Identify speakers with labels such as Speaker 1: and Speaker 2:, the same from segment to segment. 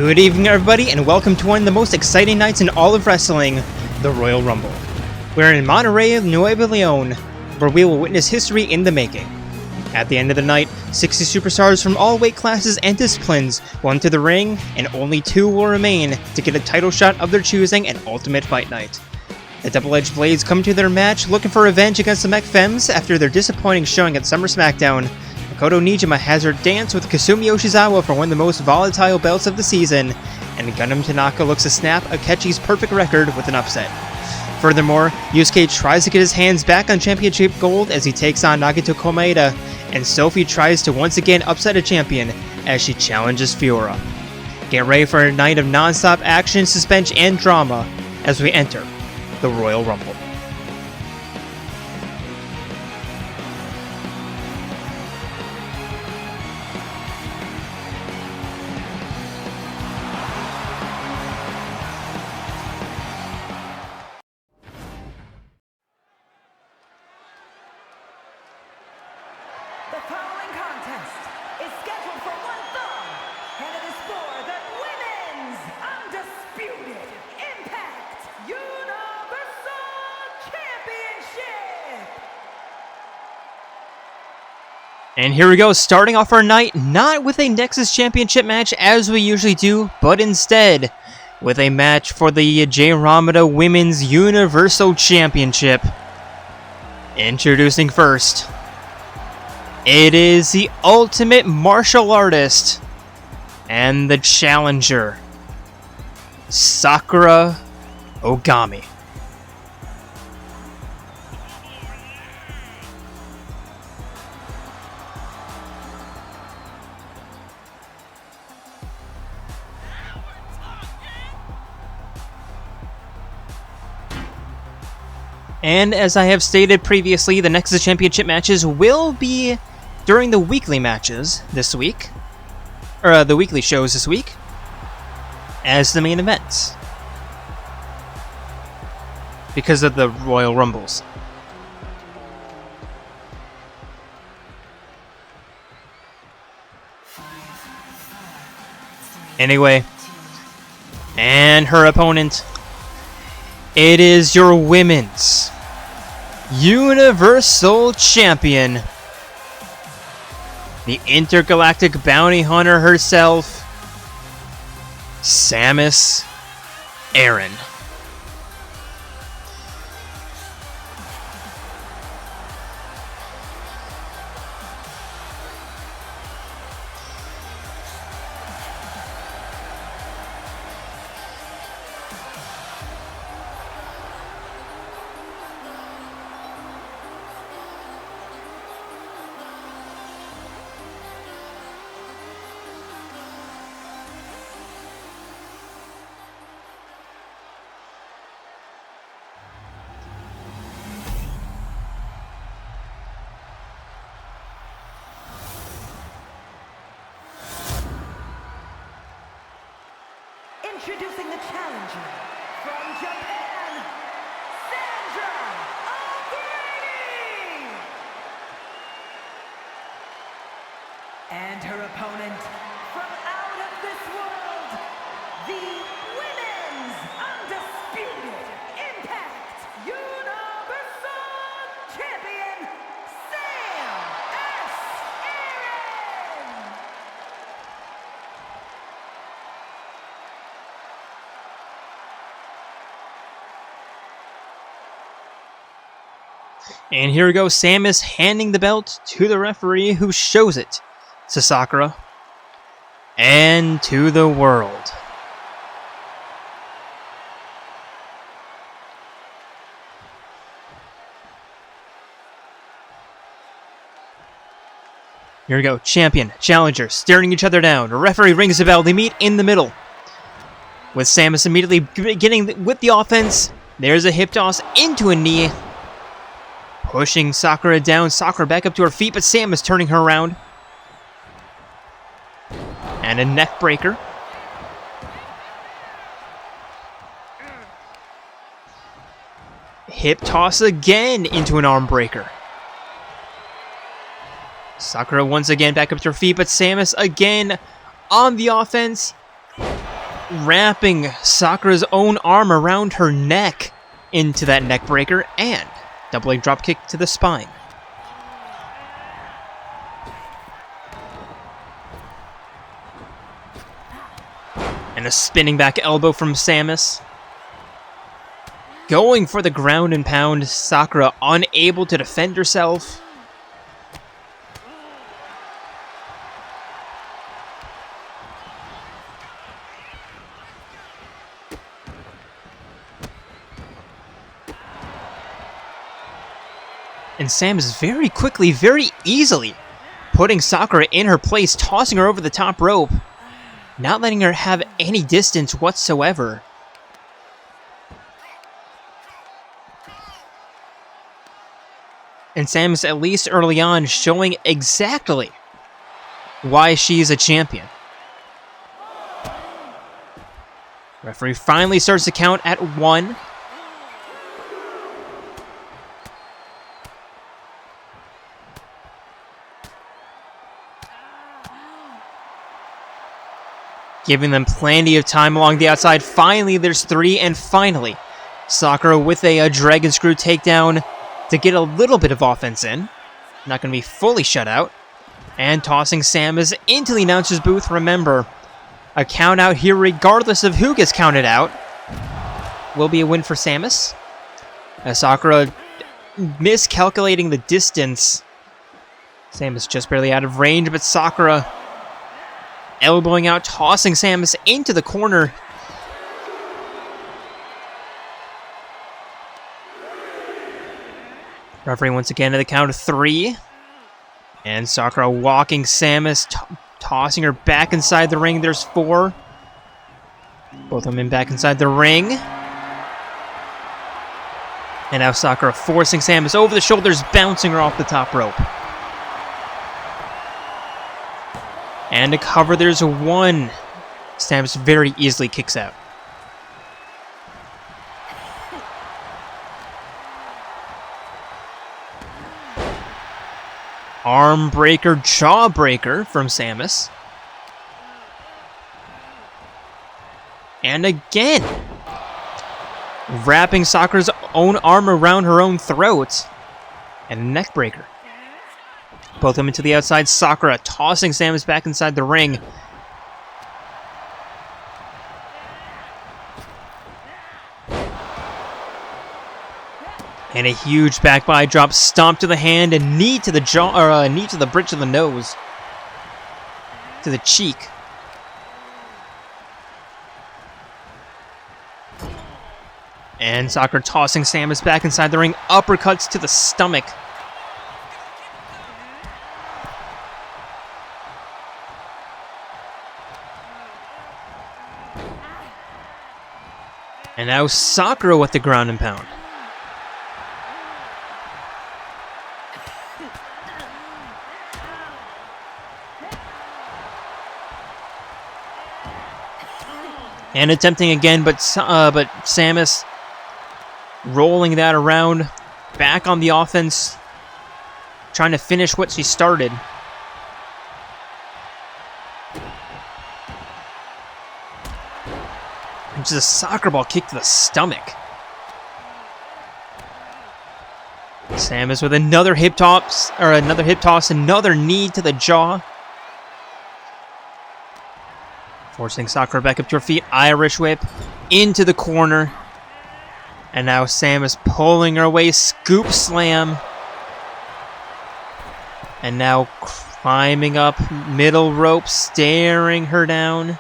Speaker 1: Good evening, everybody, and welcome to one of the most exciting nights in all of wrestling, the Royal Rumble. We're in Monterrey, Nuevo Leon, where we will witness history in the making. At the end of the night, 60 superstars from all weight classes and disciplines will enter the ring, and only 2 will remain to get a title shot of their choosing at Ultimate Fight Night. The Double-Edged Blades come to their match looking for revenge against the Mech Femmes after their disappointing showing at Summer SmackDown. Makoto Niijima has her dance with Kasumi Yoshizawa for one of the most volatile belts of the season, and Gundham Tanaka looks to snap Akechi's perfect record with an upset. Furthermore, Yusuke tries to get his hands back on championship gold as he takes on Nagito Komaeda, and Sophie tries to once again upset a champion as she challenges Fiora. Get ready for a night of non-stop action, suspense, and drama as we enter the Royal Rumble.
Speaker 2: The following contest is scheduled for one fall, and it is for the Women's Undisputed Impact Universal Championship!
Speaker 1: And here we go, starting off our night, not with a Nexus Championship match as we usually do, but instead with a match for the Jayromada Women's Universal Championship. Introducing first, it is the Ultimate Martial Artist and the challenger, Sakura Ogami. And as I have stated previously, the Nexus Championship matches will be during the weekly matches this week, or the weekly shows this week, as the main events, because of the Royal Rumbles. Anyway, and her opponent, it is your Women's Universal Champion, the intergalactic bounty hunter herself, Samus Aran.
Speaker 2: Introducing the challenger from Japan, Owari! And her opponent from out of this world, the Women's Undisputed Impact Universal Champion, Samus Aran!
Speaker 1: And here we go, Samus handing the belt to the referee, who shows it to Sakura and to the world. Here we go, champion, challenger, staring each other down. The referee rings the bell, they meet in the middle, with Samus immediately getting with the offense. There's a hip toss into a knee, pushing Sakura down. Sakura back up to her feet, but Samus turning her around. And a neck breaker. Hip toss again into an arm breaker. Sakura once again back up to her feet, but Samus again on the offense. wrapping Sakura's own arm around her neck into that neck breaker and double leg drop kick to the spine. And a spinning back elbow from Samus. Going for the ground and pound, Sakura unable to defend herself. And Samus very quickly, very easily putting Sakura in her place, tossing her over the top rope, not letting her have any distance whatsoever. And Samus, at least early on, showing exactly why she's a champion. Referee finally starts to count at 1. Giving them plenty of time along the outside. Finally, there's 3, and finally, Sakura with a Dragon Screw takedown to get a little bit of offense in. Not going to be fully shut out. And tossing Samus into the announcer's booth. Remember, a count out here, regardless of who gets counted out, will be a win for Samus. As Sakura miscalculating the distance. Samus just barely out of range, but Sakura elbowing out, tossing Samus into the corner. Referee once again at the count of 3. And Sakura walking Samus, tossing her back inside the ring. There's 4. Both of them in back inside the ring. And now Sakura forcing Samus over the shoulders, bouncing her off the top rope. And to cover, there's 1. Samus very easily kicks out. Arm breaker, jaw breaker from Samus. And again, wrapping Sakura's own arm around her own throat. And a neck breaker. Both of them into the outside. Sakura tossing Samus back inside the ring. And a huge back body drop, stomp to the hand, and knee to the jaw, or knee to the bridge of the nose, to the cheek. And Sakura tossing Samus back inside the ring, uppercuts to the stomach. And now Sakura with the ground and pound. And attempting again, but Samus rolling that around, back on the offense, trying to finish what she started. And just a soccer ball kick to the stomach. Samus with another hip toss, another knee to the jaw. Forcing Sakura back up to her feet. Irish whip into the corner. And now Samus pulling her away. Scoop slam. And now climbing up middle rope, staring her down.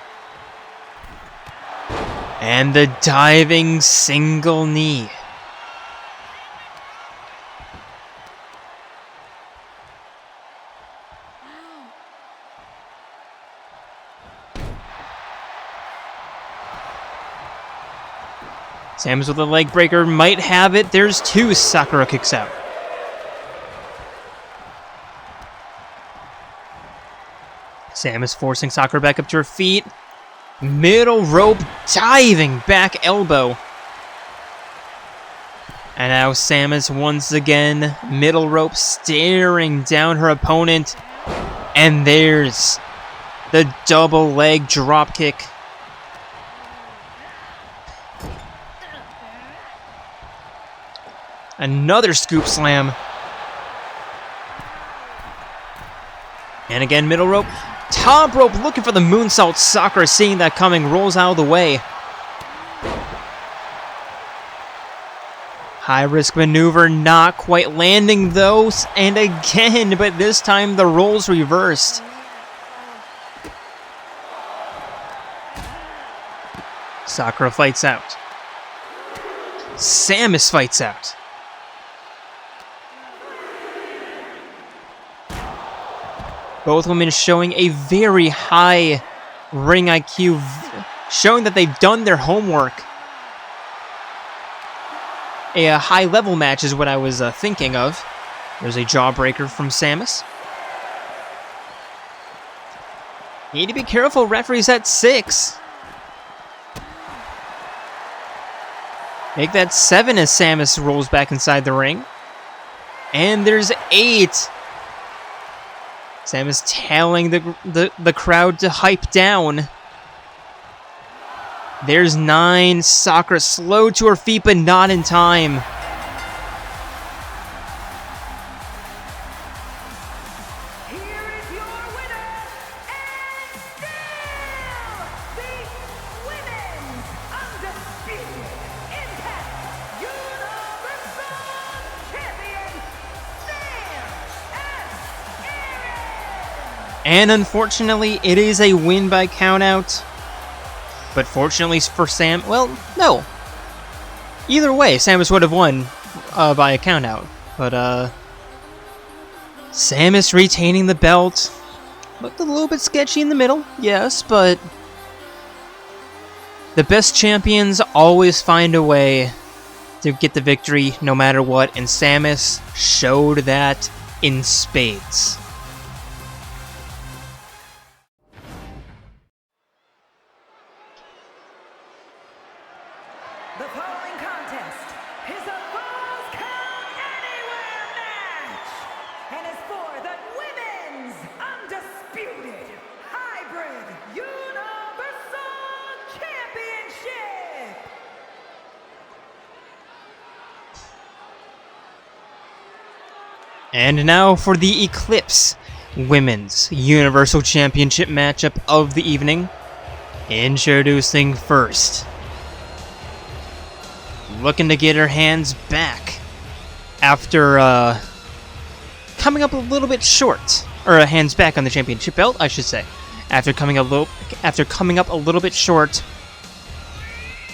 Speaker 1: And the diving single knee. Samus with a leg breaker might have it. There's 2. Sakura kicks out. Samus forcing Sakura back up to her feet. Middle rope diving back elbow. And now Samus once again, middle rope staring down her opponent. And there's the double leg drop kick. Another scoop slam. And again, middle rope. Top rope looking for the moonsault. Sakura seeing that coming, rolls out of the way. High risk maneuver, not quite landing those. And again, but this time the roles reversed. Sakura fights out. Samus fights out. Both women showing a very high ring IQ, showing that they've done their homework. A high-level match is what I was thinking of. There's a jawbreaker from Samus. Need to be careful, referee's at 6. Make that 7 as Samus rolls back inside the ring. And there's 8. Samus telling the crowd to hype down. There's 9. Sakura slow to her feet, but not in time.
Speaker 2: Here is your winner, and still the Women's Undisputed Impact Universal Champion, Aran.
Speaker 1: And unfortunately, it is a win by countout. But fortunately for Sam, well, no. Either way, Samus would have won by a countout. But Samus retaining the belt. Looked a little bit sketchy in the middle, yes, but the best champions always find a way to get the victory no matter what, and Samus showed that in spades.
Speaker 2: The following contest is a Falls Count Anywhere match and is for the Women's Undisputed Hybrid Universal Championship.
Speaker 1: And now for the Eclipse Women's Universal Championship matchup of the evening. Introducing first, looking to get her hands back after coming up a little bit short, or hands back on the championship belt, I should say, after coming up a little bit short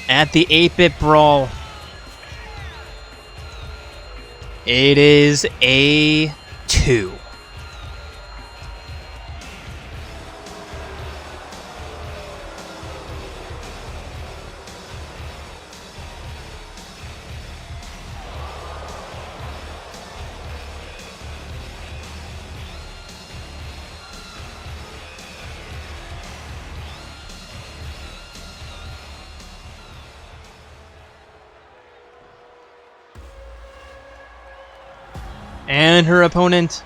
Speaker 1: at the 8-bit Brawl. It is A2. And her opponent,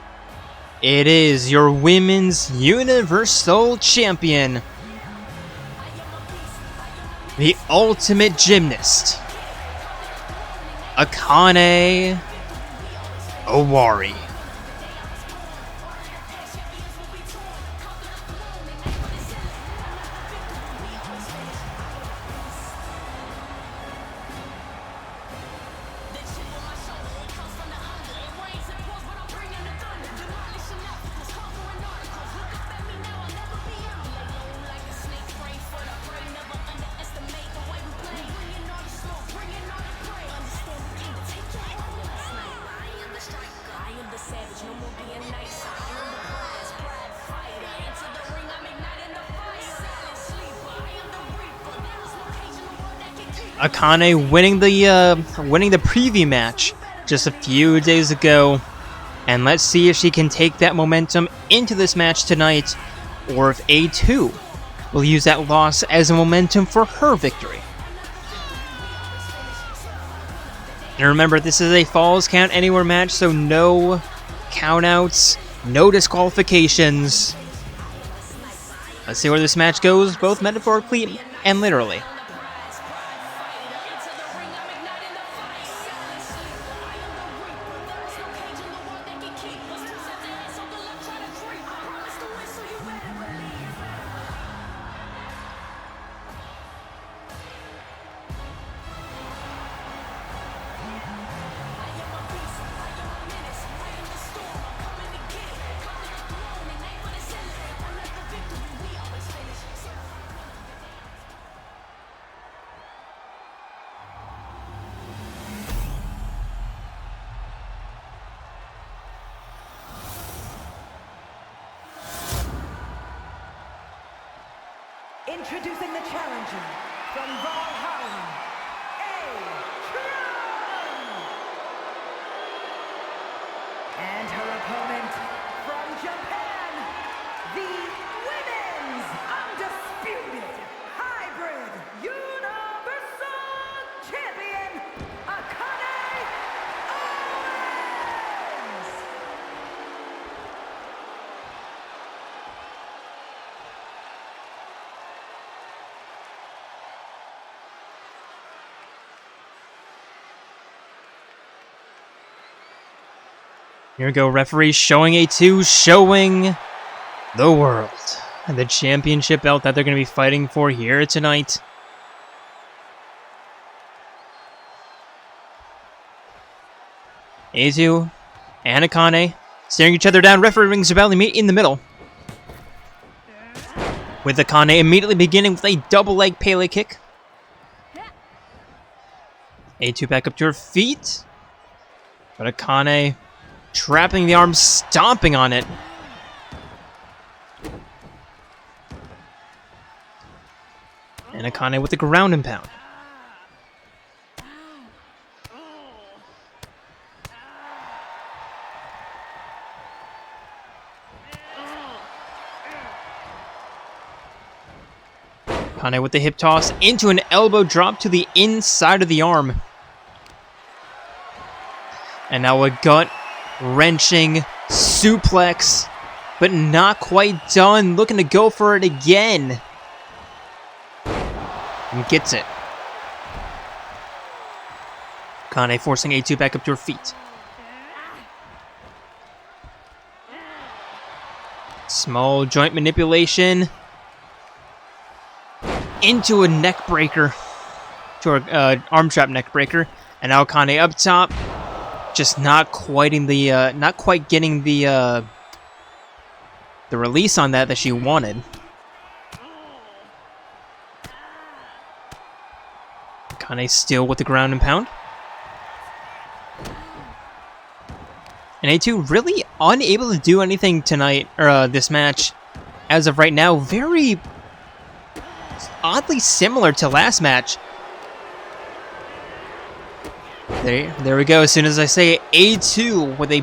Speaker 1: it is your Women's Universal Champion, the Ultimate Gymnast, Akane Owari. Akane winning the preview match just a few days ago, and let's see if she can take that momentum into this match tonight, or if A2 will use that loss as a momentum for her victory. And remember, this is a Falls Count Anywhere match, so no countouts, no disqualifications. Let's see where this match goes, both metaphorically and literally.
Speaker 2: Introducing the challenger from Valhalla, Eclipse! And her opponent from Japan, the women's undisputed hybrid universal champion, Akane Owens!
Speaker 1: Here we go, referee showing A2, showing the world the championship belt that they're going to be fighting for here tonight. A2 and Akane staring each other down. Referee rings the bell. They meet in the middle, with Akane immediately beginning with a double leg Pele kick. A2 back up to her feet, but Akane trapping the arm, stomping on it. And Akane with the ground and pound. Akane with the hip toss into an elbow drop to the inside of the arm. And now a gut-wrenching suplex, but not quite done. Looking to go for it again. And gets it. Akane forcing A2 back up to her feet. Small joint manipulation into a neck breaker, to her arm trap neck breaker, and now Akane up top, just not quite getting the release on that she wanted. Akane still with the ground and pound. And A2 really unable to do anything tonight, or this match, as of right now. Very oddly similar to last match. There we go. As soon as I say A2 with a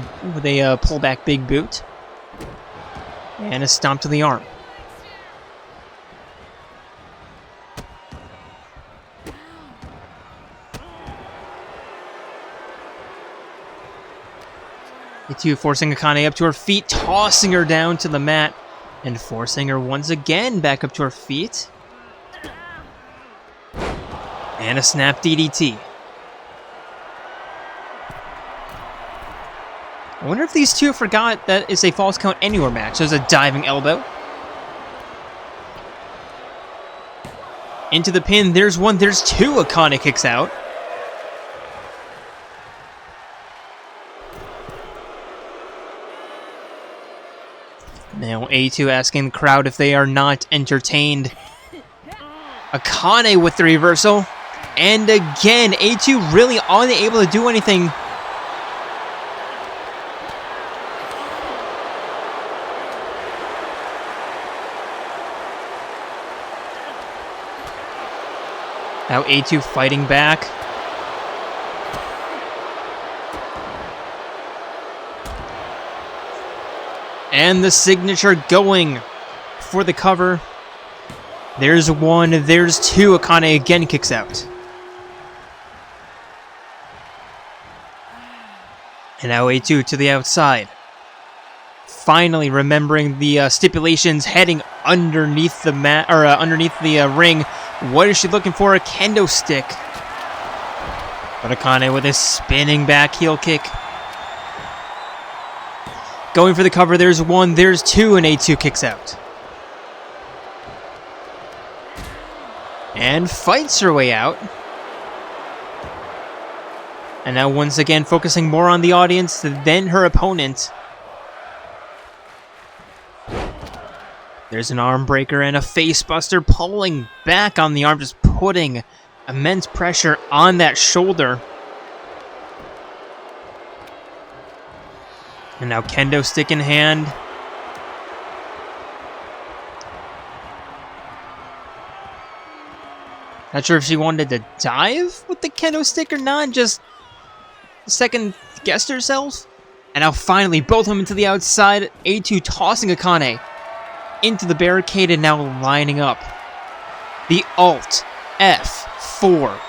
Speaker 1: pullback big boot and a stomp to the arm. A2 forcing Akane up to her feet, tossing her down to the mat, and forcing her once again back up to her feet. And a snap DDT. I wonder if these two forgot that it's a false count anywhere match. There's a diving elbow. Into the pin. There's one. There's two. Akane kicks out. Now A2 asking the crowd if they are not entertained. Akane with the reversal. And again, A2 really unable to do anything. Now A2 fighting back. And the signature going for the cover. There's one, there's two. Akane again kicks out. And now A2 to the outside. Finally remembering the stipulations, heading underneath the mat, or underneath the ring. What is she looking for? A kendo stick. But Akane with a spinning back heel kick. Going for the cover. There's one, there's two, and A2 kicks out. And fights her way out. And now once again focusing more on the audience than her opponent. There's an arm breaker and a face buster, pulling back on the arm, just putting immense pressure on that shoulder. And now kendo stick in hand. Not sure if she wanted to dive with the kendo stick or not, just second guessed herself. And now finally, both of them to the outside. A2 tossing Akane into the barricade and now lining up. The Alt F4.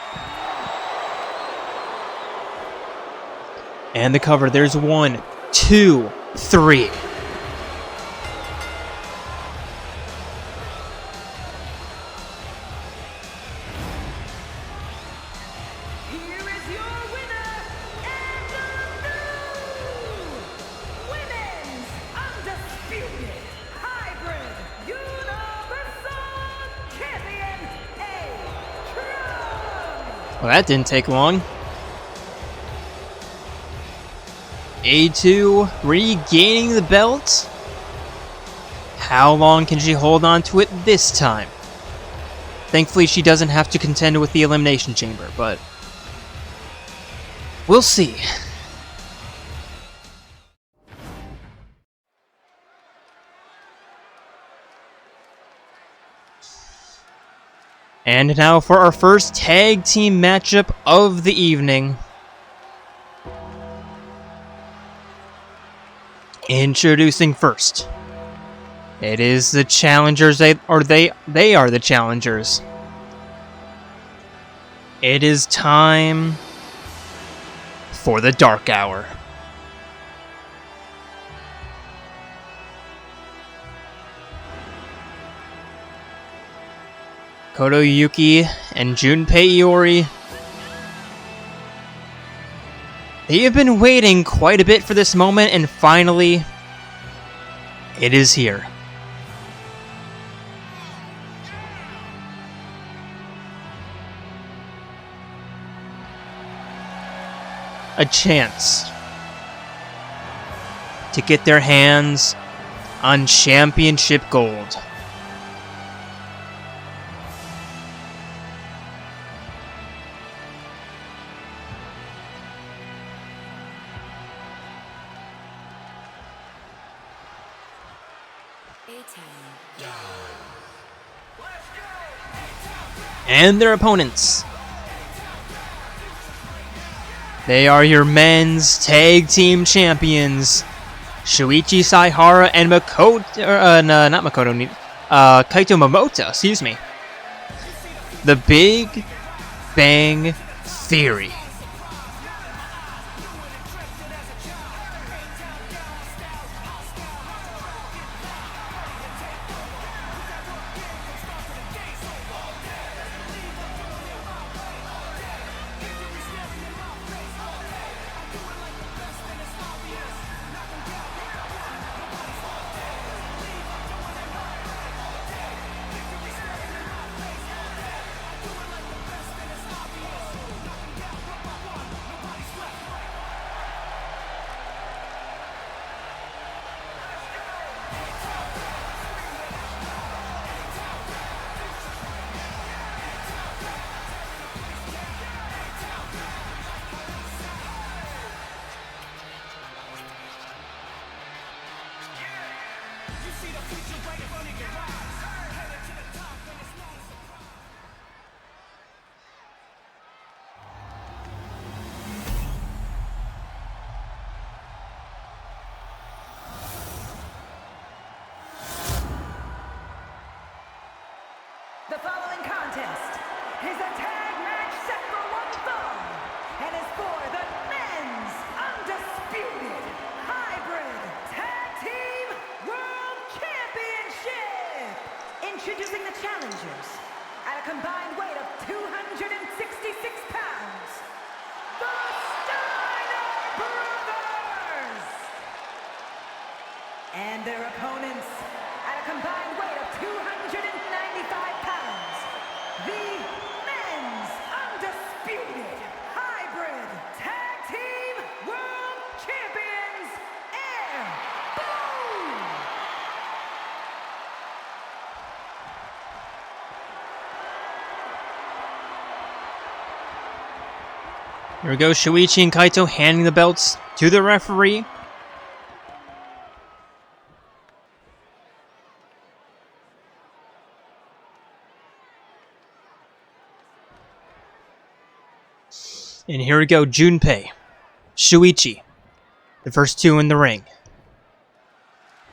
Speaker 1: And the cover. There's 1, 2, 3. Well, that didn't take long. A2 regaining the belt. How long can she hold on to it this time? Thankfully, she doesn't have to contend with the Elimination Chamber, but we'll see. And now for our first tag team matchup of the evening. Introducing first. It is the challengers, they are the challengers. It is time for the Dark Hour. Koto Yuki and Junpei Iori. They have been waiting quite a bit for this moment, and finally, it is here. A chance to get their hands on championship gold. And their opponents. They are your men's tag team champions, Shuichi Saihara and Kaito Momota, excuse me. The Big Bang Theory.
Speaker 2: The following contest is a tag match set for one fall and is for the men's undisputed hybrid tag team world championship. Introducing the challengers at a combined weight of 266 pounds, the Steiner Brothers, and their opponents at a combined weight of 295 pounds, the men's undisputed hybrid tag team world champions, Air Boom!
Speaker 1: Here we go, Shuichi and Kaito handing the belts to the referee. And here we go, Junpei, Shuichi, the first two in the ring.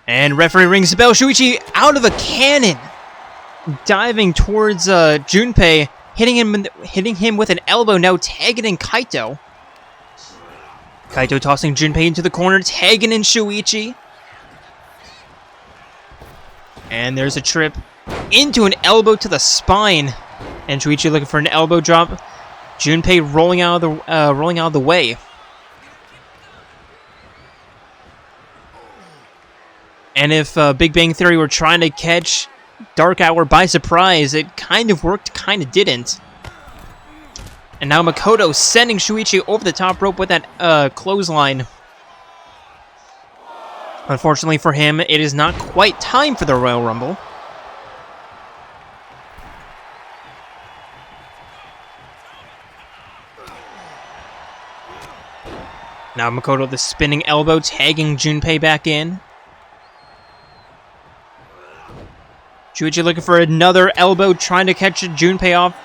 Speaker 1: And referee rings the bell. Shuichi out of a cannon, diving towards Junpei, hitting him with an elbow. Now tagging in Kaito. Kaito tossing Junpei into the corner, tagging in Shuichi. And there's a trip into an elbow to the spine, and Shuichi looking for an elbow drop. Junpei rolling out of the way. And if Big Bang Theory were trying to catch Dark Hour by surprise, it kind of worked, kind of didn't. And now Makoto sending Shuichi over the top rope with that clothesline. Unfortunately for him, it is not quite time for the Royal Rumble. Now Makoto the spinning elbow, tagging Junpei back in. Shuichi looking for another elbow, trying to catch Junpei off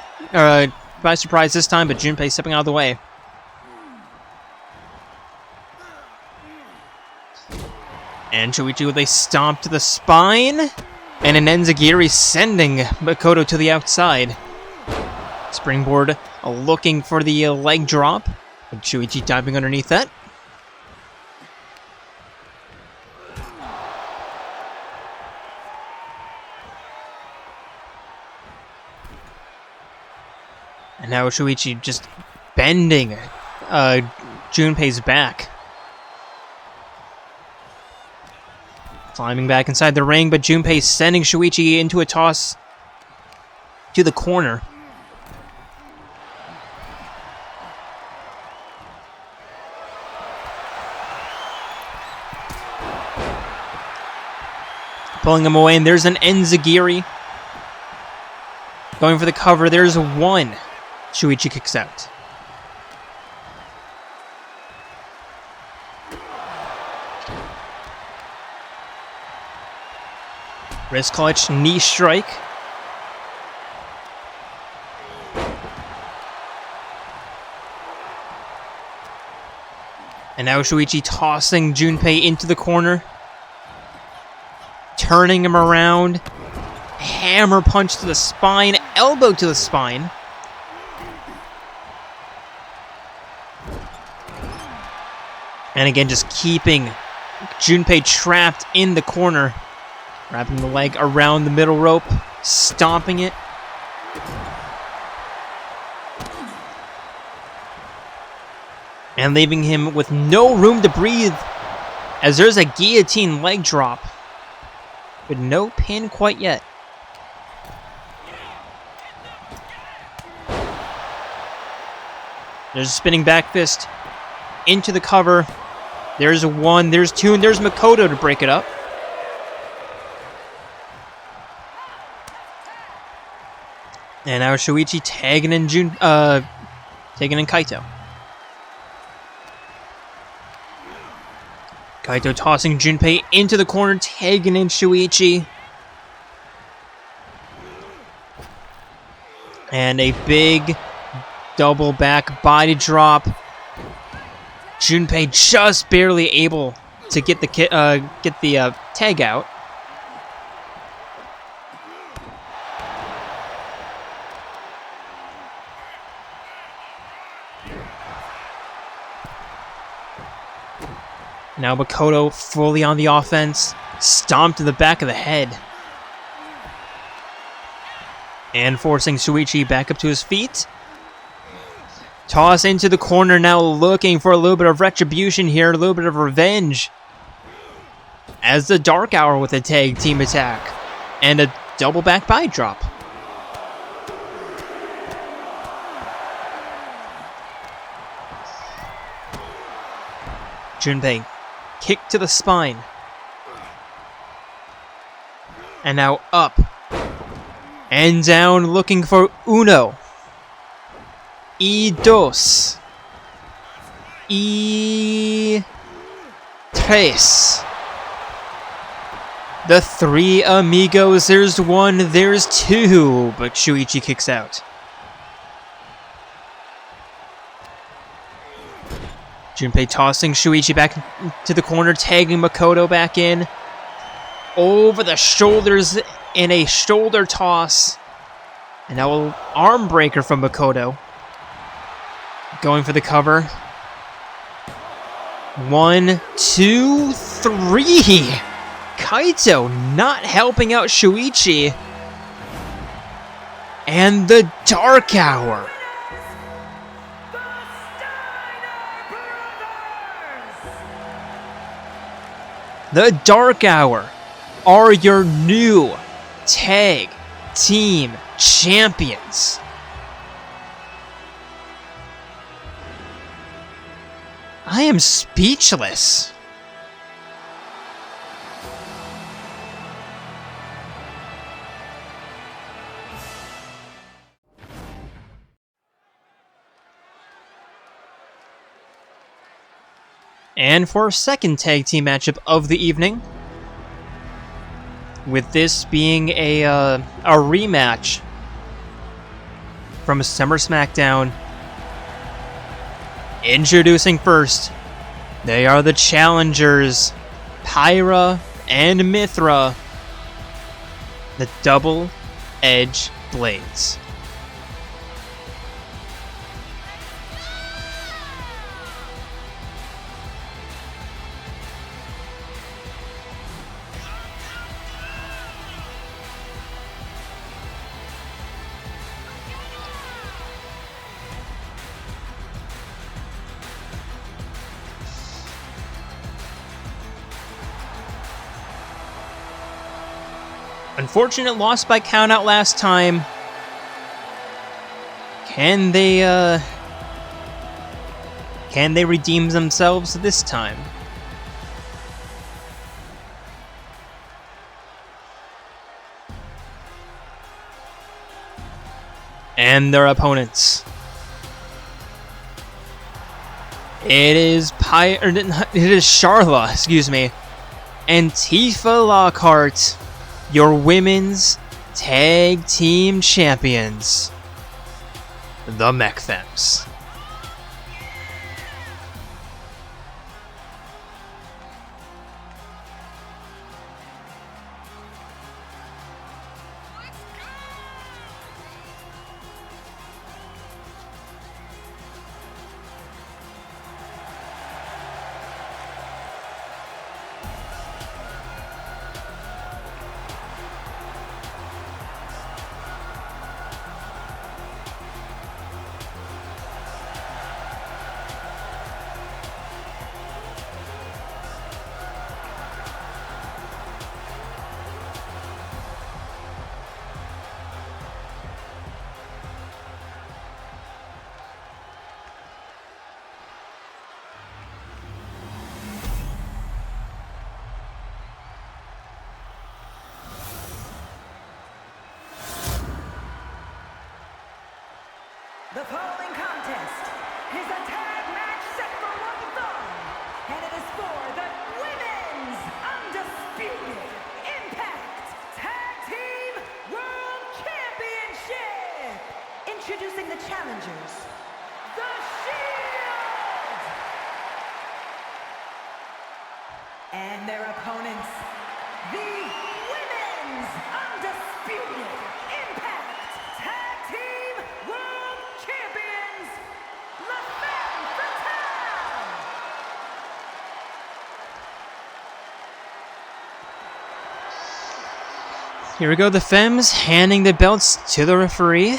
Speaker 1: by surprise this time, but Junpei stepping out of the way. And Shuichi with a stomp to the spine, and an enziguri sending Makoto to the outside. Springboard looking for the leg drop, but Shuichi diving underneath that. And now Shuichi just bending Junpei's back. Climbing back inside the ring, but Junpei sending Shuichi into a toss to the corner. Pulling him away, and there's an enziguri. Going for the cover, there's one. Shuichi kicks out. Wrist clutch, knee strike. And now Shuichi tossing Junpei into the corner. Turning him around. Hammer punch to the spine, elbow to the spine. And again, just keeping Junpei trapped in the corner. Wrapping the leg around the middle rope, stomping it. And leaving him with no room to breathe, as there's a guillotine leg drop. But no pin quite yet. There's a spinning back fist into the cover. There's one, there's two, and there's Makoto to break it up. And now Shuichi tagging in Kaito. Kaito tossing Junpei into the corner, tagging in Shuichi. And a big double back body drop. Junpei just barely able to get the tag out. Now Makoto fully on the offense, stomped to the back of the head. And forcing Shuichi back up to his feet. Toss into the corner, now looking for a little bit of retribution here, a little bit of revenge. As the Dark Hour with a tag team attack. And a double back body drop. Junpei, kick to the spine. And now up. And down, looking for uno. Y dos. Y tres. The three amigos. There's one, there's two. But Shuichi kicks out. Junpei tossing Shuichi back to the corner, tagging Makoto back in. Over the shoulders in a shoulder toss. And now an arm breaker from Makoto. Going for the cover. 1, 2, 3. Kaito not helping out Shuichi. And the Dark Hour. The Dark Hour are your new tag team champions. I am speechless. And for our second tag team matchup of the evening, with this being a rematch from Summer SmackDown. Introducing first, they are the challengers, Pyra and Mithra, the double-edged blades. Unfortunate loss by countout last time. Can they redeem themselves this time? And their opponents. It is Charla, excuse me, and Tifa Lockhart, your women's tag team champions, the Mech Femmes.
Speaker 2: The following contest is a tag match set for one fall, and it is for the Women's Undisputed Impact Tag Team World Championship. Introducing the challengers, The Shield, and their opponents, the Women's Undisputed Impact Tag Team World Champions, La Femme Fatale.
Speaker 1: Here we go, the Femmes handing the belts to the referee.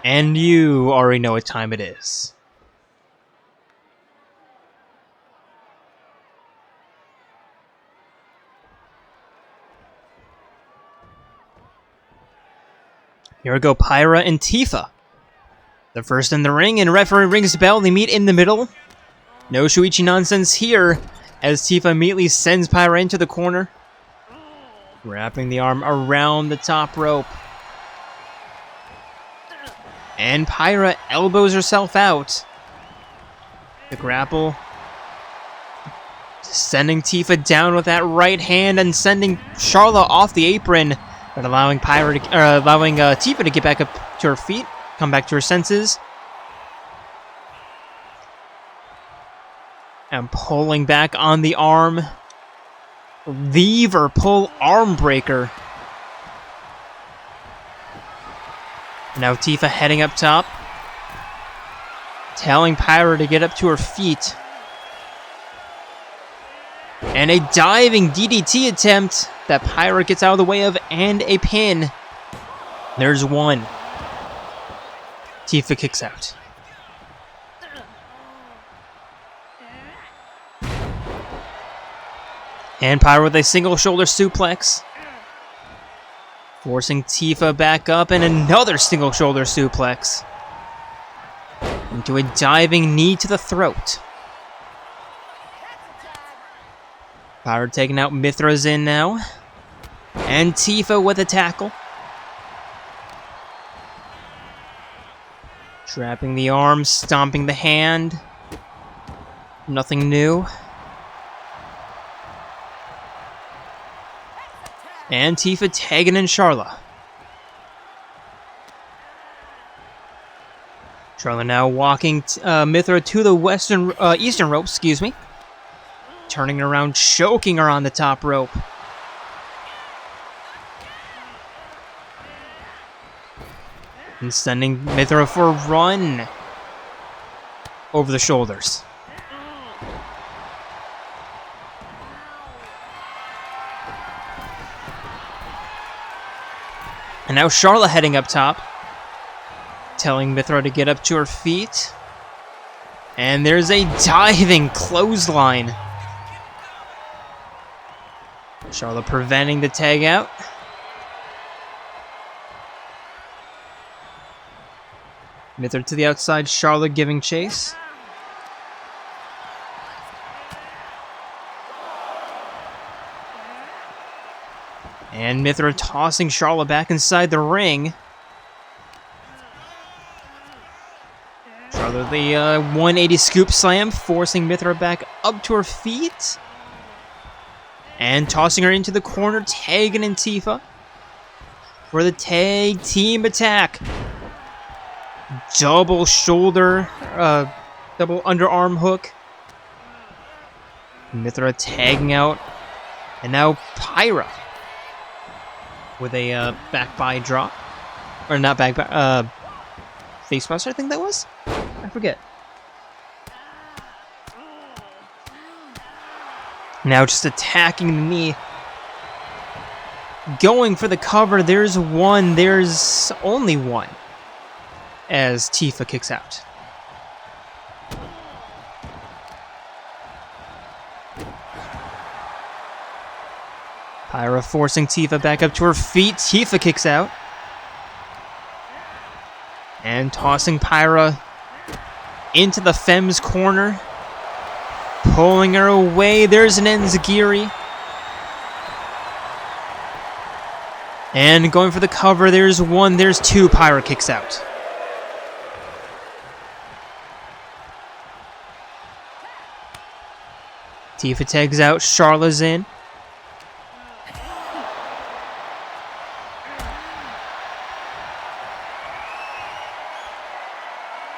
Speaker 1: And you already know what time it is. Here we go, Pyra and Tifa. The first in the ring, and referee rings the bell. They meet in the middle. No Shuichi nonsense here, as Tifa immediately sends Pyra into the corner, wrapping the arm around the top rope. And Pyra elbows herself out. The grapple, sending Tifa down with that right hand and sending Charla off the apron, but allowing Tifa to get back up to her feet, come back to her senses. And pulling back on the arm. Leave or pull arm breaker. Now Tifa heading up top. Telling Pyra to get up to her feet. And a diving DDT attempt that Pyra gets out of the way of, and a pin. There's one. Tifa kicks out. And Pyra with a single shoulder suplex. Forcing Tifa back up, and another single shoulder suplex. Into a diving knee to the throat. Pyra taking out Mithra's in now. And Tifa with a tackle. Trapping the arm, stomping the hand. Nothing new. And Tifa tagging in Charla. Charla now walking Mithra to the eastern rope, excuse me. Turning her around, choking her on the top rope. And sending Mithra for a run over the shoulders. And now Charla heading up top. Telling Mithra to get up to her feet. And there's a diving clothesline. Charla preventing the tag out. Mithra to the outside, Charla giving chase. And Mithra tossing Charla back inside the ring. Charla the 180 scoop slam, forcing Mithra back up to her feet. And tossing her into the corner, tagging in Tifa for the tag team attack. Double shoulder, double underarm hook. Mithra tagging out. And now Pyra with a back by drop. Or not back by, face buster, I think that was? I forget. Now just attacking the knee. Going for the cover. There's one. There's only one. As Tifa kicks out. Pyra forcing Tifa back up to her feet. Tifa kicks out. And tossing Pyra into the Femmes corner. Pulling her away. There's an Enzigiri. And going for the cover. There's one. There's two. Pyra kicks out. Tifa tags out. Charla's in.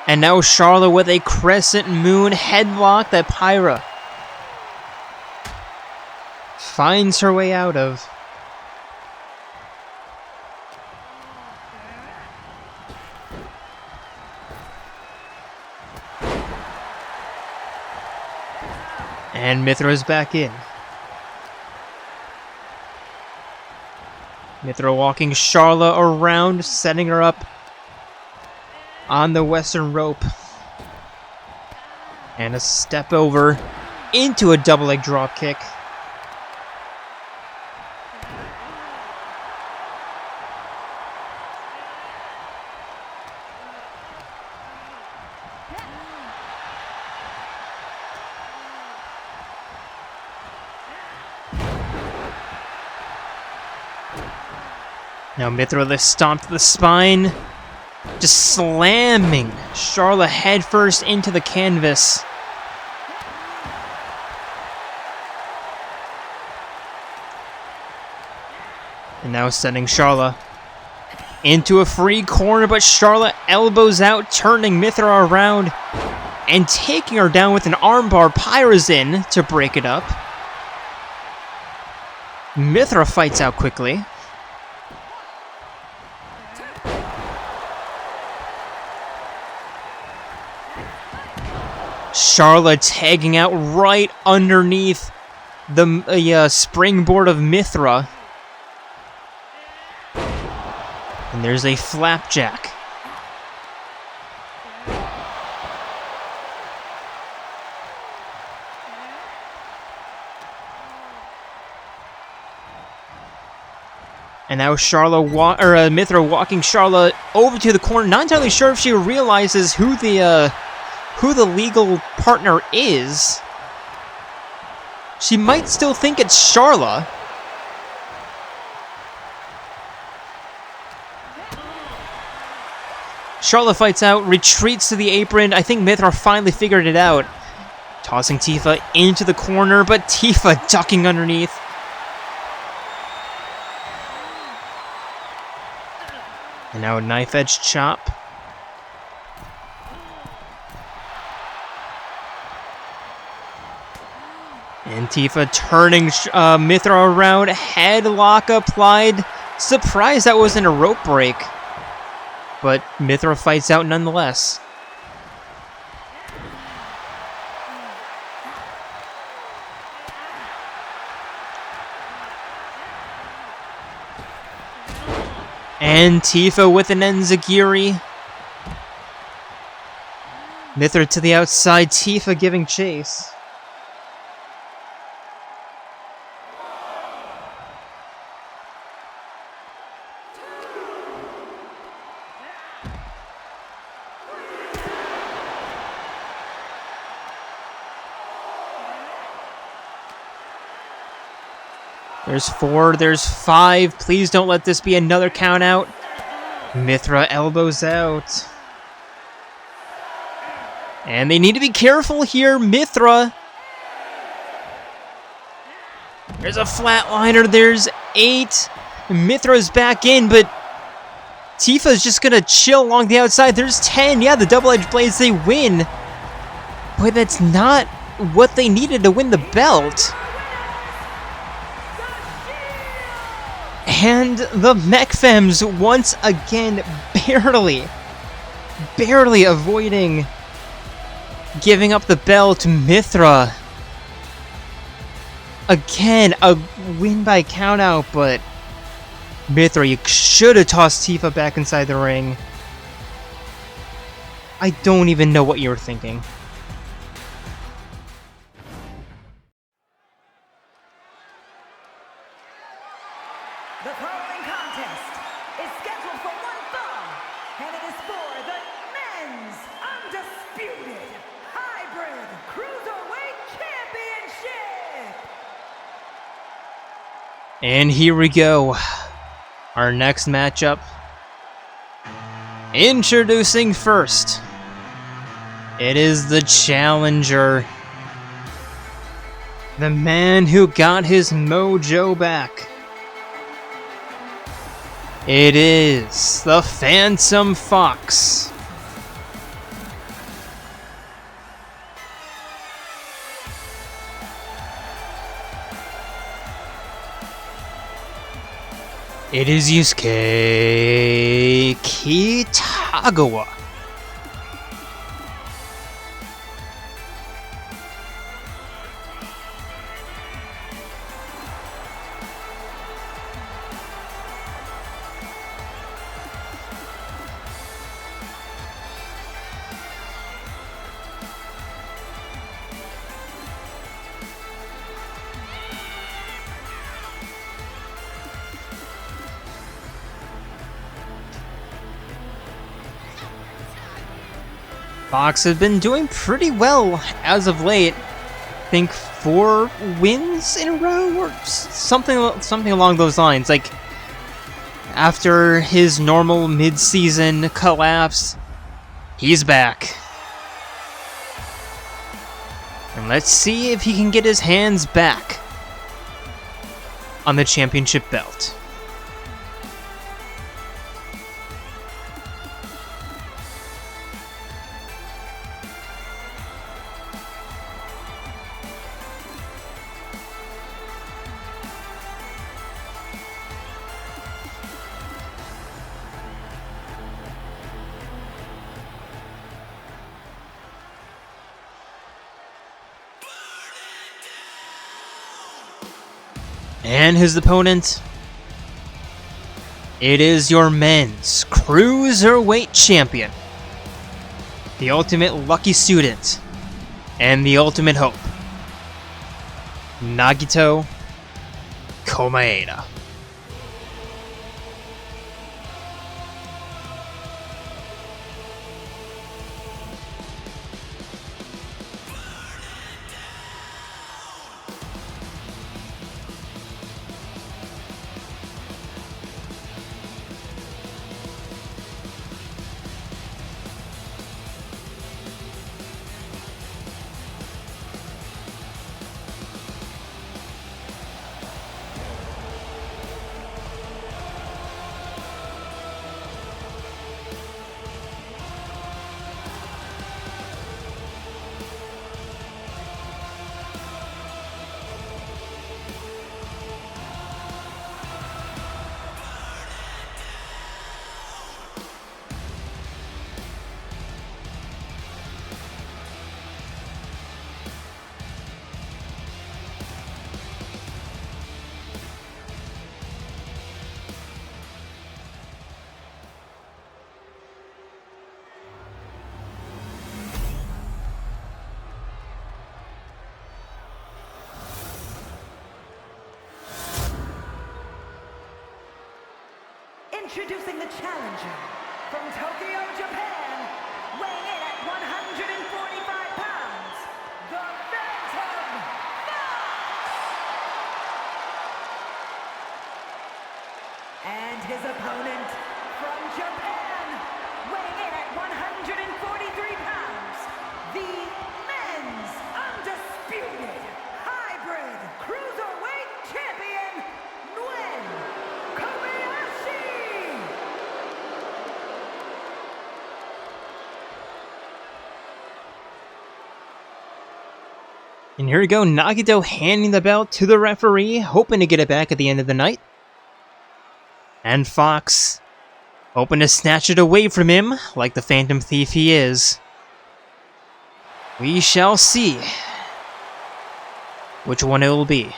Speaker 1: And now Charla with a crescent moon headlock that Pyra finds her way out of. And Mithra's back in. Mithra walking Charla around, setting her up on the western rope. And a step over into a double leg drop kick. Now Mithra the stomp to the spine. Just slamming Charla headfirst into the canvas. And now sending Charla into a free corner, but Charla elbows out, turning Mithra around and taking her down with an armbar. Pyra's in to break it up. Mythra fights out quickly. Charlotte tagging out right underneath the springboard of Mythra. And there's a flapjack. And now Mythra walking Charlotte over to the corner. Not entirely sure if she realizes who the legal partner is. She might still think it's Charlotte. Charlotte fights out, retreats to the apron. I think Mythra finally figured it out. Tossing Tifa into the corner, but Tifa ducking underneath. And now a knife-edge chop. And Tifa turning Mythra around, headlock applied. Surprised that wasn't a rope break. But Mythra fights out nonetheless. And Tifa with an enziguri. Mythra to the outside, Tifa giving chase. There's 4, there's 5. Please don't let this be another count out. Mythra elbows out. And they need to be careful here, Mythra. There's a flatliner, there's 8. Mythra's back in, but Tifa's just gonna chill along the outside. There's 10. Yeah, the double-edged blades, they win. But that's not what they needed to win the belt. And the Mech Femmes once again barely avoiding giving up the belt to Mythra. Again, a win by countout, but Mythra, you should have tossed Tifa back inside the ring. I don't even know what you were thinking.
Speaker 2: The following contest is scheduled for one fall, and it is for the Men's Undisputed Hybrid Cruiserweight Championship!
Speaker 1: And here we go. Our next matchup. Introducing first. It is the challenger. The man who got his mojo back. It is the Phantom Fox. It is Yusuke Kitagawa. Fox has been doing pretty well as of late. I think 4 wins in a row or something along those lines. Like, after his normal mid-season collapse, he's back. And let's see if he can get his hands back on the championship belt. And his opponent, it is your men's Cruiserweight champion, the ultimate lucky student, and the ultimate hope, Nagito Komaeda.
Speaker 2: Introducing the challenger from Tokyo, Japan, weighing in at 145 pounds, the Phantom Fox! And his opponent from Japan, weighing in at 143 pounds, the men's undisputed hybrid cruiserweight champion,
Speaker 1: And here we go, Nagito handing the belt to the referee, hoping to get it back at the end of the night. And Fox, hoping to snatch it away from him, like the Phantom Thief he is. We shall see which one it will be.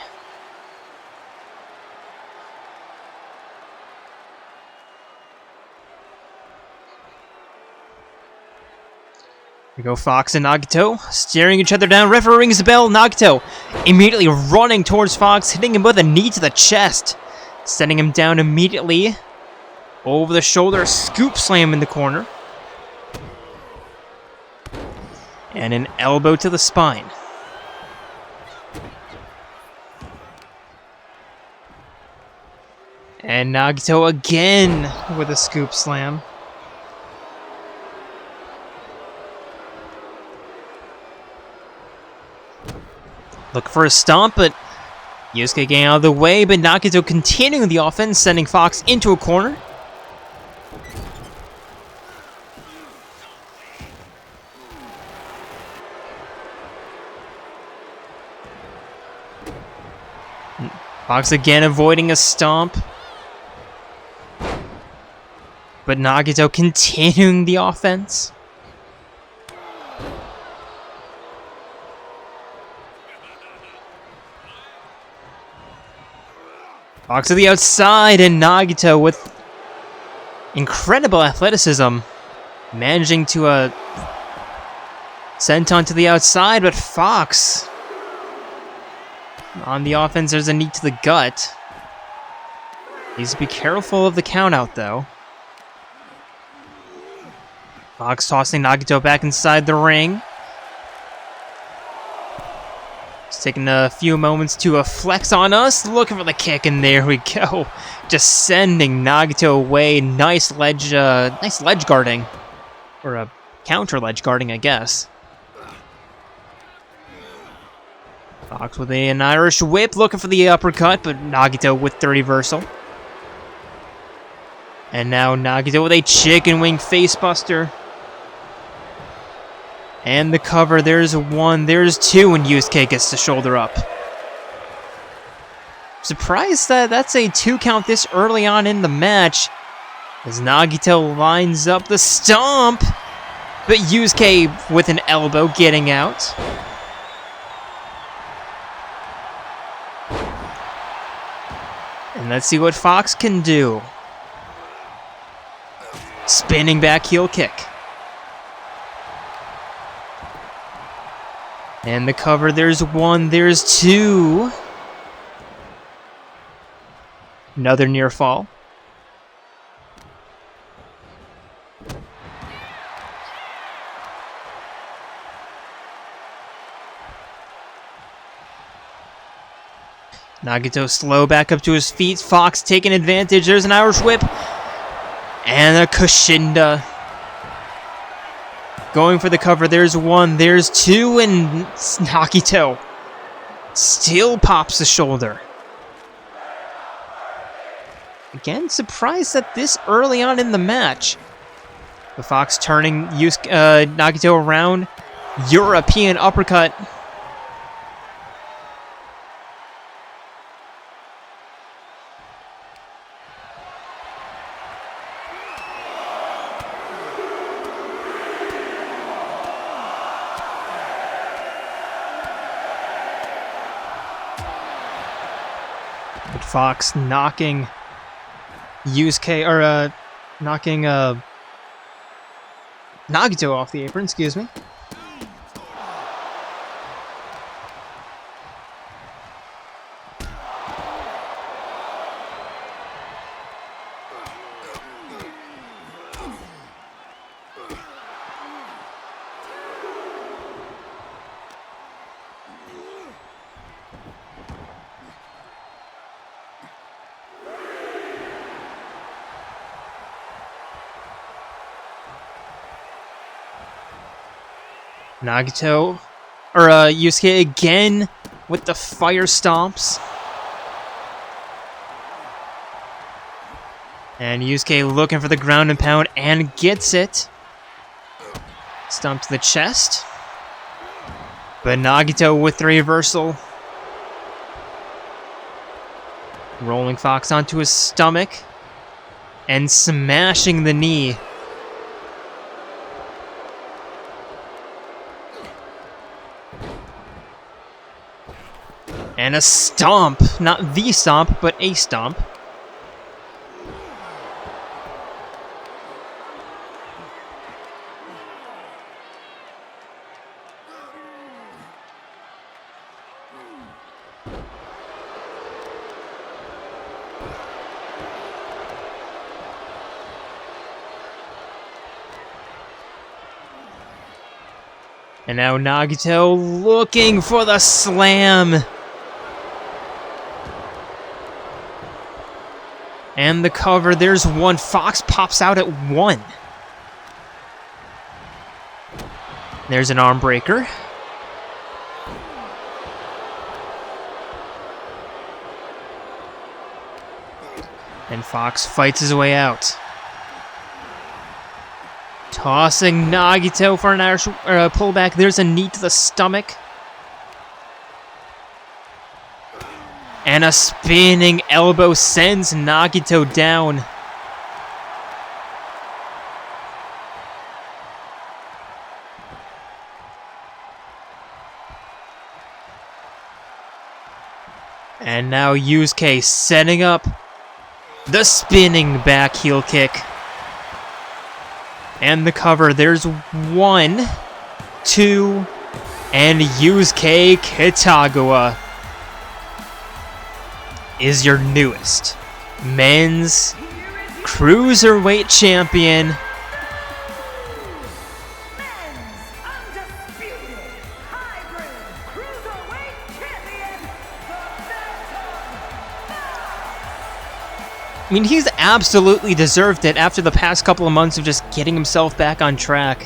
Speaker 1: Here we go, Fox and Nagito, staring each other down. Referee rings the bell. Nagito immediately running towards Fox, hitting him with a knee to the chest, sending him down immediately. Over the shoulder, scoop slam in the corner. And an elbow to the spine. And Nagito again with a scoop slam. Look for a stomp, but Yusuke getting out of the way, but Nagito continuing the offense, sending Fox into a corner. Fox again avoiding a stomp. But Nagito continuing the offense. Fox to the outside, and Nagito with incredible athleticism managing to senton to the outside, but Fox on the offense, there's a knee to the gut. Needs to be careful of the count out though. Fox tossing Nagito back inside the ring. Just taking a few moments to flex on us. Looking for the kick, and there we go. Just sending Nagito away. Nice ledge guarding. Or a counter ledge guarding, I guess. Fox with an Irish whip, looking for the uppercut, but Nagito with the reversal. And now Nagito with a chicken wing facebuster. And the cover, there's one, there's two, and Yusuke gets the shoulder up. Surprised that that's a 2 count this early on in the match, as Nagito lines up the stomp, but Yusuke with an elbow getting out. And let's see what Fox can do. Spinning back heel kick. And the cover, there's one, there's two. Another near fall. Nagito slow back up to his feet. Fox taking advantage. There's an Irish whip. And a Kushinda. Going for the cover. There's one. There's two. And Nagito still pops the shoulder. Again, surprised that this early on in the match. The Fox turning Nagito around. European uppercut. But Fox knocking Yusuke, or knocking Nagito off the apron, excuse me. Nagito, or Yusuke again with the fire stomps. And Yusuke looking for the ground and pound and gets it. Stomp to the chest. But Nagito with the reversal. Rolling Fox onto his stomach. And smashing the knee. And a stomp. Not the stomp, but a stomp. And now Nagito looking for the slam. And the cover, there's one. Fox pops out at one. There's an arm breaker. And Fox fights his way out. Tossing Nagito for an Irish pullback. There's a knee to the stomach. And a spinning elbow sends Nagito down. And now Yusuke setting up the spinning back heel kick. And the cover. There's one, two, and Yusuke Kitagawa is your newest men's Cruiserweight champion.
Speaker 2: Men's undisputed hybrid Cruiserweight champion, the
Speaker 1: I mean, he's absolutely deserved it after the past couple of months of just getting himself back on track.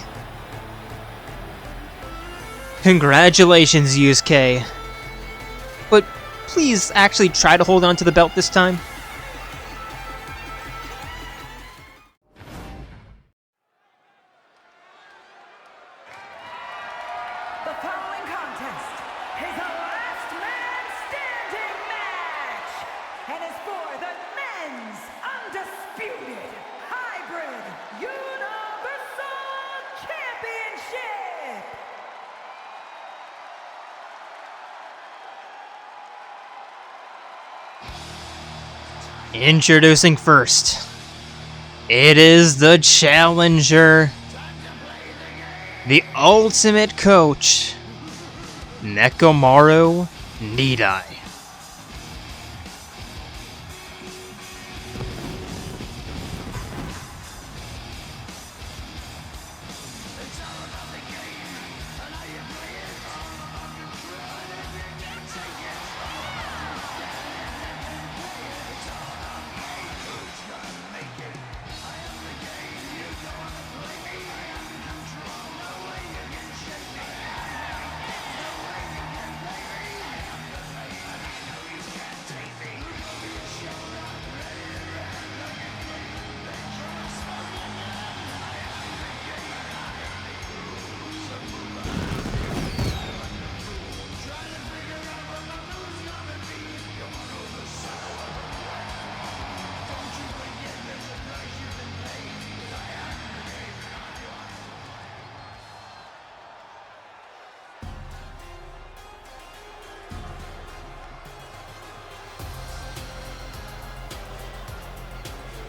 Speaker 1: Congratulations, Yusuke. But please actually try to hold on to the belt this time.
Speaker 2: The following contest is a last man standing match and is for the men's undisputed hybrid universal championship.
Speaker 1: Introducing first, it is the challenger, the ultimate coach, Nekomaru Nidai.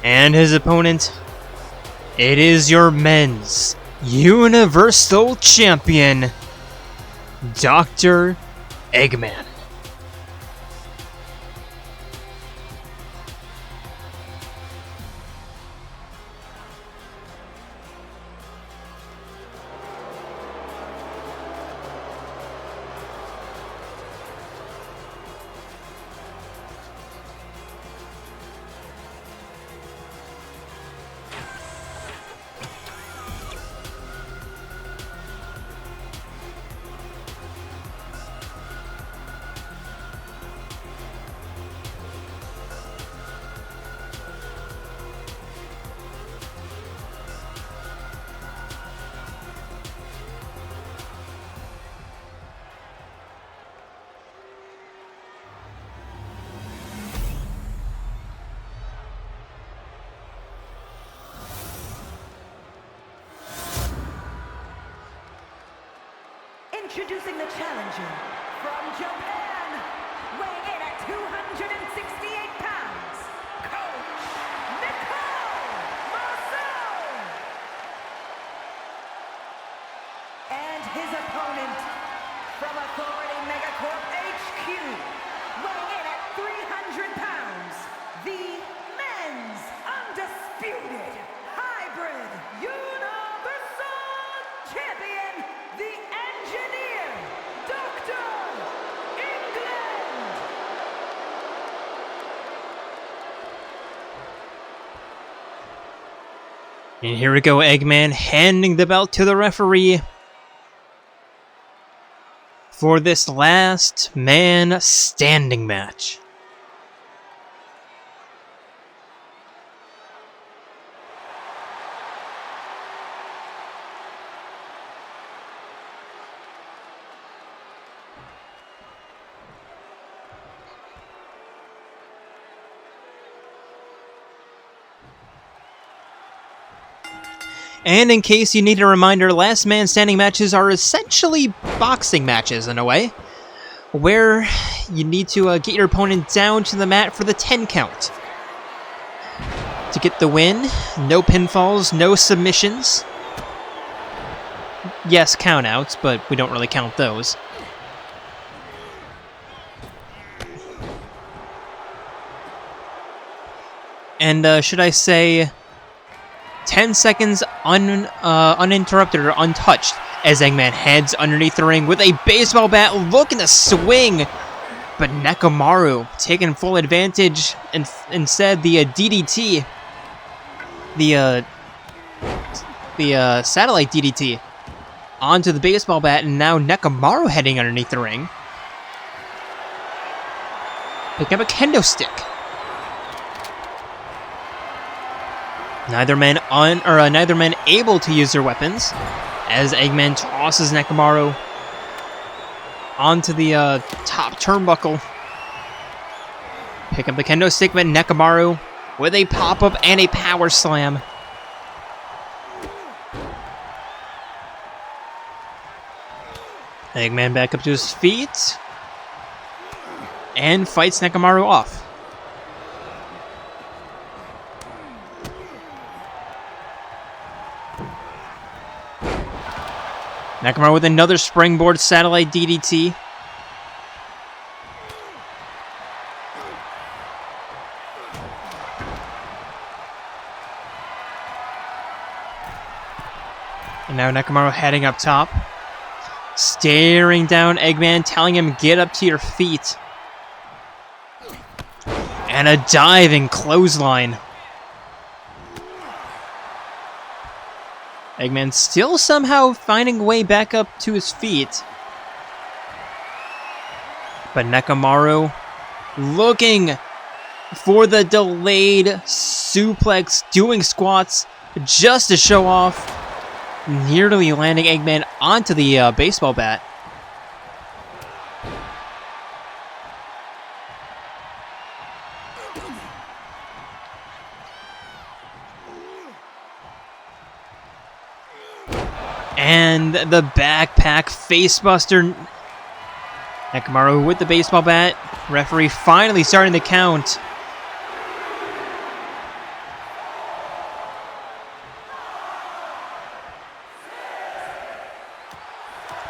Speaker 1: And his opponent, it is your men's Universal Champion, Dr. Eggman.
Speaker 2: Introducing the challenger from Japan, weighing in at 268 pounds, Coach Nekomaru. And his opponent from Authority Megacorp HQ, weighing in at 300 pounds, the men's undisputed hybrid Universal Champion, the Engineer, Dr. England!
Speaker 1: And here we go, Eggman handing the belt to the referee for this last man standing match. And in case you need a reminder, last man standing matches are essentially boxing matches in a way, where you need to get your opponent down to the mat for the 10 count. To get the win, no pinfalls, no submissions. Yes, countouts, but we don't really count those. And should I say 10 seconds uninterrupted or untouched as Eggman heads underneath the ring with a baseball bat looking to swing. But Nekomaru taking full advantage and instead the DDT, the satellite DDT onto the baseball bat, and now Nekomaru heading underneath the ring. Picking up a kendo stick. Neither man able to use their weapons, as Eggman tosses Nekomaru onto the top turnbuckle. Pick up the kendo stick, but Nekomaru with a pop-up and a power slam. Eggman back up to his feet and fights Nekomaru off. Nekomaru with another springboard satellite DDT. And now Nekomaru heading up top. Staring down Eggman, telling him, get up to your feet. And a diving clothesline. Eggman still somehow finding a way back up to his feet. But Nekomaru looking for the delayed suplex, doing squats just to show off. Nearly landing Eggman onto the baseball bat. And the backpack facebuster. Nekomaru with the baseball bat. Referee finally starting the count.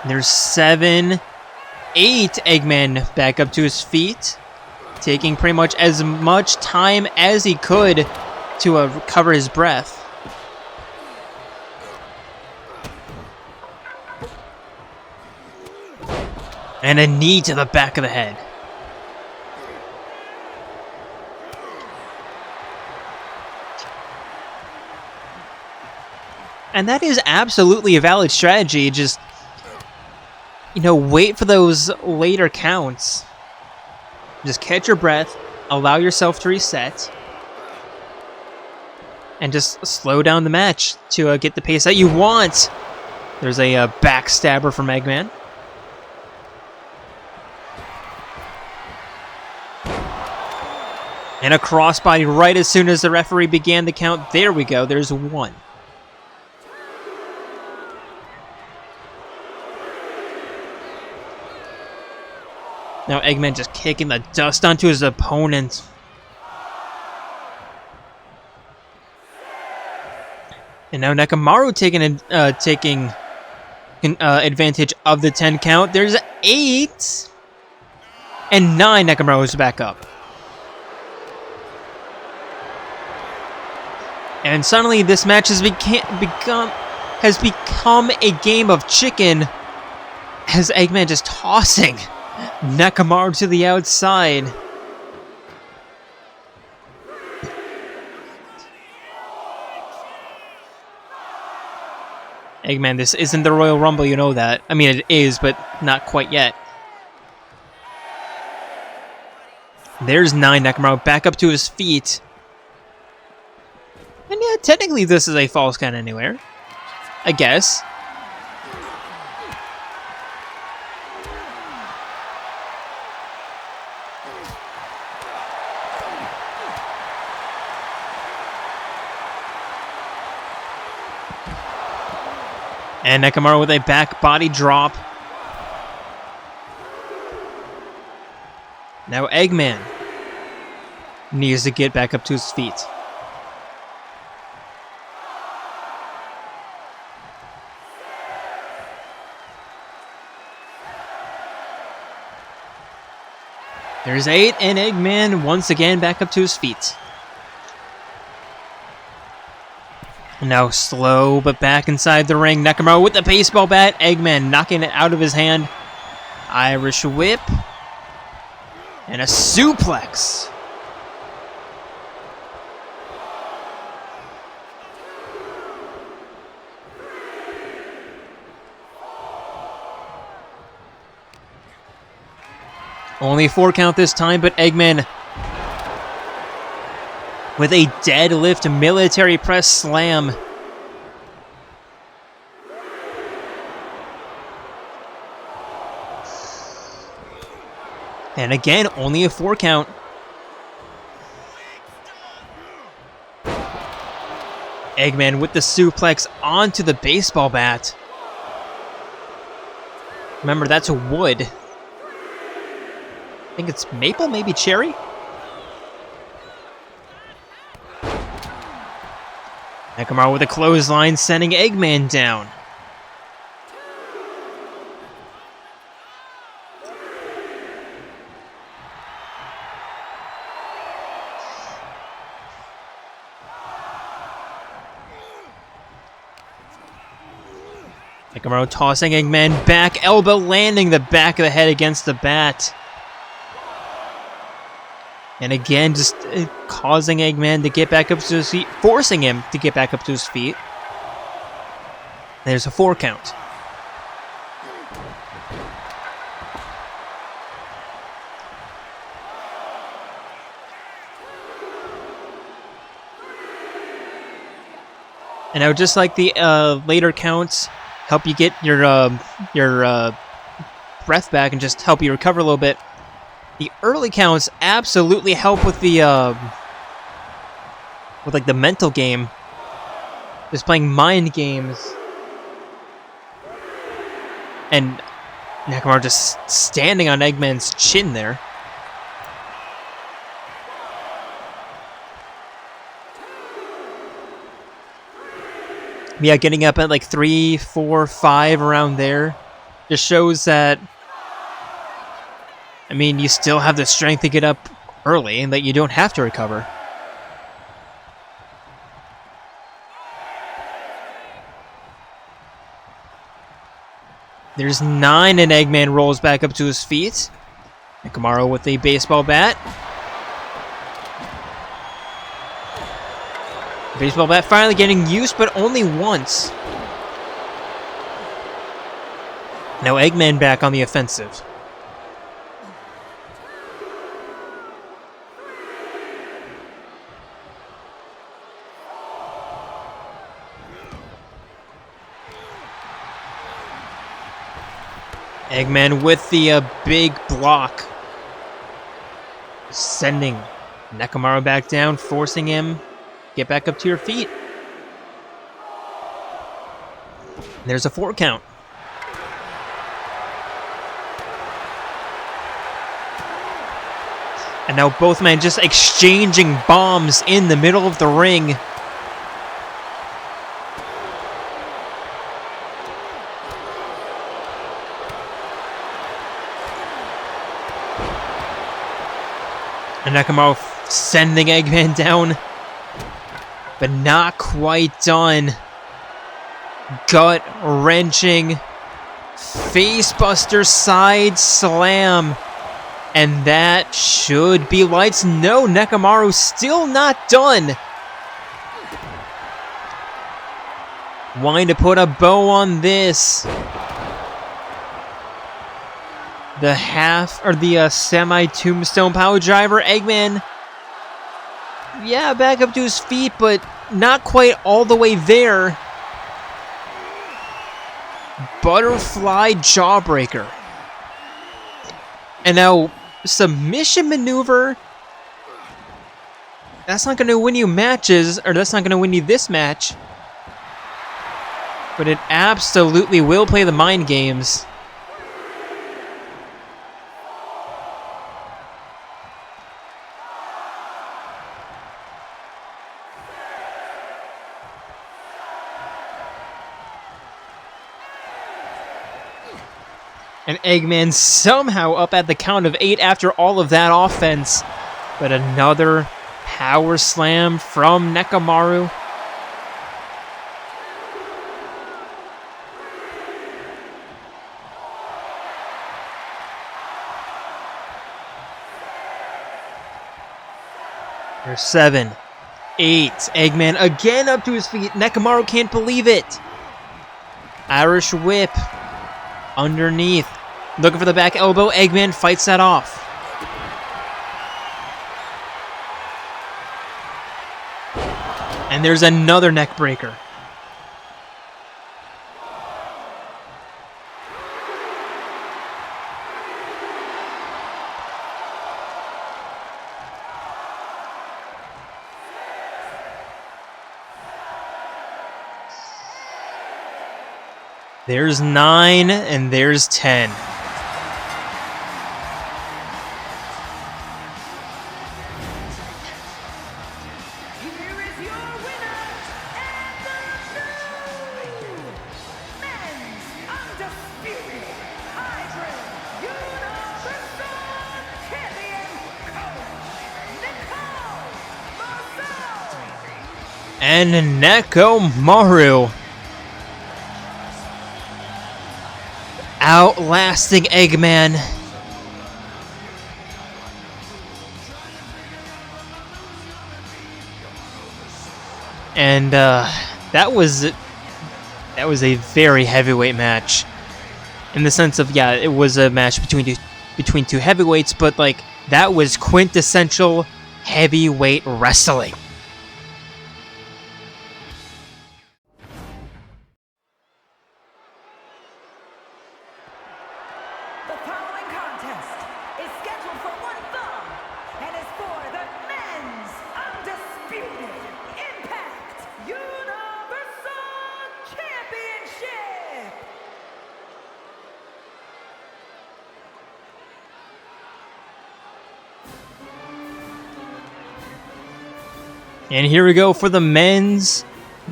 Speaker 1: There's 7, 8 Eggman back up to his feet. Taking pretty much as much time as he could to recover his breath. And a knee to the back of the head. And that is absolutely a valid strategy. Just, you know, wait for those later counts. Just catch your breath, allow yourself to reset, and just slow down the match to get the pace that you want. There's a backstabber from Eggman. And a crossbody right as soon as the referee began the count. There we go. There's 1. Now Eggman just kicking the dust onto his opponent. And now Nekomaru taking advantage of the 10 count. There's 8. And 9 Nekomaru is back up. And suddenly this match has become a game of chicken as Eggman just tossing Nekomaru to the outside. Eggman, this isn't the Royal Rumble, you know that. I mean, it is, but not quite yet. There's 9 Nekomaru back up to his feet. And yeah, technically this is a false count anywhere. I guess. And Nekomaru with a back body drop. Now Eggman needs to get back up to his feet. There's 8, and Eggman once again back up to his feet. Now slow, but back inside the ring. Nekomaru with the baseball bat. Eggman knocking it out of his hand. Irish whip. And a suplex. Only 4 count this time, but Eggman with a deadlift military press slam. And again, only a 4 count. Eggman with the suplex onto the baseball bat. Remember, that's wood. I think it's maple, maybe cherry? Nekomaru with a clothesline, sending Eggman down. Nekomaru tossing Eggman back, elbow landing the back of the head against the bat. And again, just causing Eggman to get back up to his feet, forcing him to get back up to his feet. There's a 4 count. And now, just like the later counts, help you get your breath back and just help you recover a little bit. The early counts absolutely help with the like the mental game, just playing mind games. And Nekomaru just standing on Eggman's chin there. Yeah, getting up at like 3, 4, 5 around there just shows that, I mean, you still have the strength to get up early and that you don't have to recover. There's 9 and Eggman rolls back up to his feet. Nekomaru with a baseball bat. Baseball bat finally getting used, but only once. Now Eggman back on the offensive. Eggman with the big block. Sending Nekomaru back down, forcing him get back up to your feet. There's a 4 count. And now both men just exchanging bombs in the middle of the ring. And Nekomaru sending Eggman down, but not quite done. Gut-wrenching facebuster side slam. And that should be lights. No, Nekomaru still not done. Wanting to put a bow on this. The half, or the semi-tombstone power driver. Eggman, yeah, back up to his feet, but not quite all the way there. Butterfly jawbreaker. And now, submission maneuver. That's not going to win you matches, or that's not going to win you this match. But it absolutely will play the mind games. And Eggman somehow up at the count of 8 after all of that offense. But another power slam from Nekomaru. There's 7, 8. Eggman again up to his feet. Nekomaru can't believe it. Irish whip underneath. Looking for the back elbow. Eggman fights that off. And there's another neck breaker. There's 9 and there's 10. And Nekomaru outlasting Eggman. And that was a very heavyweight match, in the sense of, yeah, it was a match between two heavyweights, but like that was quintessential heavyweight wrestling.
Speaker 2: The following contest is scheduled for one fall and is for the men's undisputed Impact Universal Championship.
Speaker 1: And here we go for the men's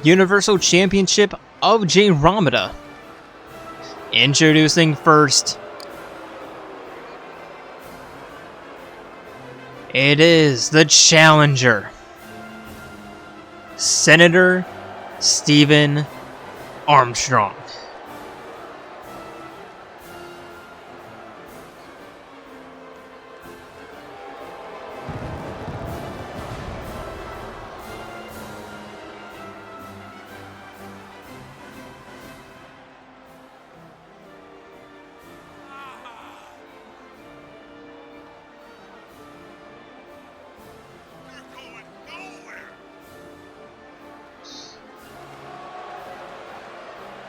Speaker 1: Universal Championship of Jayromada. Introducing first, it is the challenger, Senator Stephen Armstrong.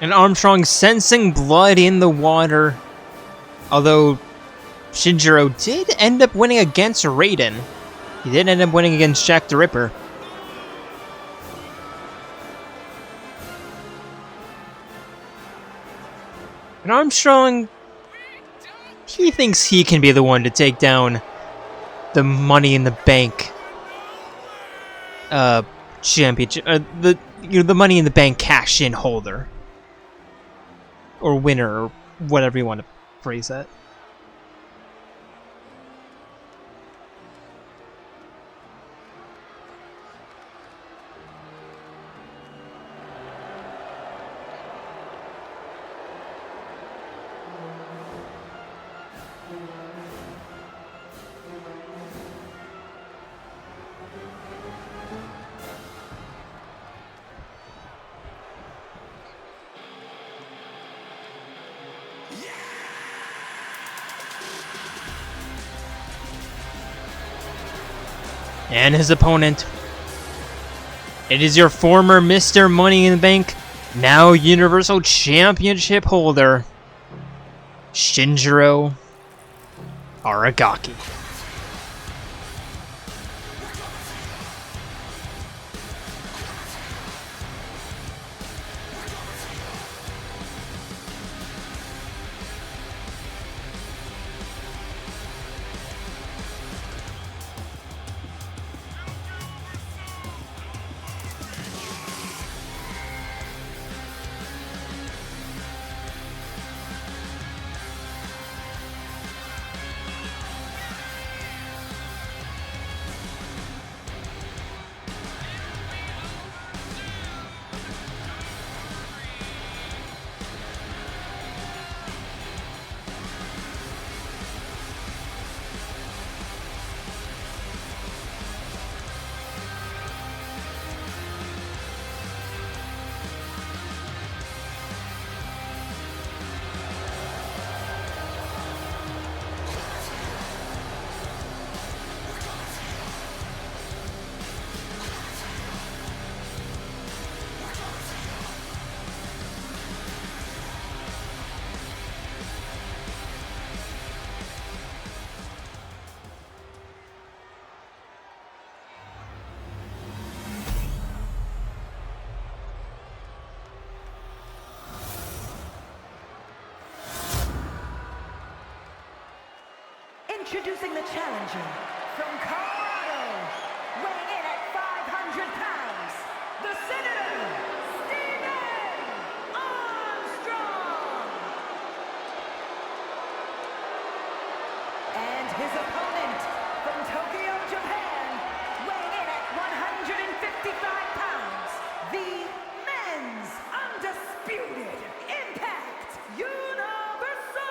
Speaker 1: And Armstrong sensing blood in the water, although Shinjiro did end up winning against Raiden. He did end up winning against Jack the Ripper. And Armstrong, he thinks he can be the one to take down the Money in the Bank championship, the Money in the Bank cash-in holder. Or winner, or whatever you want to phrase that. And his opponent, it is your former Mr. Money in the Bank, now Universal Championship holder, Shinjiro Aragaki.
Speaker 2: Introducing the challenger from Colorado, weighing in at 500 pounds, the Senator, Stephen Armstrong. And his opponent from Tokyo, Japan, weighing in at 155 pounds, the men's undisputed Impact Universal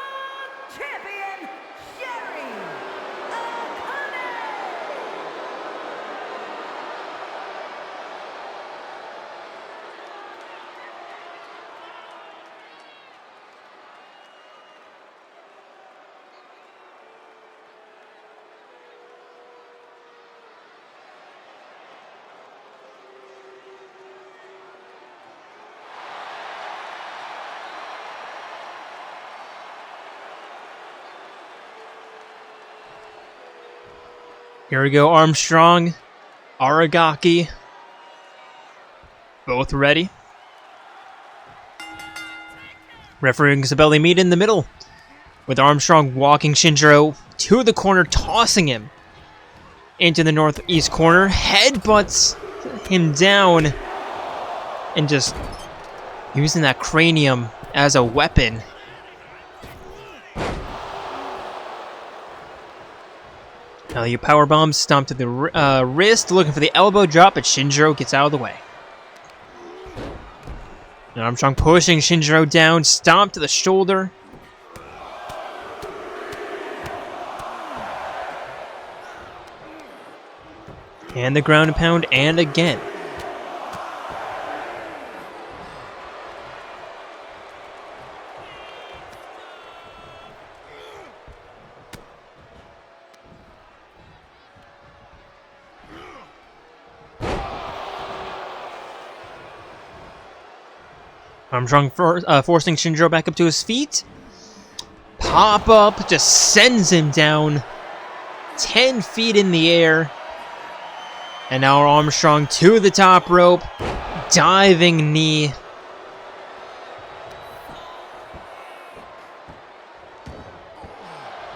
Speaker 1: Here we go, Armstrong, Aragaki, both ready. Refereeing Isabelle meet in the middle, with Armstrong walking Shinjiro to the corner, tossing him into the northeast corner, headbutts him down, and just using that cranium as a weapon. Now you powerbomb, stomp to the wrist, looking for the elbow drop, but Shinjiro gets out of the way. And Armstrong pushing Shinjiro down, stomp to the shoulder. And the ground and pound, and again. Armstrong forcing Shinjiro back up to his feet. Pop up just sends him down 10 feet in the air. And now Armstrong to the top rope. Diving knee.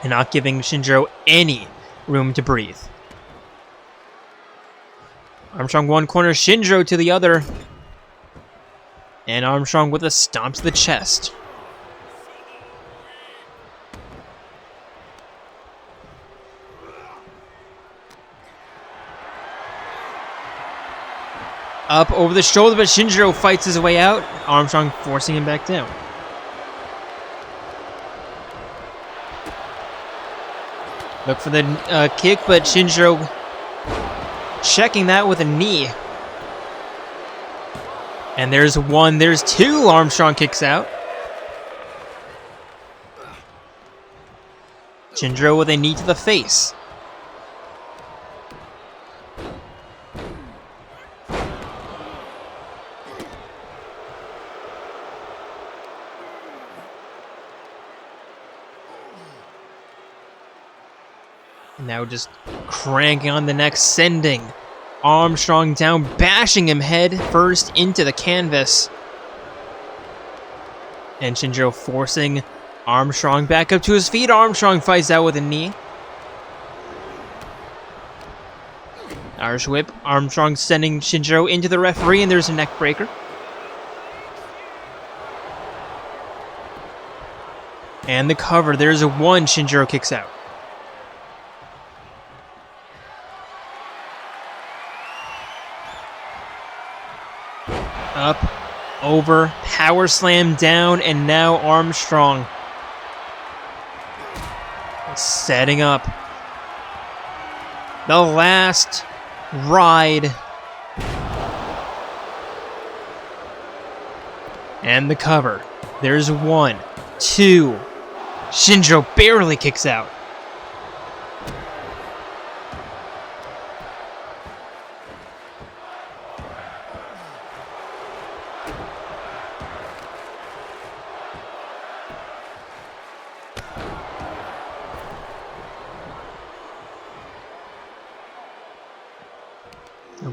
Speaker 1: And not giving Shinjiro any room to breathe. Armstrong one corner, Shinjiro to the other. And Armstrong with a stomp to the chest. Up over the shoulder, but Shinjiro fights his way out. Armstrong forcing him back down. Look for the kick, but Shinjiro checking that with a knee. And there's one, there's two. Armstrong kicks out. Shinjiro with a knee to the face. And now just cranking on the neck, sending Armstrong down, bashing him head first into the canvas. And Shinjiro forcing Armstrong back up to his feet. Armstrong fights out with a knee. Irish whip. Armstrong sending Shinjiro into the referee, and there's a neck breaker. And the cover. There's a one. Shinjiro kicks out. Up, over, power slam down, and now Armstrong setting up the last ride. And the cover. There's one, two. Shinjiro barely kicks out.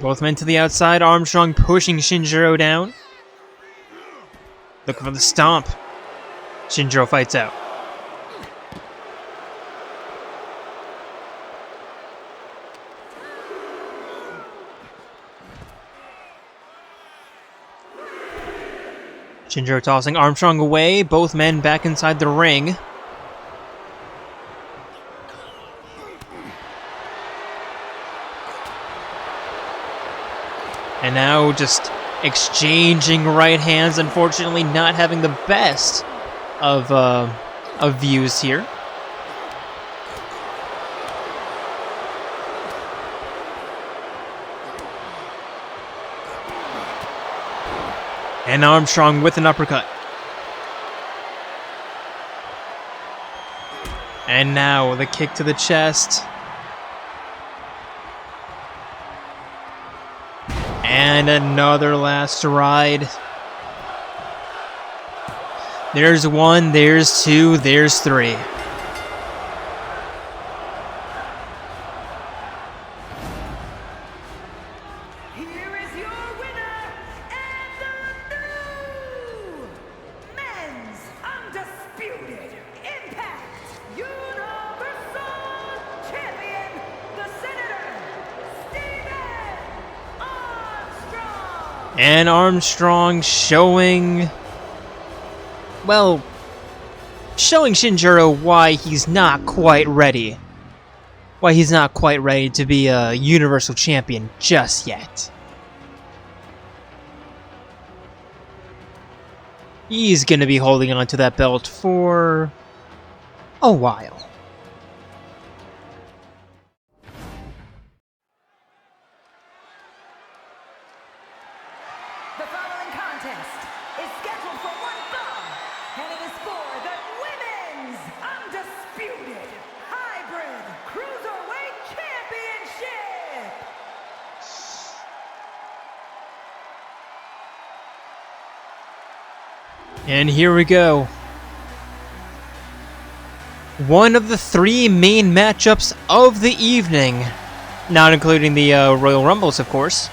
Speaker 1: Both men to the outside. Armstrong pushing Shinjiro down. Looking for the stomp. Shinjiro fights out. Shinjiro tossing Armstrong away. Both men back inside the ring. And now just exchanging right hands, unfortunately not having the best of views here. And Armstrong with an uppercut. And now the kick to the chest. And another last ride. There's one, there's two, there's three. And Armstrong showing... well, showing Shinjiro why he's not quite ready. Why he's not quite ready to be a Universal Champion just yet. He's gonna be holding on to that belt for a while.
Speaker 2: The following contest is scheduled for one fall, and it is for the Women's Undisputed Hybrid Cruiserweight Championship!
Speaker 1: And here we go. One of the three main matchups of the evening, not including the Royal Rumbles, of course.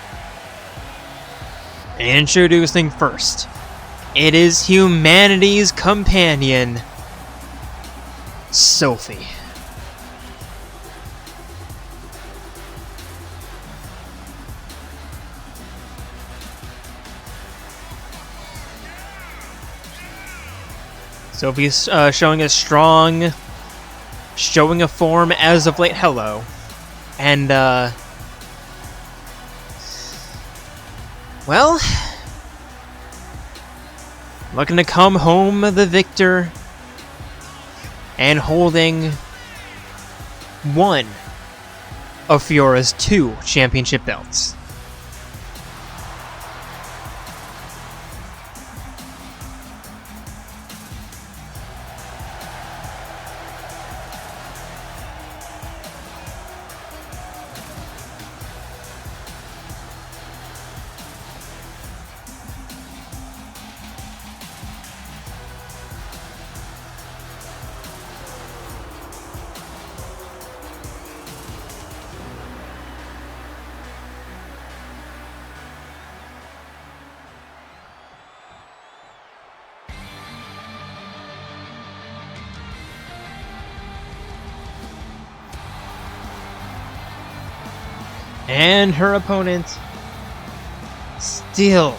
Speaker 1: Introducing first, it is humanity's companion, Sophie. Sophie's showing a strong, showing a form as of late. Hello. And, well, looking to come home the victor and holding one of Fiora's 2 championship belts. And her opponent, still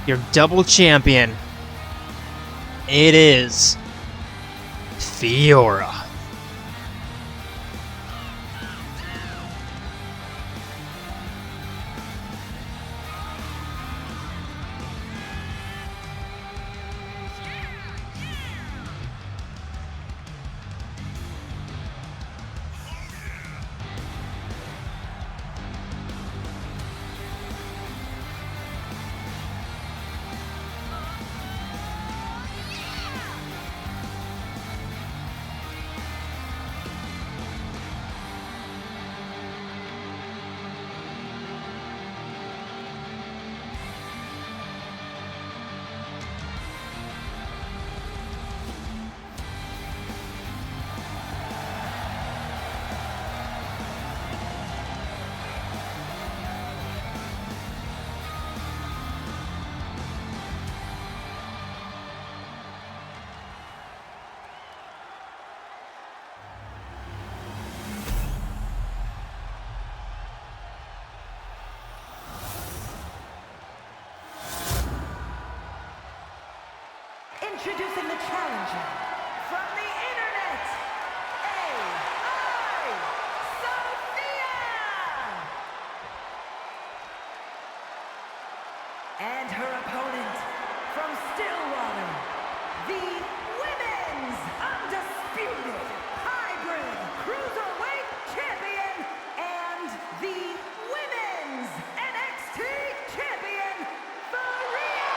Speaker 1: your double champion. It is Fiora.
Speaker 2: Introducing the challenger from the internet, AI Sophia! And her opponent from Stillwater, the Women's Undisputed Hybrid Cruiserweight Champion and the Women's NXT Champion, Fiora!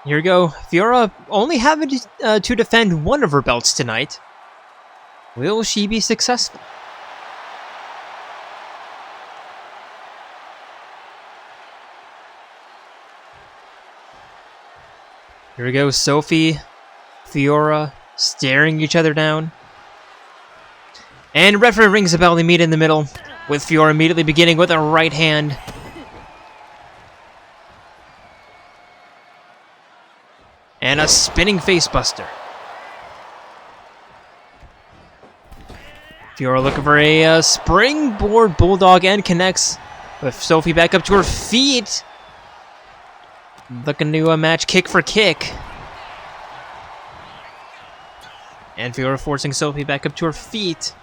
Speaker 1: Here we go. Fiora only having to defend one of her belts tonight. Will she be successful? Here we go. Sophie, Fiora staring each other down. And referee rings the bell. They meet in the middle, with Fiora immediately beginning with a right hand. And a spinning facebuster. Fiora looking for a springboard bulldog and connects with Sophie back up to her feet. Looking to match kick for kick. And Fiora forcing Sophie back up to her feet.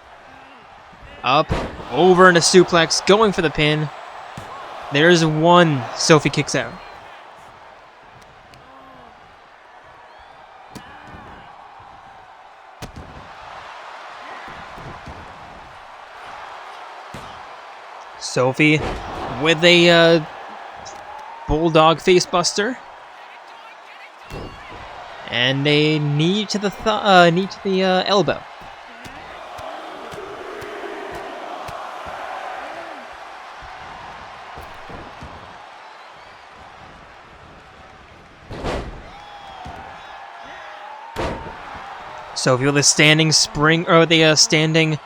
Speaker 1: Up, over into suplex, going for the pin. There's one. Sophie kicks out. Sophie with a bulldog facebuster. And a knee to the elbow. Sophie with a standing spring, or the standing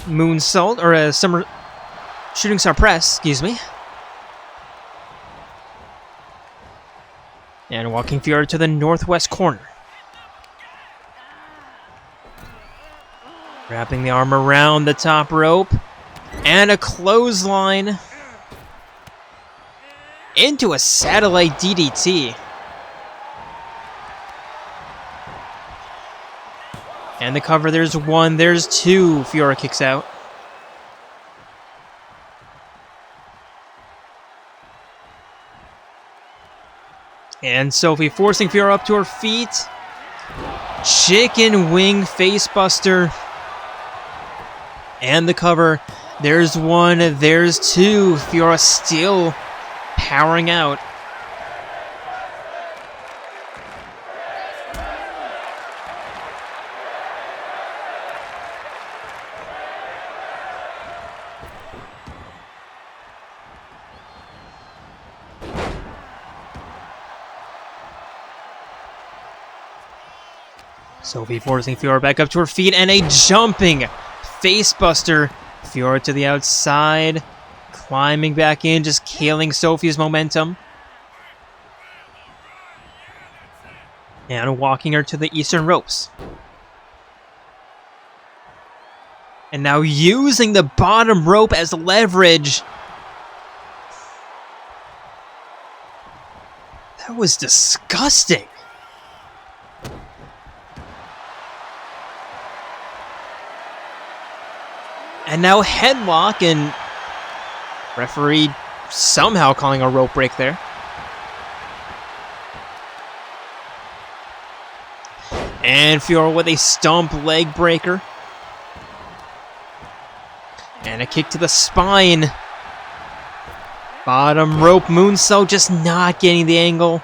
Speaker 1: moonsault, or a summer shooting star press, excuse me. And walking Fiora to the northwest corner. Wrapping the arm around the top rope. And a clothesline. Into a satellite DDT. And the cover, there's one, there's two. Fiora kicks out. And Sophie forcing Fiora up to her feet. Chicken wing facebuster. And the cover. There's one, there's two. Fiora still powering out. Sophie forcing Fiora back up to her feet, and a jumping facebuster. Fiora to the outside, climbing back in, just killing Sophie's momentum. And walking her to the eastern ropes. And now using the bottom rope as leverage. That was disgusting. And now headlock, and referee somehow calling a rope break there. And Fiora with a stomp leg breaker. And a kick to the spine. Bottom rope moonsault, just not getting the angle.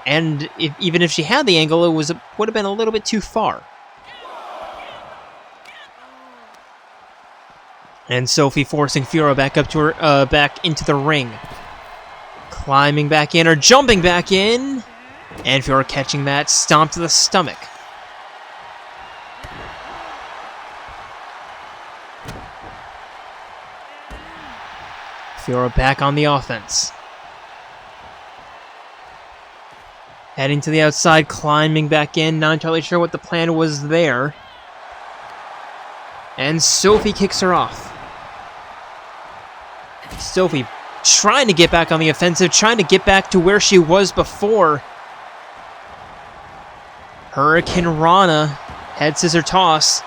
Speaker 1: And even if she had the angle, it would have been a little bit too far. And Sophie forcing Fiora back up to her, back into the ring, climbing back in or jumping back in, and Fiora catching that stomp to the stomach. Fiora back on the offense, heading to the outside, climbing back in. Not entirely sure what the plan was there. And Sophie kicks her off. Sophie trying to get back on the offensive, trying to get back to where she was before. Hurricane Rana, head scissor toss.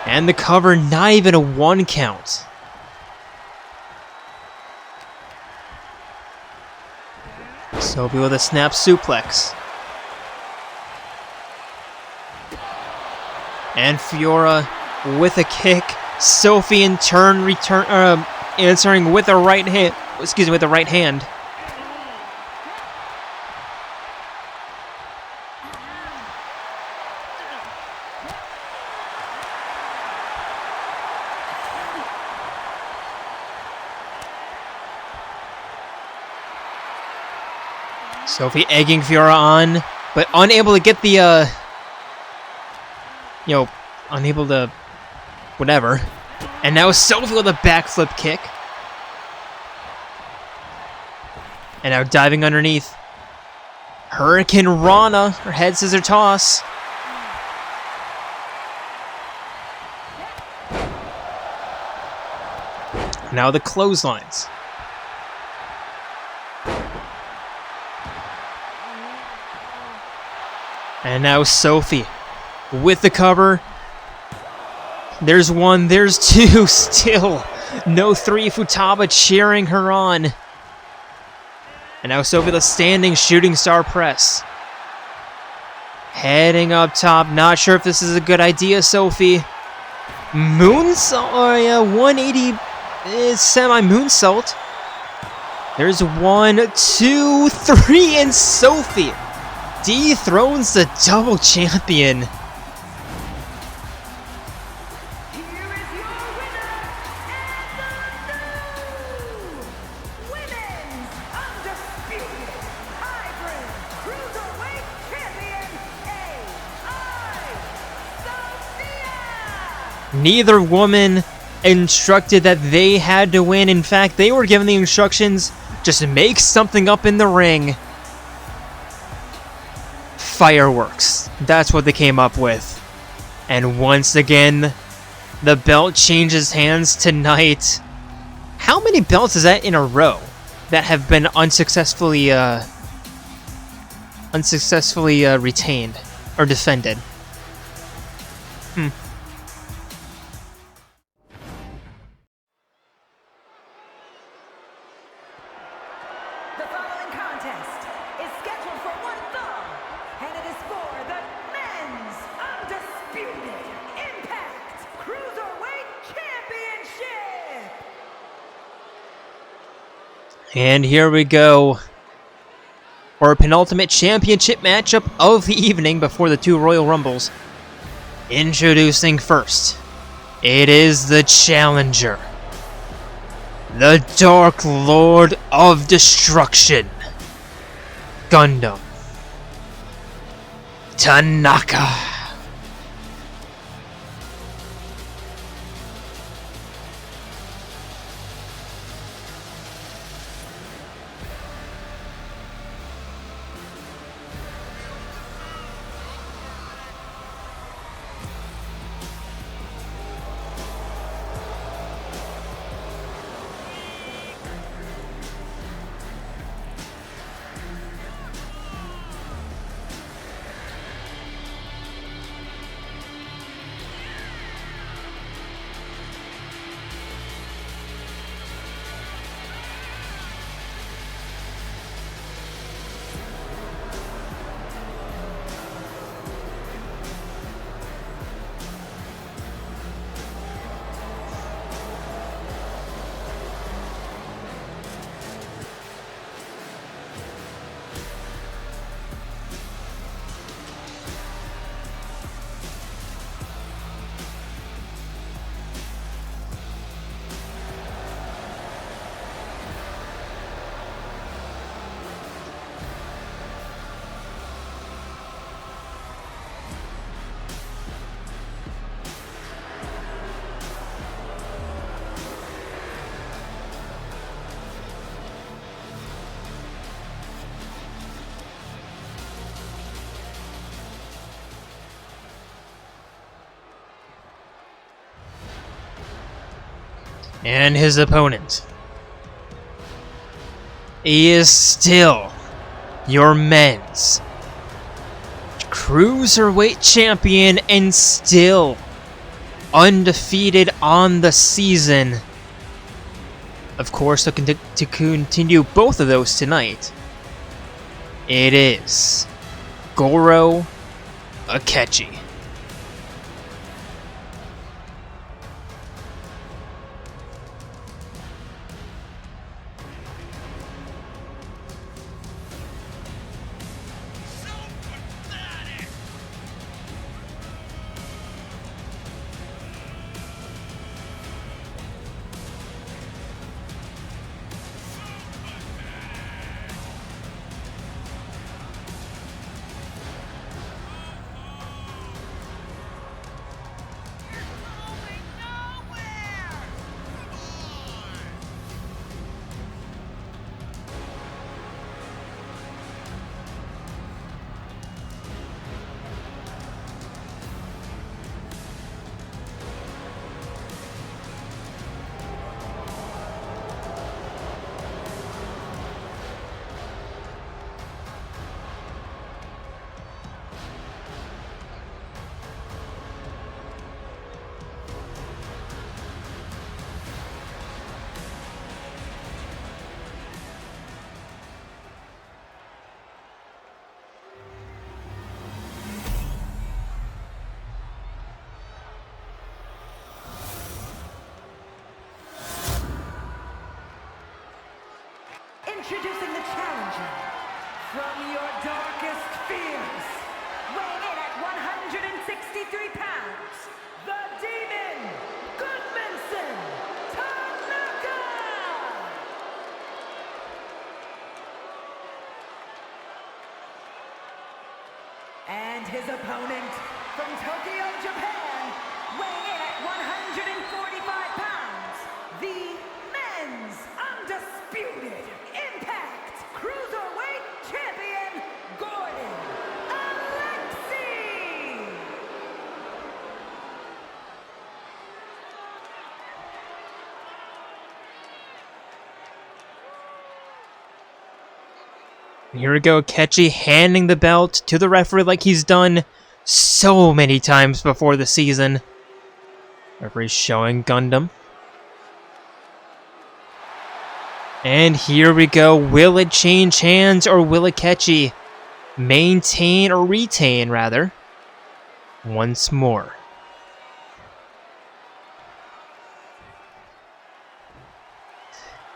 Speaker 1: And the cover, not even a 1 count. Sophie with a snap suplex. And Fiora with a kick. Sophie in turn answering with a right hand. Excuse me, with the right hand. Sophie egging Fiora on, but unable to get the unable to whatever. And now Sophie with a backflip kick. And now diving underneath. Hurricane Rana, her head scissor toss. Now the clotheslines. And now Sophie with the cover. There's one, there's two, still no three. Futaba cheering her on. And now Sophie, the standing shooting star press. Heading up top, not sure if this is a good idea, Sophie. Moonsault, 180 is semi-moonsault. There's 1, 2, 3, and Sophie dethrones the double champion.
Speaker 2: Here is your winner and the new Women's Undisputed Hybrid Cruiserweight Champion, Sophia!
Speaker 1: Neither woman instructed that they had to win. In fact, they were given the instructions, just make something up in the ring. Fireworks. That's what they came up with. And once again, the belt changes hands tonight. How many belts is that in a row that have been unsuccessfully retained or defended?
Speaker 2: The following contest is scheduled for one fall, and it is for the Men's Undisputed Impact Cruiserweight Championship!
Speaker 1: And here we go. For a penultimate championship matchup of the evening before the two Royal Rumbles. Introducing first, it is the challenger. The Dark Lord of Destruction. Gundham Tanaka. And his opponent, he is still your men's Cruiserweight champion and still undefeated on the season. Of course, to continue both of those tonight, it is Goro Akechi.
Speaker 2: Introducing the challenger from your darkest fears, weighing in at 163 pounds, the Demon, Gundham Tanaka! And his opponent from Tokyo, Japan, weighing in at 145 pounds, the men's undisputed Impact Cruiserweight Champion, Goro Akechi!
Speaker 1: Here we go, Akechi handing the belt to the referee like he's done so many times before the season. Referee showing Gundam. And here we go. Will it change hands or will Akechi maintain or retain, rather, once more?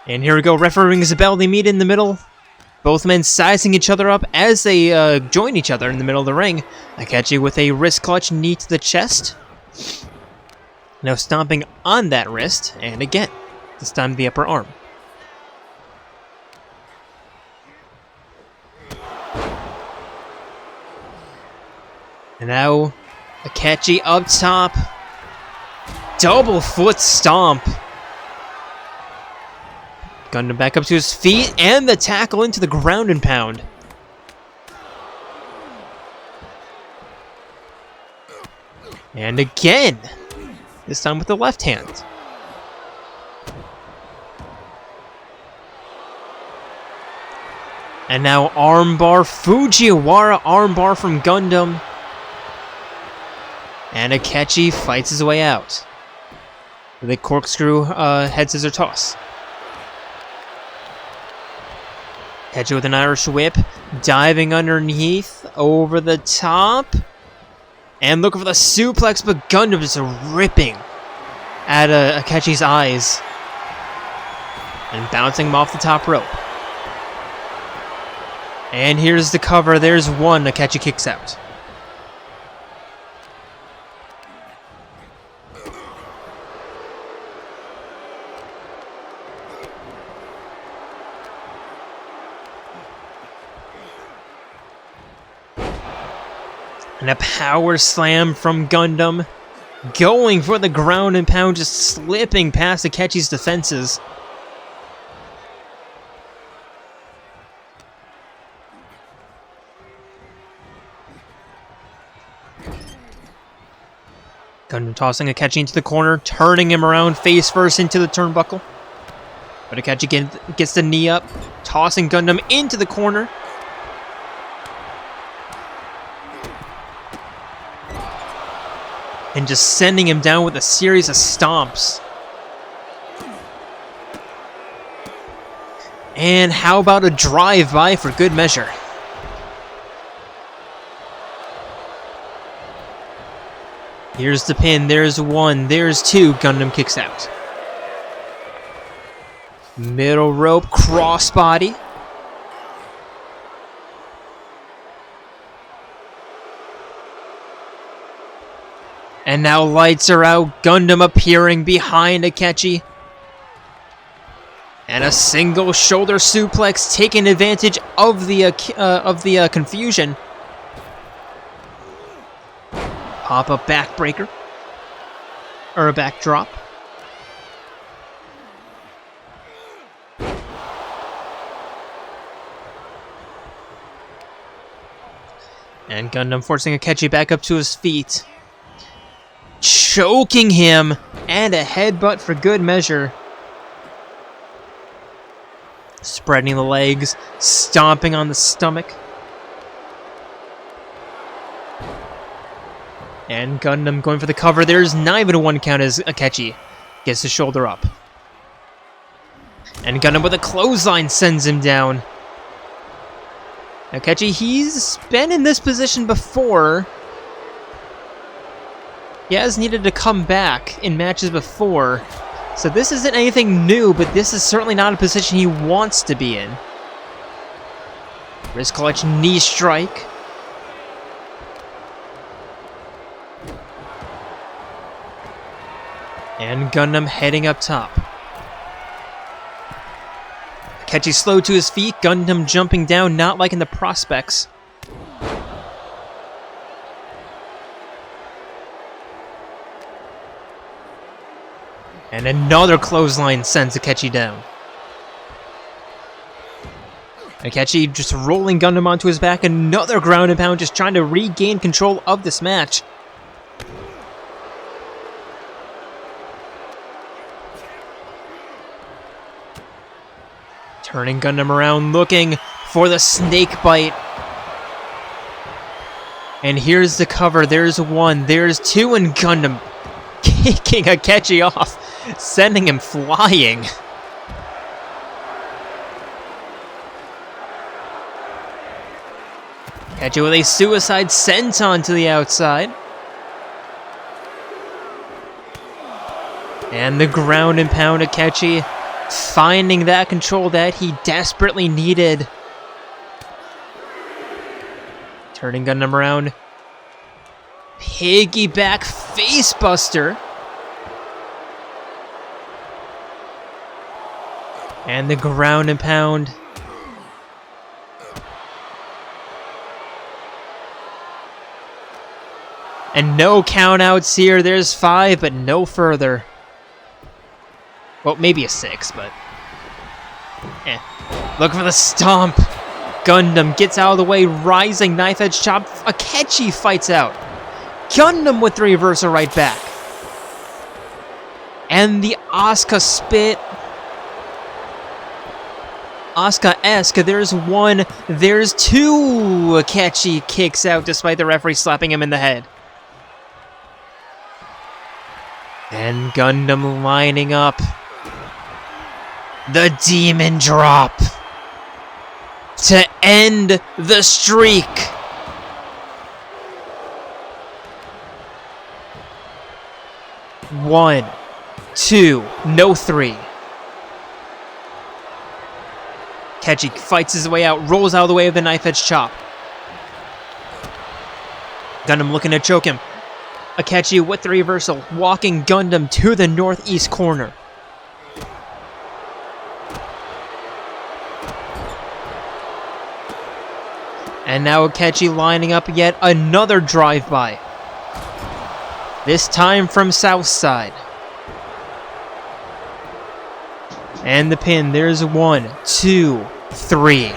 Speaker 1: And here we go. Referee rings the bell. They meet in the middle. Both men sizing each other up as they join each other in the middle of the ring. Akechi with a wrist clutch, knee to the chest. Now stomping on that wrist, and again, this time the upper arm. And now, Akechi up top. Double foot stomp. Gundam back up to his feet, and the tackle into the ground and pound. And again, this time with the left hand. And now armbar, Fujiwara armbar from Gundam. And Akechi fights his way out with a corkscrew head scissor toss. Akechi with an Irish whip, diving underneath, over the top, and looking for the suplex, but Gundam just ripping at Akechi's eyes and bouncing him off the top rope. And here's the cover. There's one. Akechi kicks out. And a power slam from Gundam. Going for the ground and pound, just slipping past Akechi's defenses. Gundam tossing Akechi into the corner, turning him around face first into the turnbuckle. But Akechi gets the knee up, tossing Gundam into the corner. And just sending him down with a series of stomps. And how about a drive-by for good measure? Here's the pin, there's one, there's two, Gundam kicks out. Middle rope, crossbody. And now lights are out, Gundam appearing behind Akechi. And a single shoulder suplex, taking advantage of the confusion. Pop-up backbreaker. Or a backdrop. And Gundam forcing Akechi back up to his feet. Choking him, and a headbutt for good measure. Spreading the legs, stomping on the stomach. And Gundam going for the cover. There's not even a one count as Akechi gets his shoulder up. And Gundam with a clothesline sends him down. Akechi, he's been in this position before. He has needed to come back in matches before. So this isn't anything new, but this is certainly not a position he wants to be in. Wrist clutch knee strike. And Gundam heading up top. Akechi slow to his feet, Gundam jumping down, not liking the prospects. And another clothesline sends Akechi down. Akechi just rolling Gundam onto his back, another ground and pound, just trying to regain control of this match. Turning Gundam around, looking for the snake bite. And here's the cover. There's one, there's two, and Gundam kicking Akechi off, sending him flying. Akechi with a suicide senton to the outside. And the ground and pound Akechi finding that control that he desperately needed. Turning Gundam around. Piggyback facebuster. And the ground and pound. And no countouts here. There's 5, but no further. Well, maybe a 6, but... Look for the stomp. Gundam gets out of the way. Rising knife edge chop. Akechi fights out. Gundam with the reversal right back. And the Asuka spit. Asuka-esque. There's one. There's two. Akechi kicks out despite the referee slapping him in the head. And Gundam lining up. The demon drop to end the streak. One, two, no 3. Akechi fights his way out, rolls out of the way of the knife edge chop. Gundam looking to choke him. Akechi with the reversal, walking Gundam to the northeast corner. And now Akechi lining up yet another drive-by. This time from south side. And the pin, there's 1, 2, 3.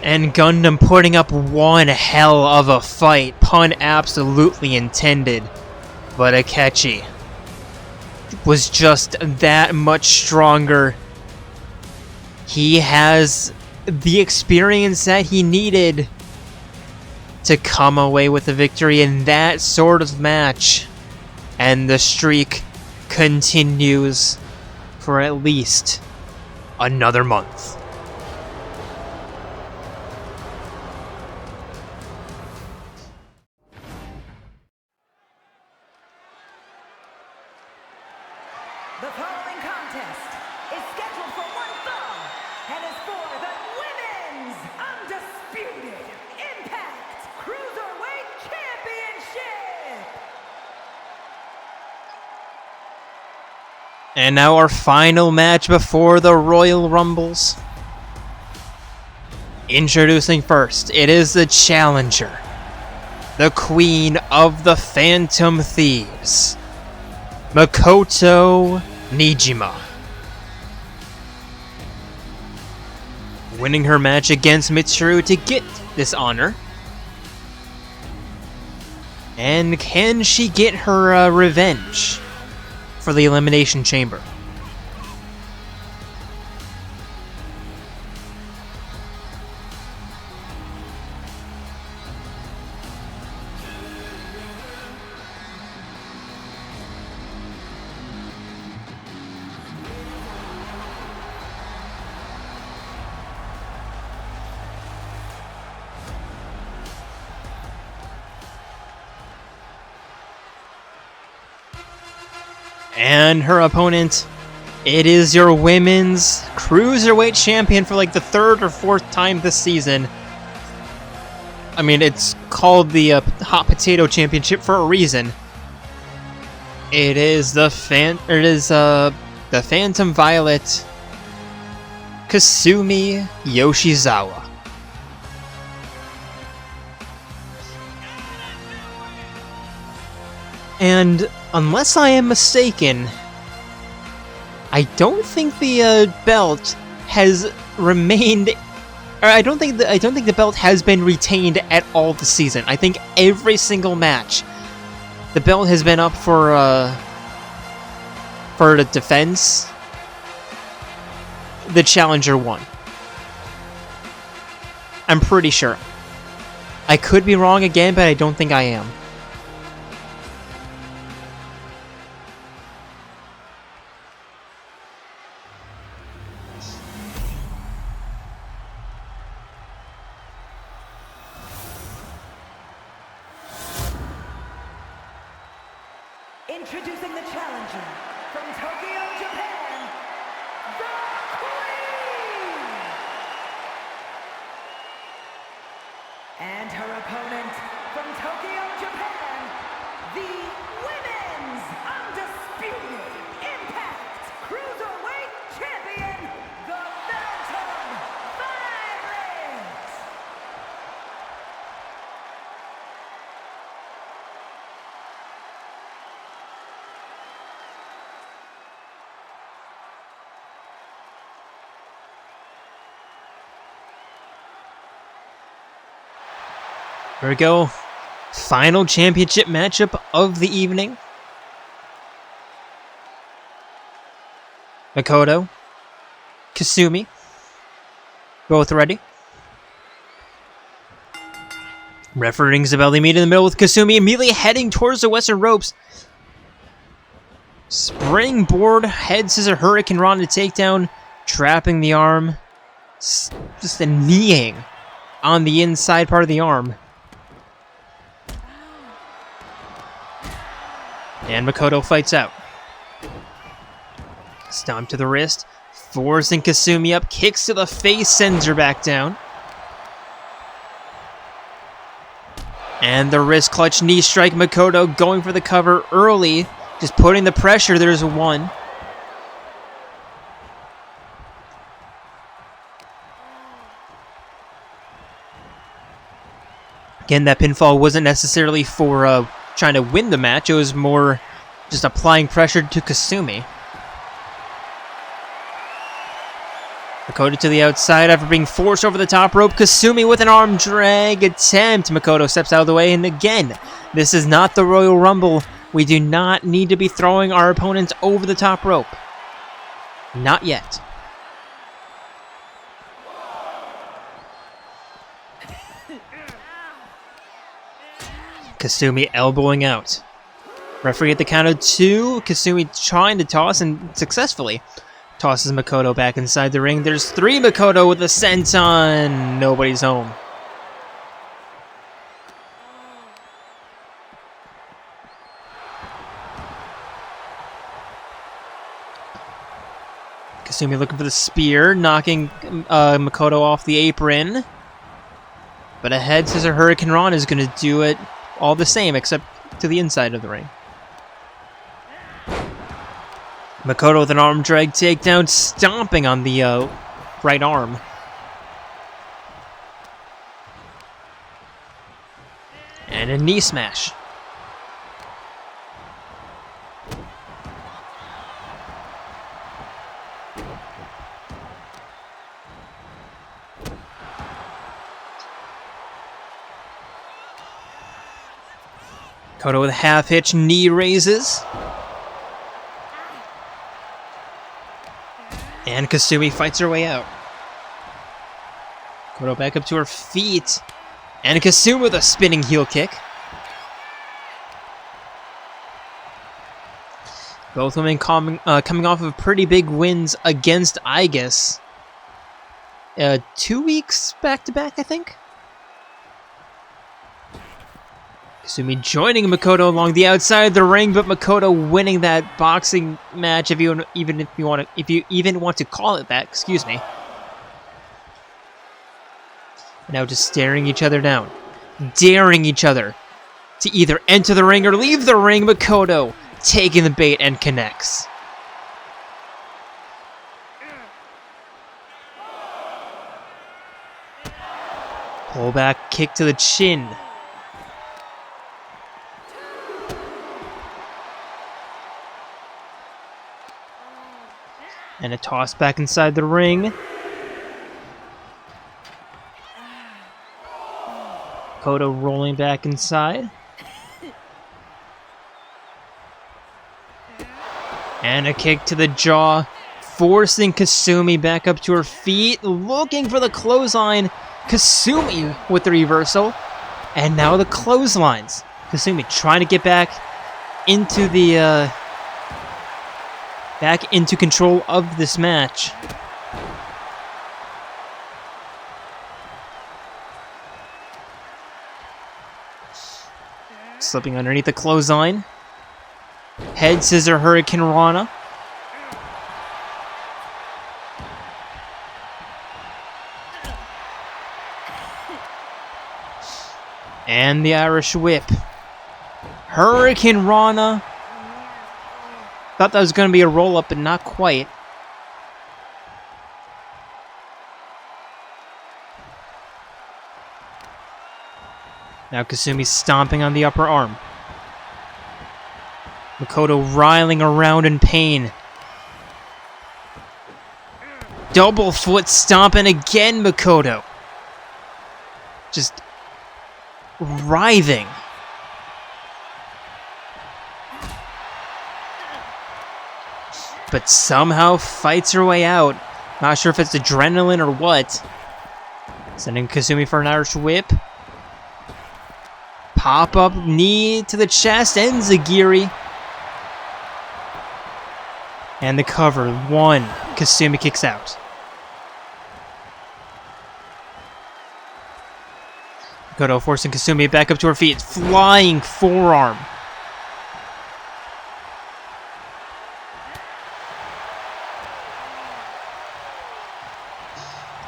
Speaker 1: And Gundam putting up one hell of a fight. Pun absolutely intended. But Akechi was just that much stronger. He has the experience that he needed to come away with a victory in that sort of match. And the streak continues for at least another month.
Speaker 2: The following contest is scheduled for one fall and is for the Women's Undisputed Impact Cruiserweight Championship.
Speaker 1: And now our final match before the Royal Rumbles. Introducing first, it is the challenger, the queen of the Phantom Thieves, Makoto Niijima. Winning her match against Mitsuru to get this honor. And can she get her revenge for the Elimination Chamber? And her opponent, it is your women's Cruiserweight champion for like the third or fourth time this season. I mean, it's called the Hot Potato Championship for a reason. It is the Phantom Violet, Kasumi Yoshizawa. And unless I am mistaken, I don't think the belt has remained. Or I don't think the belt has been retained at all this season. I think every single match, the belt has been up for the defense. The challenger won. I'm pretty sure. I could be wrong again, but I don't think I am.
Speaker 2: Introducing the challenger from Tokyo, Japan, the Queen! And her opponent from Tokyo, Japan, the Women's Undisputed Impact Cruiserweight Champion, the Phantom Violet!
Speaker 1: Here we go. Final championship matchup of the evening. Makoto, Kasumi, both ready. Referee rings the bell. They meet in the middle with Kasumi immediately heading towards the Western ropes. Springboard head scissor Hurricane Rana takedown, trapping the arm. Just a kneeing on the inside part of the arm. And Makoto fights out. Stomp to the wrist, forcing Kasumi up, kicks to the face, sends her back down. And the wrist clutch knee strike, Makoto going for the cover early, just putting the pressure. There's one. Again, that pinfall wasn't necessarily for trying to win the match. It was more just applying pressure to Kasumi. Makoto to the outside after being forced over the top rope. Kasumi with an arm drag attempt. Makoto steps out of the way, and again, this is not the Royal Rumble. We do not need to be throwing our opponents over the top rope. Not yet. Kasumi elbowing out. Referee at the count of 2. Kasumi trying to toss and successfully tosses Makoto back inside the ring. There's 3. Makoto with a senton. Nobody's home. Kasumi looking for the spear, knocking Makoto off the apron. But a head scissor Hurricane Rana is going to do it all the same, except to the inside of the ring. Makoto with an arm drag takedown, stomping on the right arm. And a knee smash. Makoto with a half hitch, knee raises. And Kasumi fights her way out. Makoto back up to her feet. And Kasumi with a spinning heel kick. Both women coming off of pretty big wins against Igus. 2 weeks back to back, I think. Kasumi joining Makoto along the outside of the ring, but Makoto winning that boxing match, if you even want to call it that. Excuse me. Now just staring each other down, daring each other to either enter the ring or leave the ring. Makoto taking the bait and connects. Pull back kick to the chin. And a toss back inside the ring. Makoto rolling back inside. And a kick to the jaw, forcing Kasumi back up to her feet, looking for the clothesline. Kasumi with the reversal. And now the clotheslines. Kasumi trying to get back into the back into control of this match. Slipping underneath the clothesline. Head scissor Hurricane Rana. And the Irish whip. Hurricane Rana. Thought that was going to be a roll-up, but not quite. Now Kasumi stomping on the upper arm. Makoto wriling around in pain. Double foot stomping again, Makoto. Just writhing. But somehow fights her way out. Not sure if it's adrenaline or what. Sending Kasumi for an Irish whip. Pop-up knee to the chest, and Zagiri. And the cover, 1. Kasumi kicks out. Makoto forcing Kasumi back up to her feet. Flying forearm.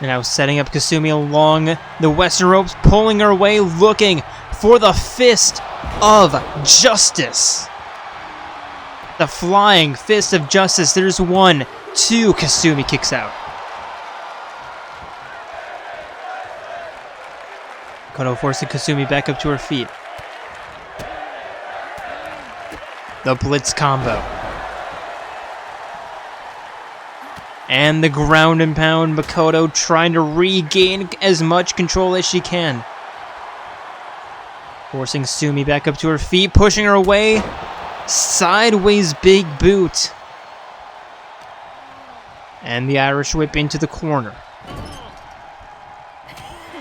Speaker 1: And now setting up Kasumi along the western ropes, pulling her away, looking for the fist of justice. The flying fist of justice. There's 1, 2. Kasumi kicks out. Makoto forcing Kasumi back up to her feet. The Blitz combo. And the ground and pound. Makoto trying to regain as much control as she can. Forcing Sumi back up to her feet, pushing her away. Sideways big boot. And the Irish whip into the corner.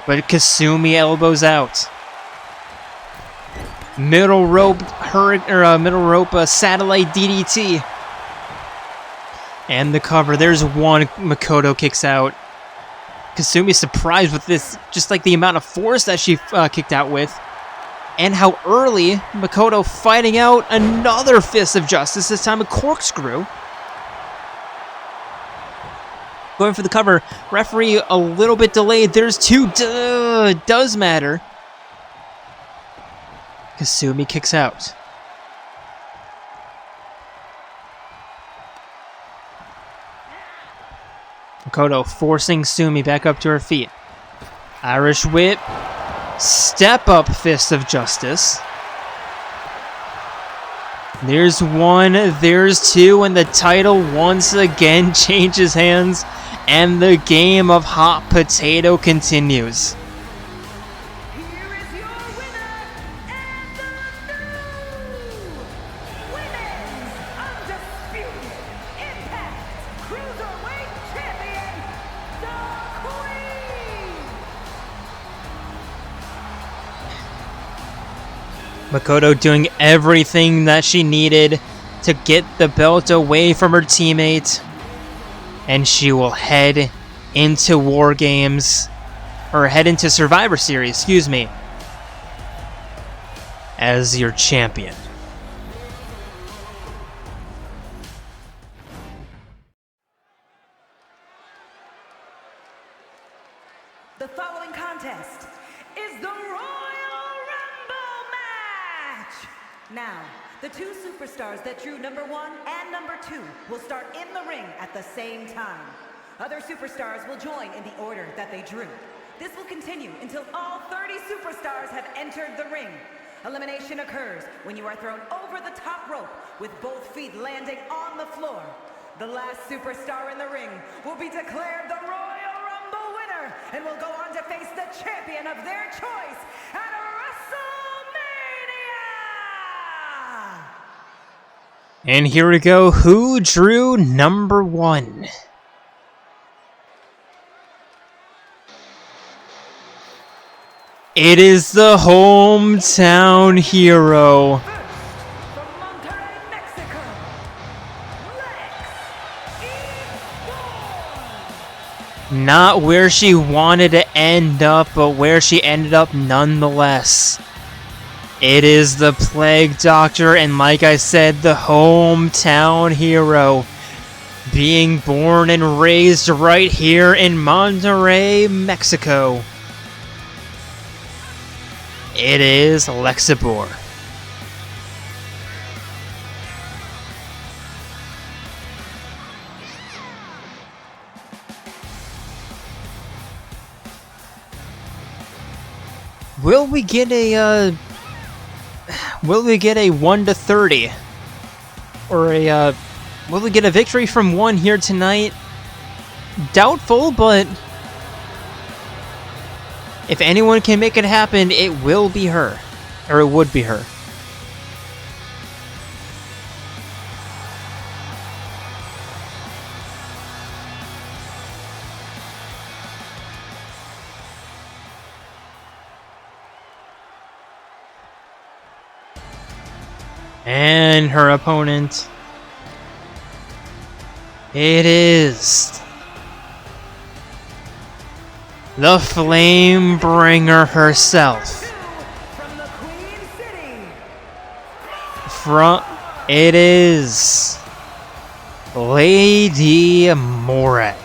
Speaker 1: But Kasumi elbows out. Middle rope satellite DDT. And the cover. There's 1. Makoto kicks out. Kasumi surprised with this, just like the amount of force that she kicked out with. And how early Makoto fighting out another fist of justice, this time a corkscrew. Going for the cover. Referee a little bit delayed. There's 2. Does matter. Kasumi kicks out. Makoto forcing Sumi back up to her feet. Irish whip. Step up fist of justice. There's 1, there's 2, and the title once again changes hands, and the game of hot potato continues.
Speaker 2: Here is your winner, and the new Women's Undisputed Impact Cruiserweight Champion, the Queen!
Speaker 1: Makoto doing everything that she needed to get the belt away from her teammate. And she will head into War Games, or head into Survivor Series, excuse me. as your champion.
Speaker 2: The following contest is the Royal Rumble match! Now, the two superstars that drew number 1 and number 2 will start in the ring at the same time. Other superstars will join in the order that they drew. This will continue until all 30 superstars have entered the ring. Elimination occurs when you are thrown over the top rope with both feet landing on the floor. The last superstar in the ring will be declared the Royal Rumble winner and will go on to face the champion of their choice at WrestleMania!
Speaker 1: And here we go. Who drew number 1? It is the hometown hero.
Speaker 2: From Monterrey, Mexico, Lex.
Speaker 1: Not where she wanted to end up, but where she ended up nonetheless. It is the Plague Doctor, and like I said, the hometown hero. Being born and raised right here in Monterrey, Mexico. It is Lexibor. Will we get a 1 to 30? Or will we get a victory from 1 here tonight? Doubtful, but if anyone can make it happen, it will be her. Or it would be her. And her opponent. It is the Flame Bringer herself.
Speaker 2: From the Queen City.
Speaker 1: It is Lady Morek.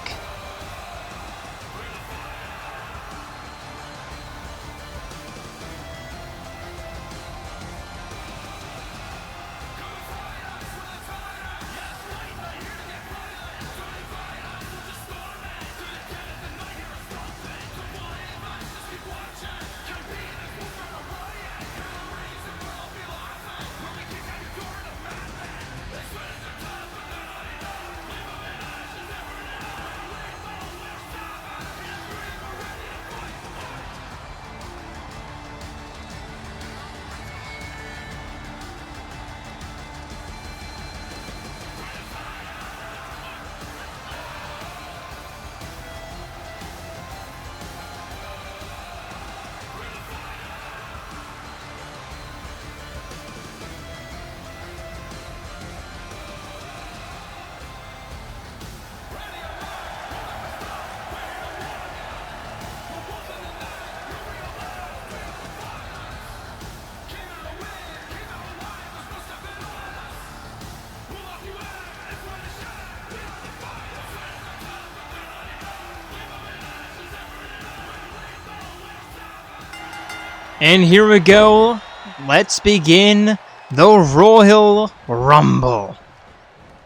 Speaker 1: And here we go. Let's begin the Royal Rumble.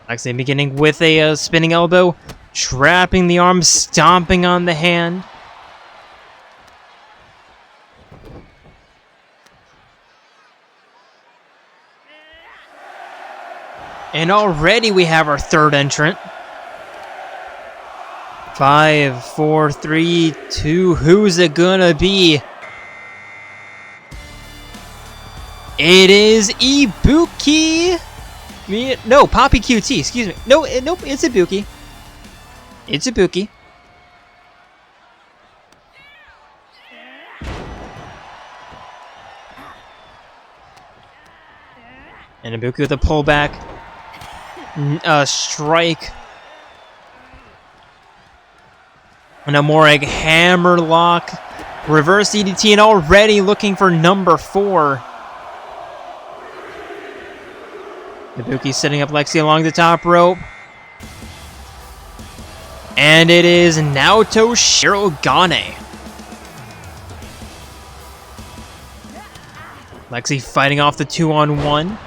Speaker 1: Actually, beginning with a spinning elbow, trapping the arm, stomping on the hand. And already we have our third entrant. 5, 4, 3, 2, who's it gonna be? It is Ibuki. No, Poppy QT. Excuse me. No, nope. It's Ibuki. It's Ibuki. And Ibuki with a pullback, strike, and a Morag hammer lock, reverse DDT, and already looking for number 4. Ibuki setting up Lexi along the top rope. And it is Naoto Shirogane. Lexi fighting off the 2-on-1.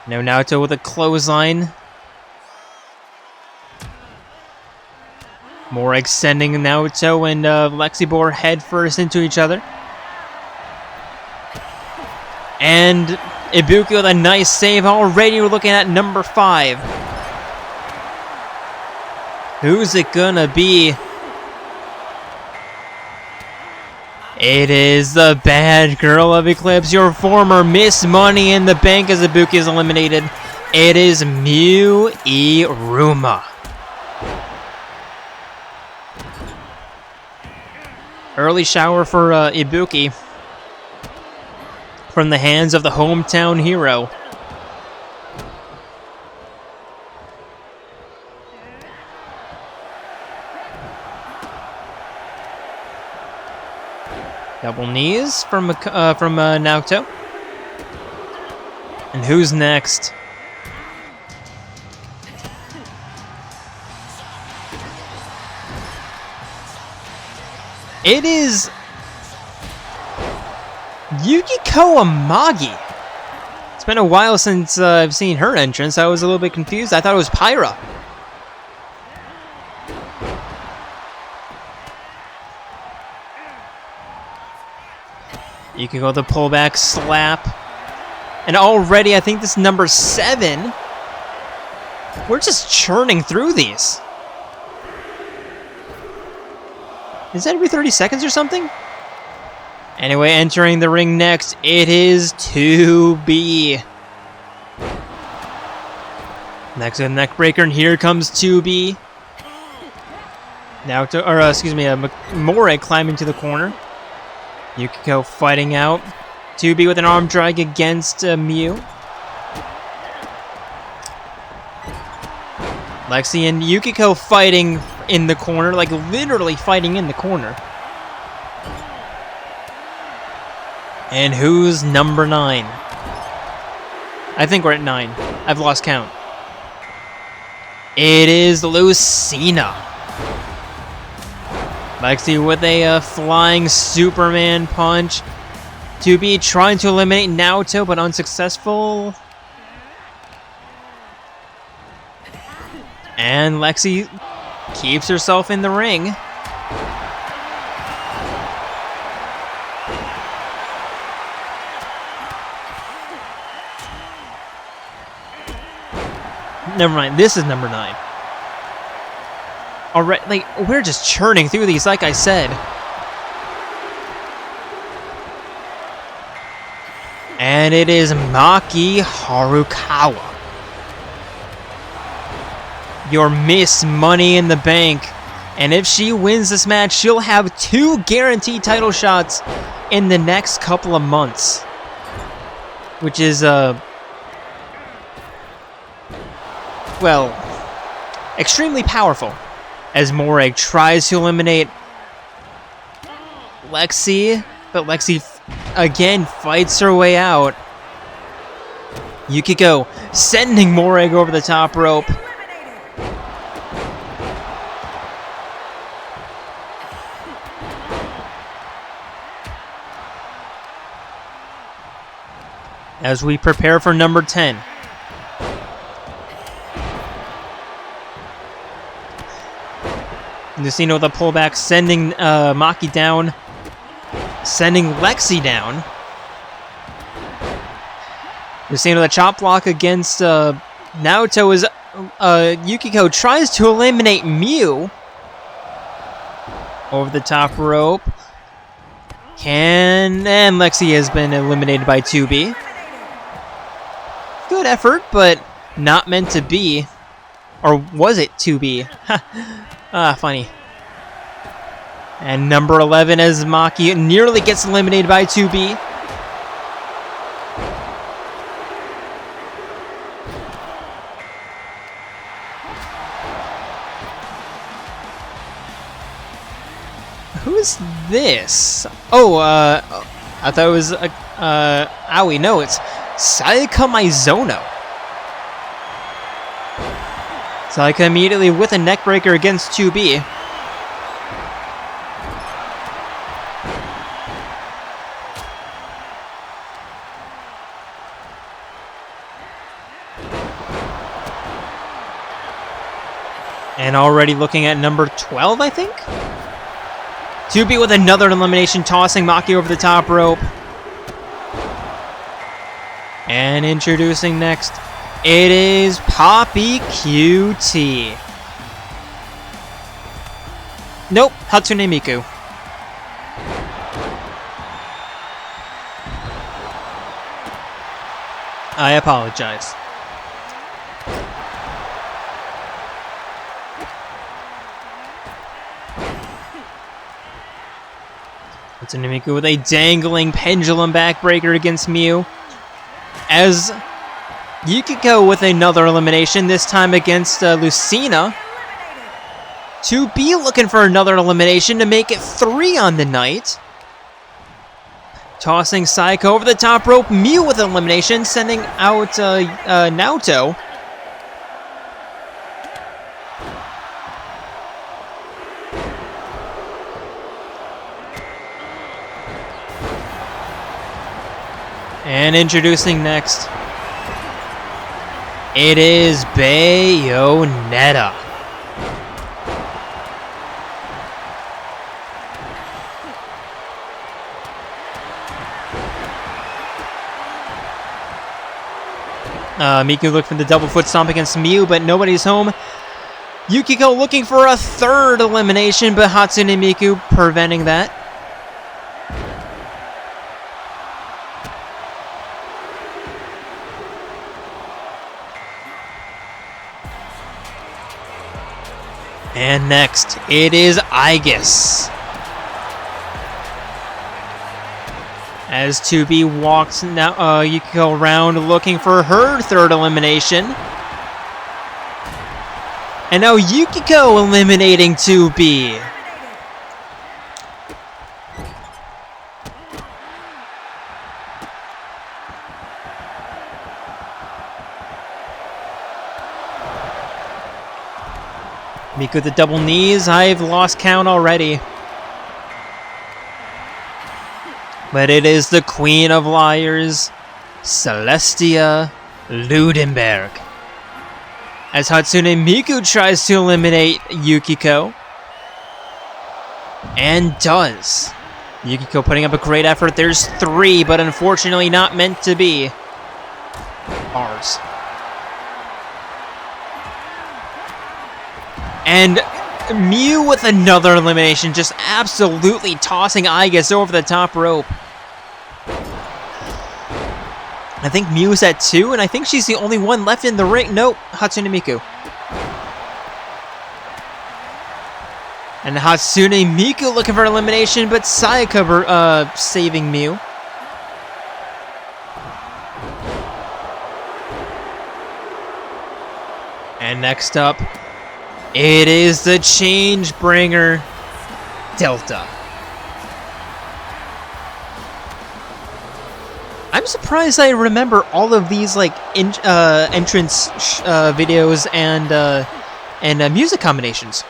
Speaker 1: Now Naoto with a clothesline. More extending Naoto and Lexi bore head first into each other. And Ibuki with a nice save. Already we're looking at number 5. Who's it gonna be? It is the bad girl of Eclipse, your former Miss Money in the Bank, as Ibuki is eliminated. It is Miu Iruma. Early shower for Ibuki from the hands of the hometown hero. Double knees from Naoto. And who's next? It is Yukiko Amagi. It's been a while since I've seen her entrance. I was a little bit confused. I thought it was Pyra. You can go the pullback slap. And already, I think this is number 7. We're just churning through these. Is that every 30 seconds or something? Anyway, entering the ring next, it is 2B. Next to the neck breaker, and here comes 2B. More climbing to the corner. Yukiko fighting out. 2B with an arm drag against Miu. Lexi and Yukiko fighting in the corner, like literally fighting in the corner. And who's number 9? I think we're at 9. I've lost count. It is Lucina. Lexi with a flying Superman punch. 2B trying to eliminate Naoto, but unsuccessful. And Lexi keeps herself in the ring. Never mind, this is number 9. Alright, like, we're just churning through these, like I said. And it is Maki Harukawa. Your Miss Money in the Bank. And if she wins this match, she'll have 2 guaranteed title shots in the next couple of months. Which is, well, extremely powerful. As Morag tries to eliminate Lexi, but Lexi again fights her way out. Yukiko sending Morag over the top rope. As we prepare for number 10. Lucina with a pullback, sending Maki down. Sending Lexi down. Lucina with a chop block against Naoto as Yukiko tries to eliminate Miu. Over the top rope. And Lexi has been eliminated by 2B. Good effort, but not meant to be. Or was it 2B? Funny. And number 11 as Maki nearly gets eliminated by 2B. Who's this? Oh, I thought it was Aoi. No, it's Sayaka Mizono. Sayaka immediately with a neckbreaker against 2B. And already looking at number 12, I think? 2B with another elimination, tossing Maki over the top rope. And introducing next, it is Poppy QT. Nope, Hatsune Miku. I apologize. Hatsune Miku with a dangling pendulum backbreaker against Mew. As Yukiko with another elimination, this time against Lucina. 2B looking for another elimination to make it 3 on the night. Tossing Sayaka over the top rope. Mew with an elimination, sending out Naoto. And introducing next, it is Bayonetta. Miku looked for the double foot stomp against Mew, but nobody's home. Yukiko looking for a third elimination, but Hatsune Miku preventing that. And next, it is Aegis. As 2B walks now, Yukiko around looking for her third elimination. And now Yukiko eliminating 2B. Miku with the double knees. I've lost count already. But it is the Queen of Liars, Celestia Ludenberg. As Hatsune Miku tries to eliminate Yukiko. And does. Yukiko putting up a great effort. There's 3, but unfortunately not meant to be. Ours. And Mew with another elimination, just absolutely tossing Aegis over the top rope. I think Mew's at 2, and I think she's the only one left in the ring. Nope, Hatsune Miku. And Hatsune Miku looking for elimination, but Sayaka saving Mew. And next up, it is the change bringer, Delta. I'm surprised I remember all of these like entrance videos and music combinations.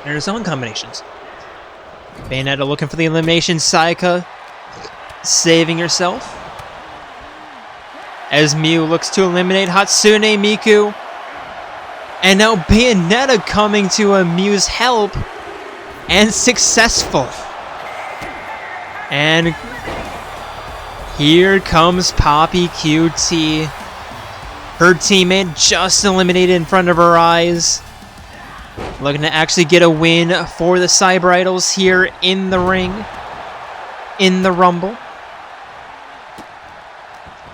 Speaker 1: And song combinations. Bayonetta looking for the elimination. Sayaka saving herself. As Mew looks to eliminate Hatsune Miku. And now Bayonetta coming to Mew's help. And successful. And here comes Poppy QT. Her teammate just eliminated in front of her eyes. Looking to actually get a win for the Cyber Idols here in the ring. In the Rumble.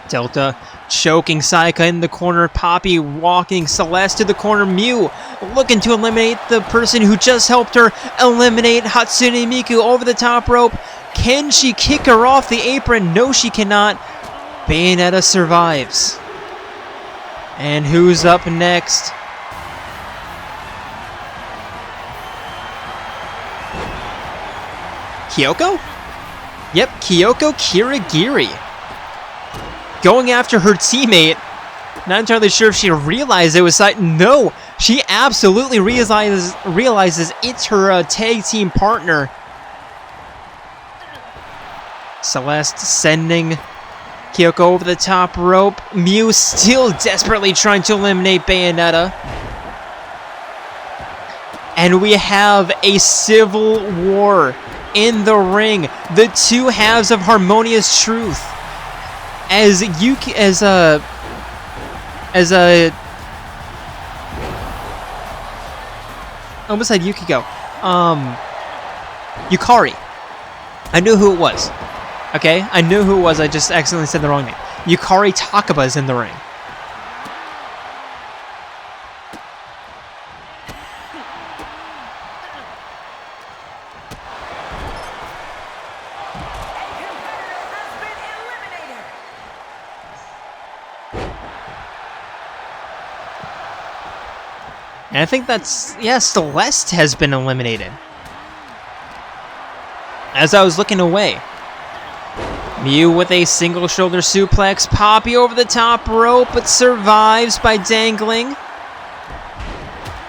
Speaker 1: Delta choking Sayaka in the corner. Poppy walking Celeste to the corner. Mew looking to eliminate the person who just helped her eliminate Hatsune Miku over the top rope. Can she kick her off the apron? No, she cannot. Bayonetta survives. And who's up next? Kyoko? Yep, Kyoko Kirigiri. going after her teammate. Not entirely sure if she realized it was no, she absolutely realizes it's her tag team partner. Celeste sending Kyoko over the top rope. Mew still desperately trying to eliminate Bayonetta. And we have a civil war in the ring. The two halves of harmonious truth. I almost said Yukiko. Yukari. I knew who it was. Okay, I knew who it was. I just accidentally said the wrong name. Yukari Takaba is in the ring. And I think that's, yeah, Celeste has been eliminated. As I was looking away. Mew with a single shoulder suplex. Poppy over the top rope, but survives by dangling.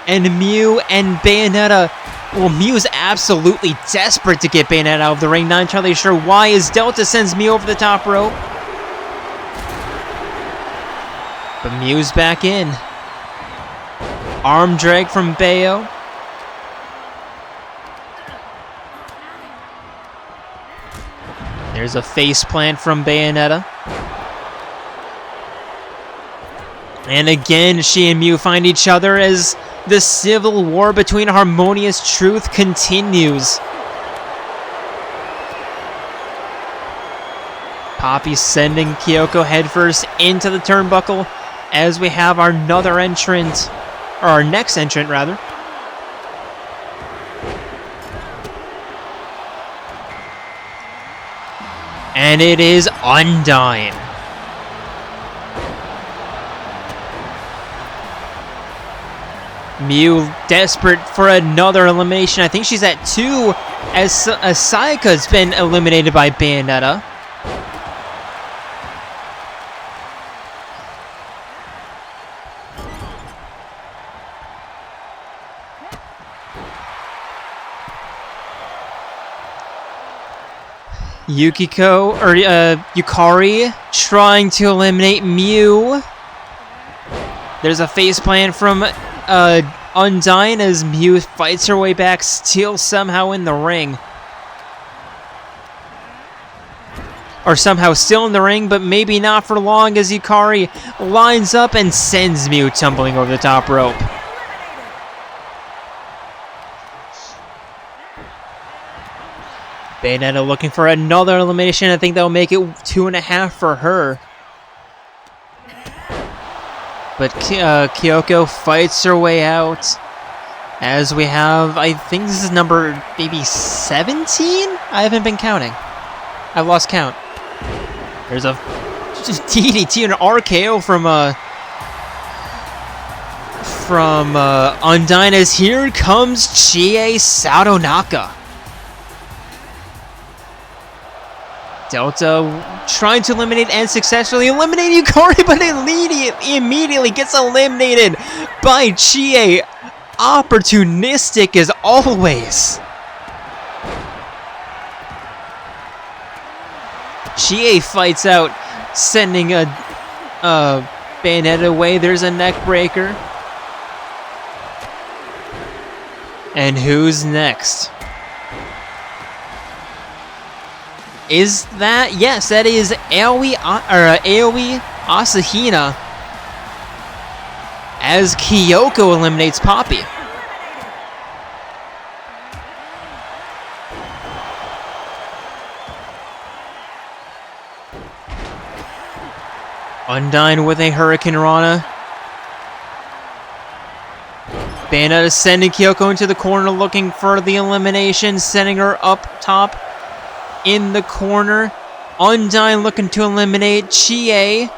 Speaker 1: And Mew and Bayonetta. Well, Mew is absolutely desperate to get Bayonetta out of the ring. Not entirely sure why, as Delta sends Mew over the top rope. But Mew's back in. Arm drag from Bayo. There's a face plant from Bayonetta. And again, she and Mew find each other as the civil war between Harmonious Truth continues. Poppy sending Kyoko headfirst into the turnbuckle as we have our another entrant. Or our next entrant, rather. And it is Undyne. Mew desperate for another elimination. I think she's at 2 as Sayaka's been eliminated by Bayonetta. Yukari trying to eliminate Mew. There's a faceplant from Undyne as Mew fights her way back, still somehow in the ring. Or somehow still in the ring, but maybe not for long as Yukari lines up and sends Mew tumbling over the top rope. Bayonetta looking for another elimination. I think that'll make it 2.5 for her. But Kyoko fights her way out. As we have, I think this is number maybe 17? I haven't been counting. I've lost count. There's a DDT and an RKO from Undyne as here comes Chie Sadonaka. Delta trying to eliminate and successfully eliminate Yukari, but immediately gets eliminated by Chie. Opportunistic as always. Chie fights out, sending a Bayonetta away. There's a neck breaker. And who's next? Is that? Yes, that is Aoi Asahina as Kyoko eliminates Poppy. Undyne with a Hurricane Rana. Bayonetta sending Kyoko into the corner looking for the elimination, sending her up top. In the corner, Undyne looking to eliminate Chie.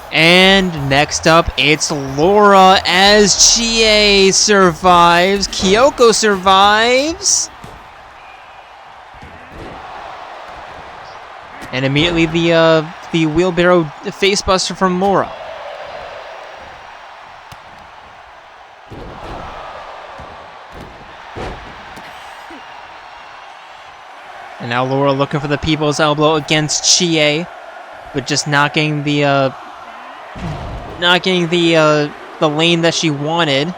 Speaker 1: And next up, it's Laura as Chie survives. Kyoko survives. And immediately the wheelbarrow facebuster from Laura. And now Laura looking for the people's elbow against Chie, but just not getting the lane that she wanted.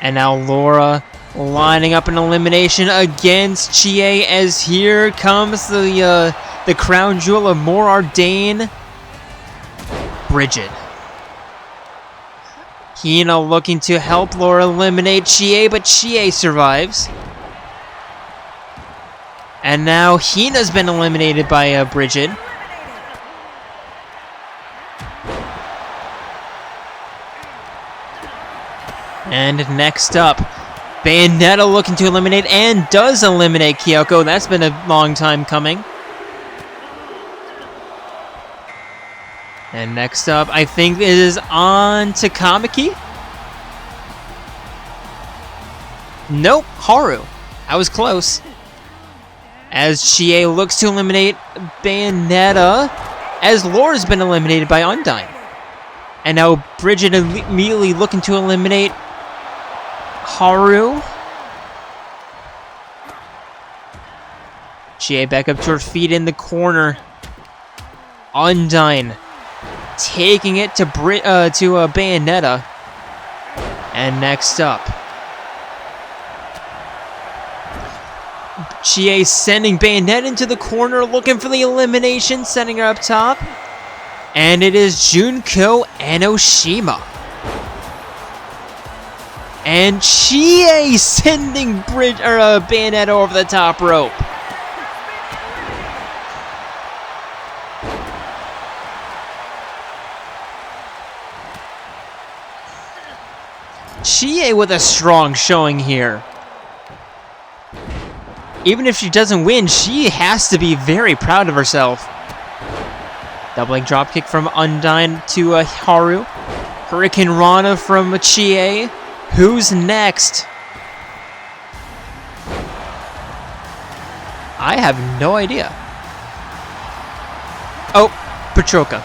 Speaker 1: And now Laura lining up an elimination against Chie, as here comes the crown jewel of Morardane, Bridget. Hina looking to help Laura eliminate Chie, but Chie survives. And now Hina's been eliminated by Bridget. And next up, Bayonetta looking to eliminate, and does eliminate Kyoko. That's been a long time coming. And next up, I think it is on to Kamiki. Nope, Haru. I was close. As Chie looks to eliminate Bayonetta, as Laura's been eliminated by Undyne. And now Bridget immediately looking to eliminate Haru. Chie back up to her feet in the corner. Undyne taking it to Bayonetta. And next up, Chie sending Bayonetta into the corner, looking for the elimination, sending her up top. And it is Junko Enoshima. And Chie sending Bayonetta over the top rope. Chie with a strong showing here. Even if she doesn't win, she has to be very proud of herself. Doubling dropkick from Undyne to Haru. Hurricane Rana from Chie. Who's next? I have no idea. Oh, Petroka.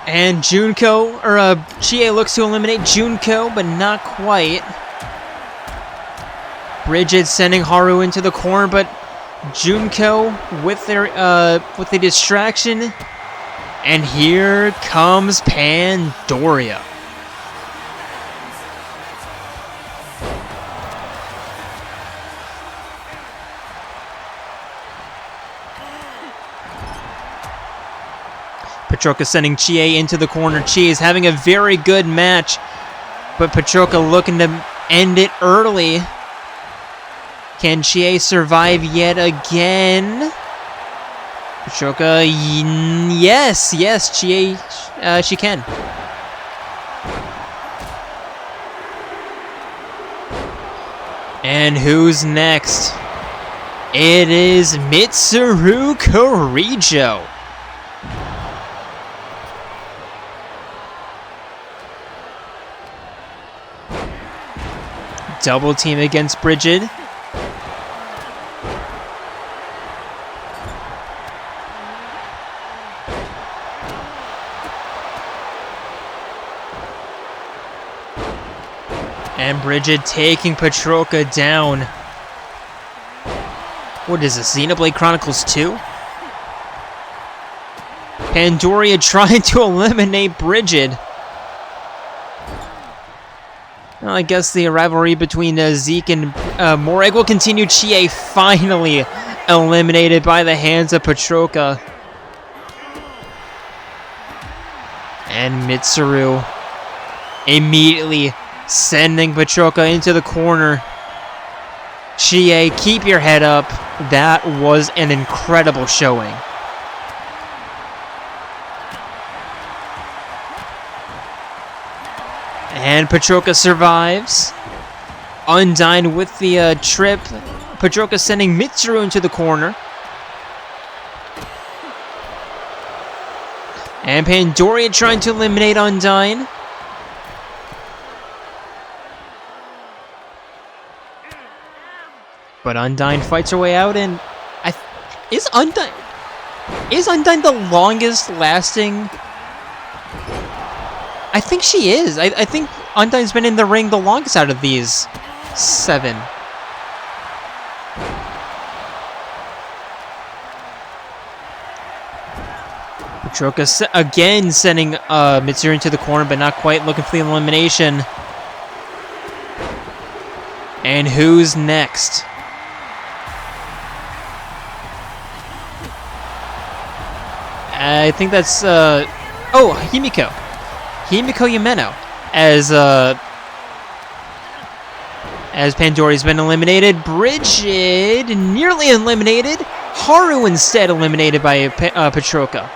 Speaker 1: And Chie looks to eliminate Junko, but not quite. Bridget sending Haru into the corner, but Junko with the distraction. And here comes Pandoria. Petroka sending Chie into the corner. Chie is having a very good match, but Petroka looking to end it early. Can Chie survive yet again? Petroka, yes, Chie, she can. And who's next? It is Mitsuru Korijo. Double team against Bridget. And Bridget taking Petroka down. What is this, Xenoblade Chronicles 2? Pandoria trying to eliminate Bridget. Well, I guess the rivalry between Zeke and Moreg will continue. Chie finally eliminated by the hands of Petroka. And Mitsuru immediately sending Petroka into the corner. Chie, keep your head up. That was an incredible showing. And Petroka survives. Undyne with the trip. Petroka sending Mitsuru into the corner. And Pandora trying to eliminate Undyne. But Undyne fights her way out, and is Undyne the longest lasting? I think she is. I think Undyne's been in the ring the longest out of these 7. Petroka again sending Mitsuru into the corner, but not quite, looking for the elimination. And who's next? I think that's Himiko Yumeno, as Pandora's been eliminated. Bridget nearly eliminated. Haru instead eliminated by Petroka.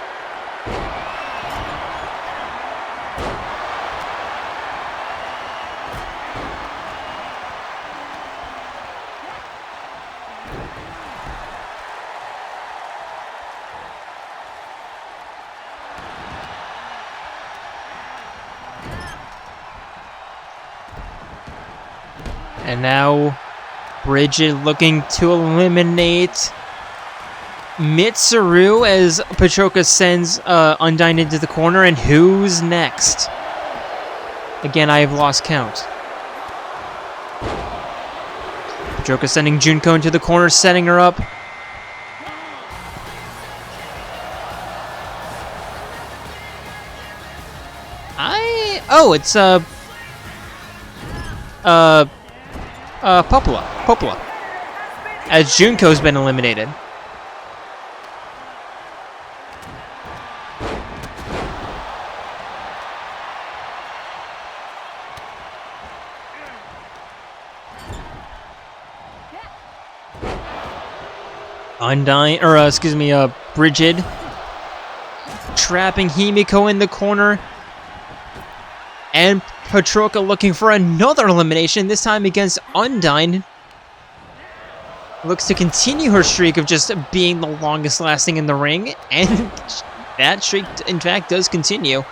Speaker 1: And now Bridget looking to eliminate Mitsuru as Petroka sends Undyne into the corner. And who's next? Again, I have lost count. Petroka sending Junko into the corner, setting her up. It's Popola, as Junko's been eliminated. Bridget trapping Himiko in the corner. And Petroka looking for another elimination, this time against Undyne. Looks to continue her streak of just being the longest lasting in the ring, and that streak, in fact, does continue.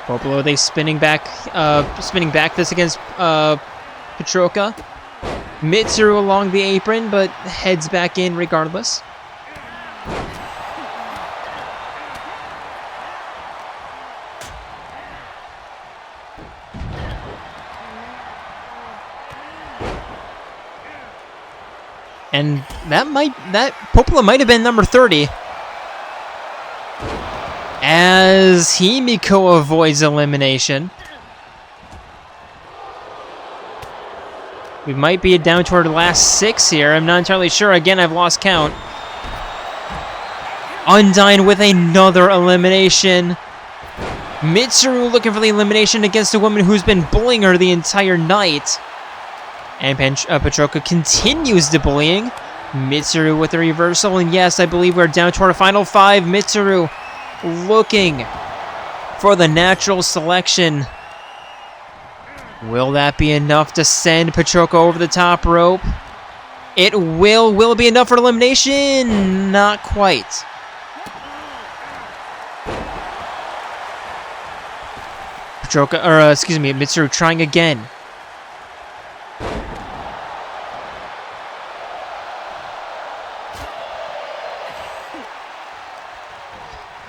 Speaker 1: Popolo, they spinning back this against Petroka. Mitsuru along the apron, but heads back in regardless. And that Popola might have been number 30. As Himiko avoids elimination. We might be down to our last 6 here. I'm not entirely sure. Again, I've lost count. Undyne with another elimination. Mitsuru looking for the elimination against a woman who's been bullying her the entire night. And Petroka continues the bullying. Mitsuru with the reversal. And yes, I believe we're down to our final 5. Mitsuru looking for the natural selection. Will that be enough to send Petroka over the top rope? It will. Will it be enough for elimination? Not quite. Mitsuru trying again.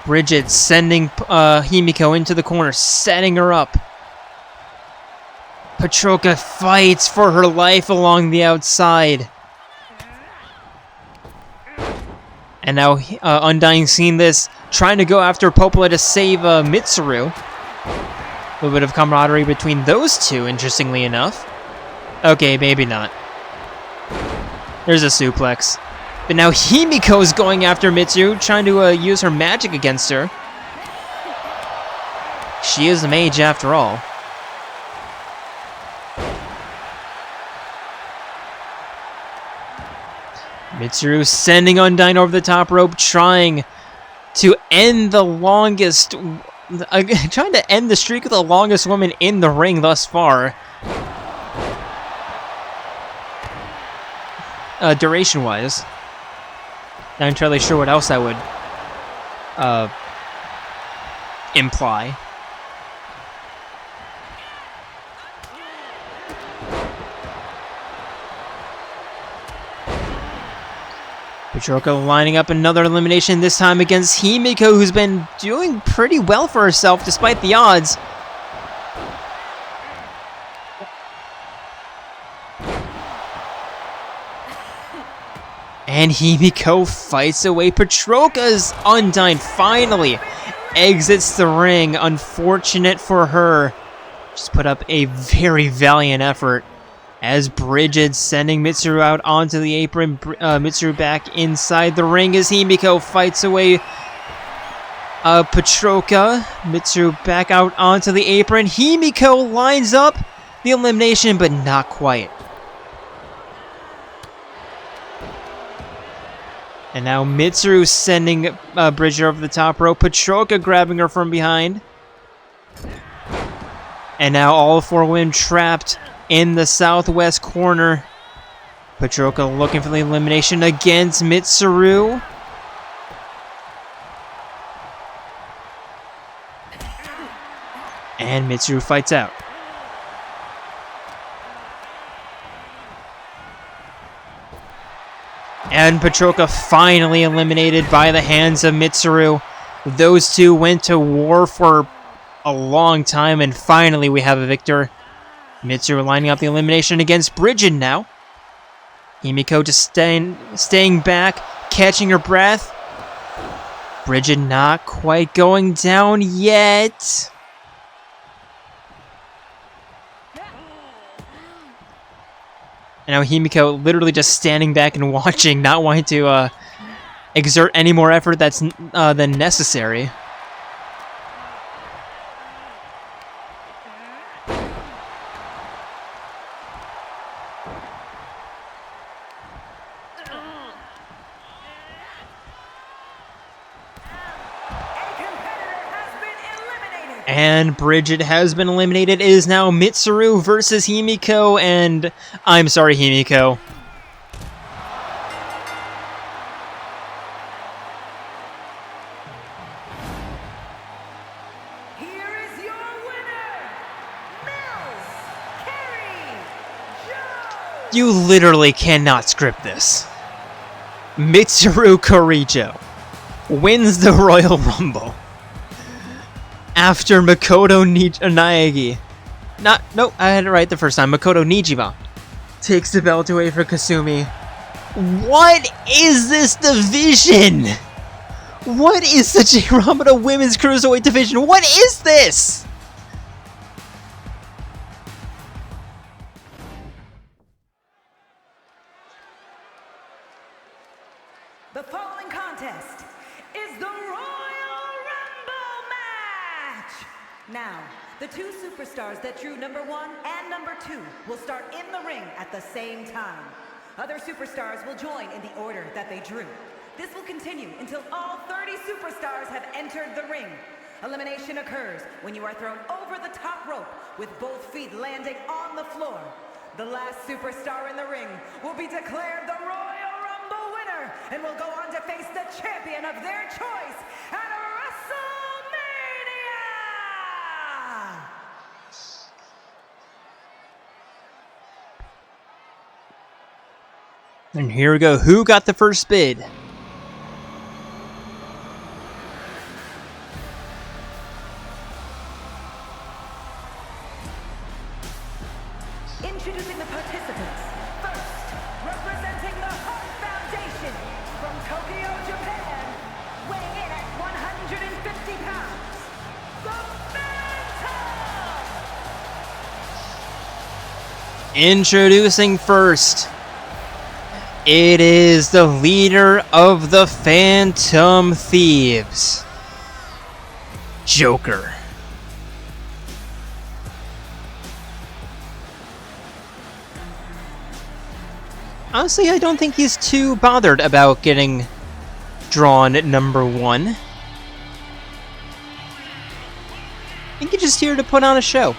Speaker 1: Bridget sending Himiko into the corner, setting her up. Petroka fights for her life along the outside. And now Undyne seeing this, trying to go after Popola to save Mitsuru. A little bit of camaraderie between those two, interestingly enough. Okay, maybe not. There's a suplex. But now Himiko's going after Mitsuru, trying to use her magic against her. She is a mage after all. Mitsuru sending Undyne over the top rope, trying to end the longest... trying to end the streak of the longest woman in the ring thus far. duration-wise. Not entirely sure what else that would imply. Petroka lining up another elimination, this time against Himiko, who's been doing pretty well for herself despite the odds. And Himiko fights away. Petroka's Undyne finally exits the ring. Unfortunate for her. Just put up a very valiant effort. As Bridget sending Mitsuru out onto the apron. Mitsuru back inside the ring as Himiko fights away Petroka. Mitsuru back out onto the apron. Himiko lines up the elimination, but not quite. And now Mitsuru sending Bridget over the top rope. Petroka grabbing her from behind. And now all four women trapped in the southwest corner. Petroka looking for the elimination against Mitsuru. And Mitsuru fights out. And Petroka finally eliminated by the hands of Mitsuru. Those two went to war for a long time, and finally we have a victor. Mitsuru lining up the elimination against Bridget now. Himiko just staying back, catching her breath. Bridget not quite going down yet. And now Himiko literally just standing back and watching, not wanting to exert any more effort than necessary. And Bridget has been eliminated. It is now Mitsuru versus Himiko, and I'm sorry, Himiko.
Speaker 2: Here is your winner, Mills Carey Joe.
Speaker 1: You literally cannot script this. Mitsuru Korijo wins the Royal Rumble after Makoto Niijima. Nope, I had it right the first time. Makoto Niijima takes the belt away for Kasumi. What is this division? What is the Jayromada Women's Cruiserweight division? What is this?
Speaker 2: The following contest is the Royal Rumble match. Now, the two superstars that drew number 1 and number 2 will start in the ring at the same time. Other superstars will join in the order that they drew. This will continue until all 30 superstars have entered the ring. Elimination occurs when you are thrown over the top rope with both feet landing on the floor. The last superstar in the ring will be declared the Royal Rumble winner and will go on to face the champion of their choice at WrestleMania!
Speaker 1: And here we go. Who got the first bid?
Speaker 2: Introducing the participants. First, representing the Heart Foundation from Tokyo, Japan, weighing in at 150 pounds, the Phantom!
Speaker 1: Introducing first. It is the leader of the Phantom Thieves, Joker. Honestly, I don't think he's too bothered about getting drawn at number 1. I think he's just here to put on a show.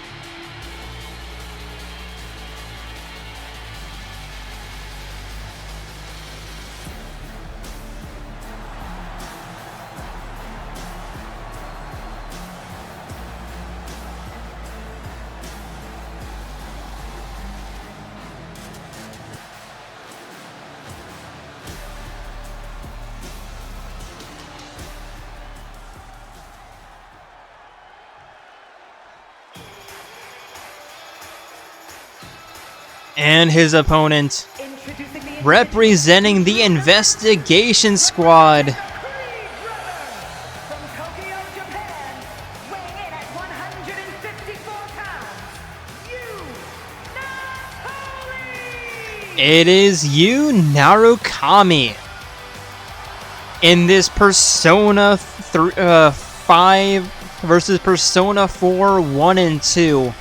Speaker 1: And his opponent,
Speaker 2: Introducing the
Speaker 1: representing the investigation squad,
Speaker 2: from Tokyo, Japan, weighing in at 154 pounds,
Speaker 1: it is Yu Narukami. In this Persona 5 versus Persona 4 1 and 2.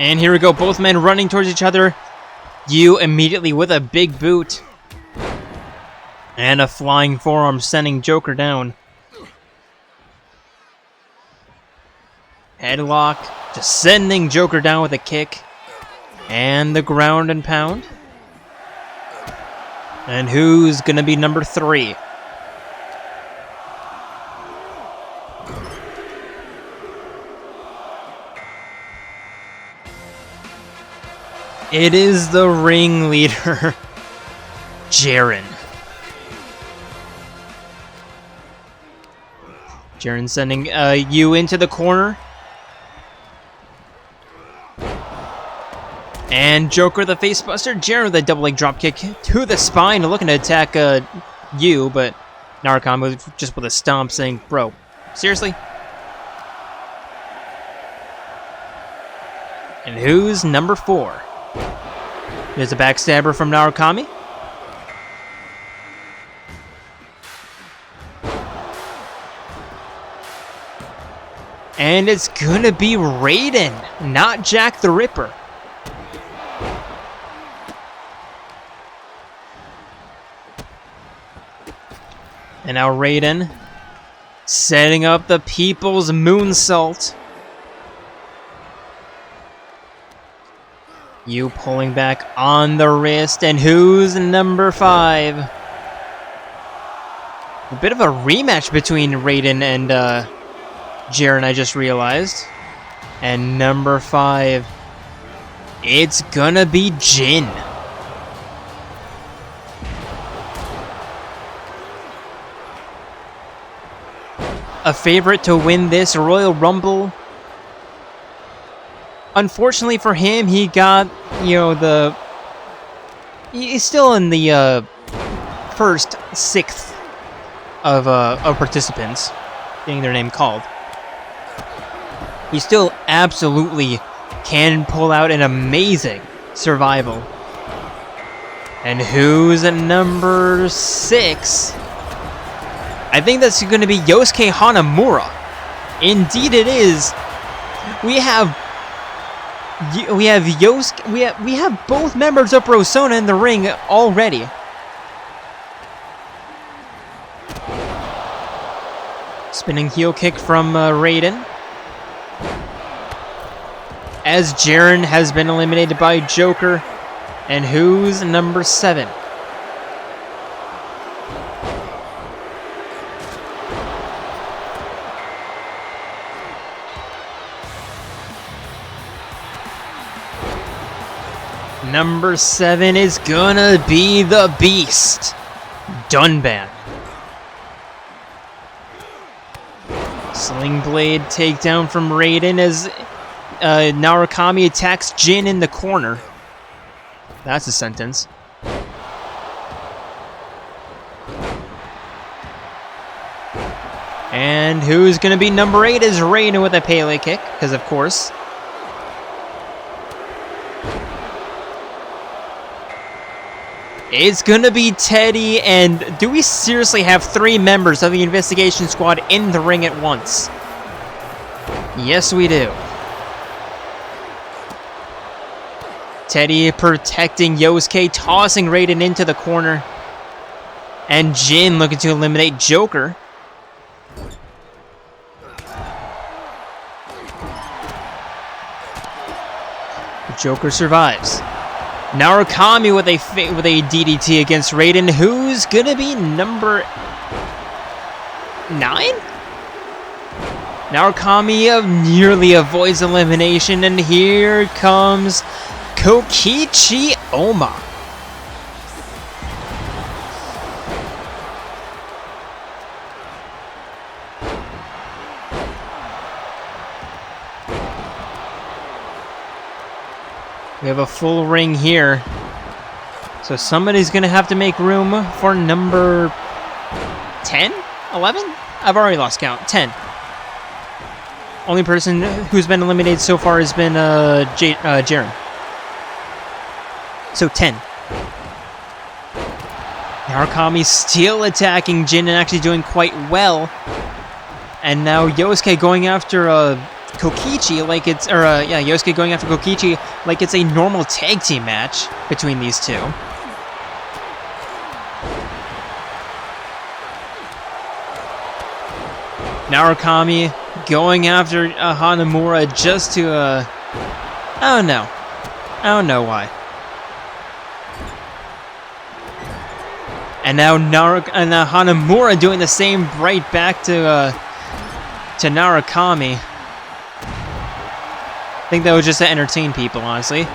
Speaker 1: And here we go, both men running towards each other. Yu immediately with a big boot. And a flying forearm sending Joker down. Headlock, just sending Joker down with a kick. And the ground and pound. And who's gonna be number 3? It is the ringleader, Jaren. Jaren sending Yu into the corner. And Joker the facebuster. Jaren with a double leg dropkick to the spine, looking to attack Yu, but Narukami was just with a stomp saying, bro, seriously? And who's number 4? There's a backstabber from Narukami. And it's gonna be Raiden, not Jack the Ripper. And now Raiden setting up the People's Moonsault. Yu pulling back on the wrist, and who's number 5? A bit of a rematch between Raiden and Jaren, I just realized. And number 5, it's gonna be Jin. A favorite to win this Royal Rumble. Unfortunately for him, he got, he's still in the first 6th of participants getting their name called. He still absolutely can pull out an amazing survival. And who's at number 6? I think that's going to be Yosuke Hanamura. Indeed it is. We have both members of Persona in the ring already. Spinning heel kick from Raiden. As Jaren has been eliminated by Joker. And who's number 7? Number 7 is gonna be the Beast, Dunban. Sling Blade takedown from Raiden as Narukami attacks Jin in the corner. That's a sentence. And who's gonna be number 8 is Raiden with a Pele kick, because of course. It's gonna be Teddy, and do we seriously have 3 members of the investigation squad in the ring at once? Yes, we do. Teddy protecting Yosuke, tossing Raiden into the corner. And Jin looking to eliminate Joker. Joker survives. Narukami with a DDT against Raiden, who's gonna be number 9? Narukami nearly avoids elimination, and here comes Kokichi Oma. We have a full ring here. So somebody's going to have to make room for number 10? 11? I've already lost count. 10. Only person who's been eliminated so far has been Jaren. So 10. Narukami still attacking Jin and actually doing quite well. And now Yosuke going after Kokichi like it's, Yosuke going after Kokichi like it's a normal tag team match between these two. Narukami going after Hanamura just to, I don't know. I don't know why. And now Hanamura doing the same right back to Narukami. I think that was just to entertain people, honestly.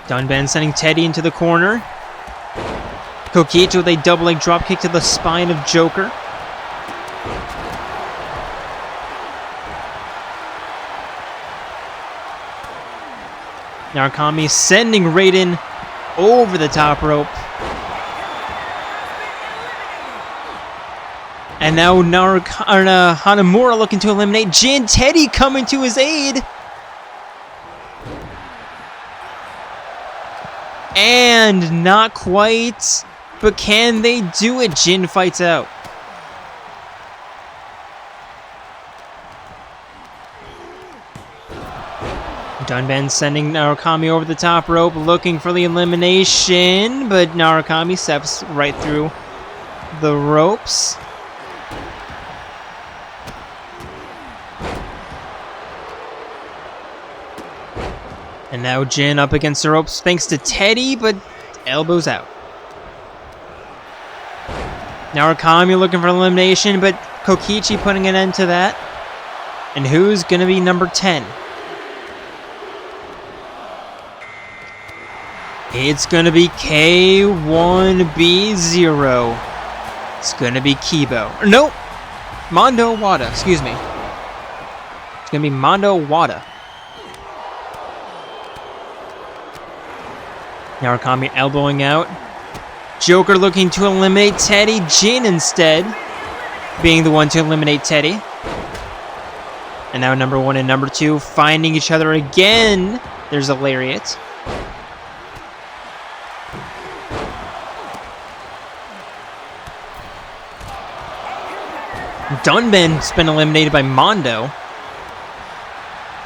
Speaker 1: Dunban sending Teddy into the corner. Kokichi with a double leg drop kick to the spine of Joker. Narukami sending Raiden over the top rope. And now Hanamura looking to eliminate Jin. Teddy coming to his aid. And not quite. But can they do it? Jin fights out. Dunban sending Narukami over the top rope, looking for the elimination. But Narukami steps right through the ropes. And now Jin up against the ropes thanks to Teddy, but elbows out. Narukami looking for elimination, but Kokichi putting an end to that. And who's going to be number 10? It's going to be K1B0. It's going to be Kibo. Nope. Mondo Wada, excuse me. It's going to be Mondo Wada. Narukami elbowing out. Joker looking to eliminate Teddy. Jin instead being the one to eliminate Teddy. And now number 1 and number 2 finding each other again. There's a lariat. Dunban's been eliminated by Mondo.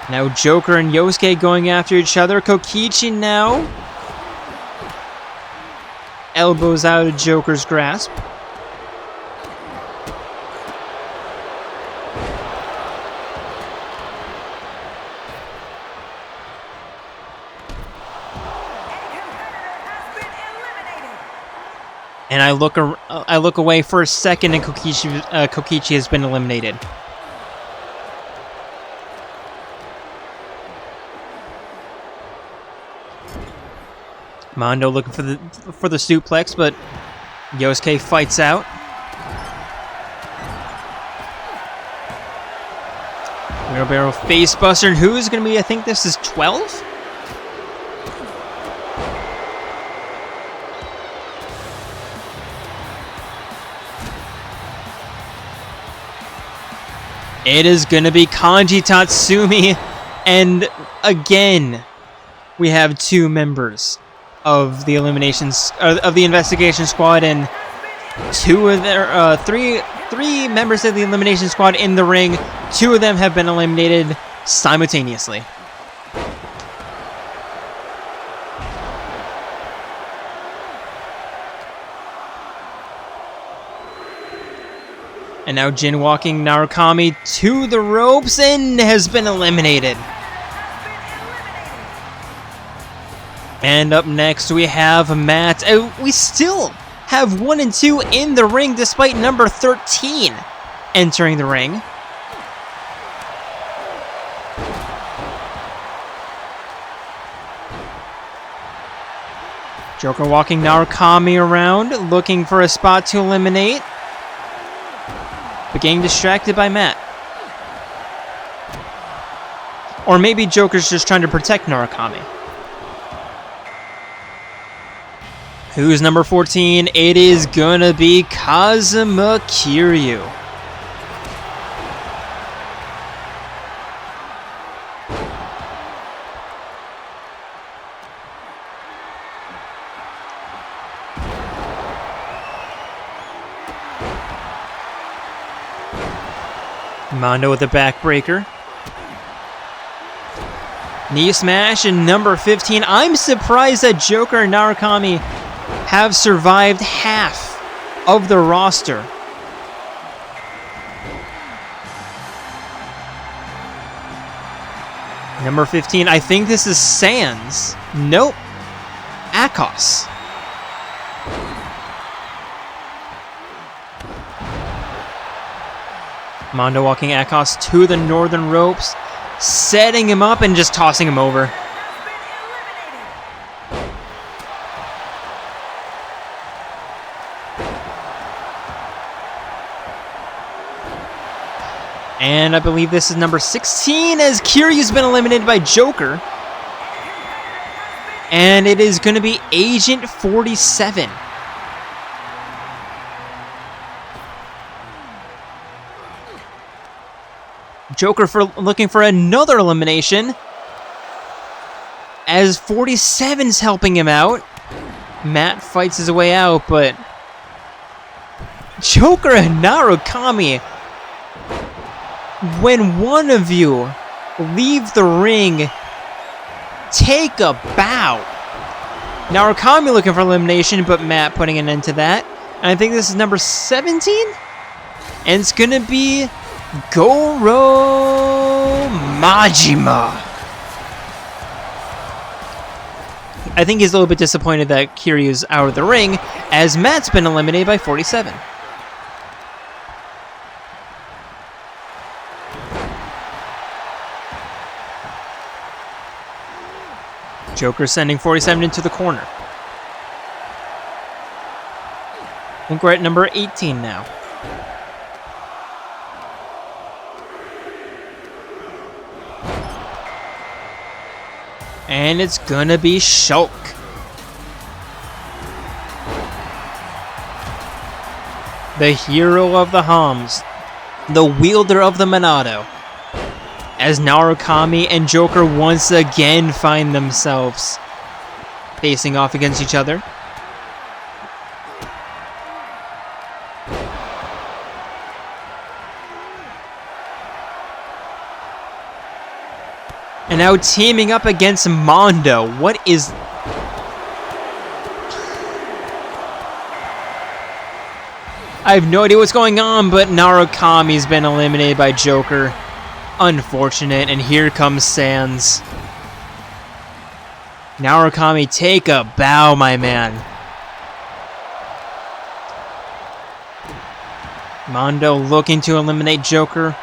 Speaker 1: Now Joker and Yosuke going after each other. Kokichi now elbows out of Joker's grasp. And I look away for a second, and Kokichi has been eliminated. Mondo looking for the suplex, but Yosuke fights out. Wheelbarrow facebuster, and who's going to be, I think this is 12? It is going to be Kanji Tatsumi, and again, we have 2 members of the investigation squad, and 3 members of the elimination squad in the ring. 2 of them have been eliminated simultaneously. And now Jin walking Narukami to the ropes and has been eliminated. And up next we have Matt. We still have 1 and 2 in the ring despite number 13 entering the ring. Joker walking Narukami around, looking for a spot to eliminate, but getting distracted by Matt. Or maybe Joker's just trying to protect Narukami. Who's number 14? It is gonna be Kazuma Kiryu. Mondo with a backbreaker. Knee smash and number 15. I'm surprised that Joker and Narukami have survived half of the roster. Number 15, I think this is Sans. Nope. Akos. Mondo walking Akos to the northern ropes, setting him up and just tossing him over. And I believe this is number 16 as Kiryu's been eliminated by Joker. And it is going to be Agent 47. Joker looking for another elimination as 47's helping him out. Matt fights his way out, but Joker and Narukami, when one of you leave the ring, take a bow. Narukami looking for elimination, but Matt putting an end to that. And I think this is number 17, and it's gonna be Goro Majima. I think he's a little bit disappointed that Kiryu's out of the ring, as Matt's been eliminated by 47. Joker sending 47 into the corner. I think we're at number 18 now. And it's gonna be Shulk. The hero of the Homs. The wielder of the Monado. As Narukami and Joker once again find themselves facing off against each other. And now teaming up against Mondo. What is... I have no idea what's going on, but Narukami's been eliminated by Joker. Unfortunate, and here comes Sans. Narukami, take a bow, my man. Mondo looking to eliminate Joker.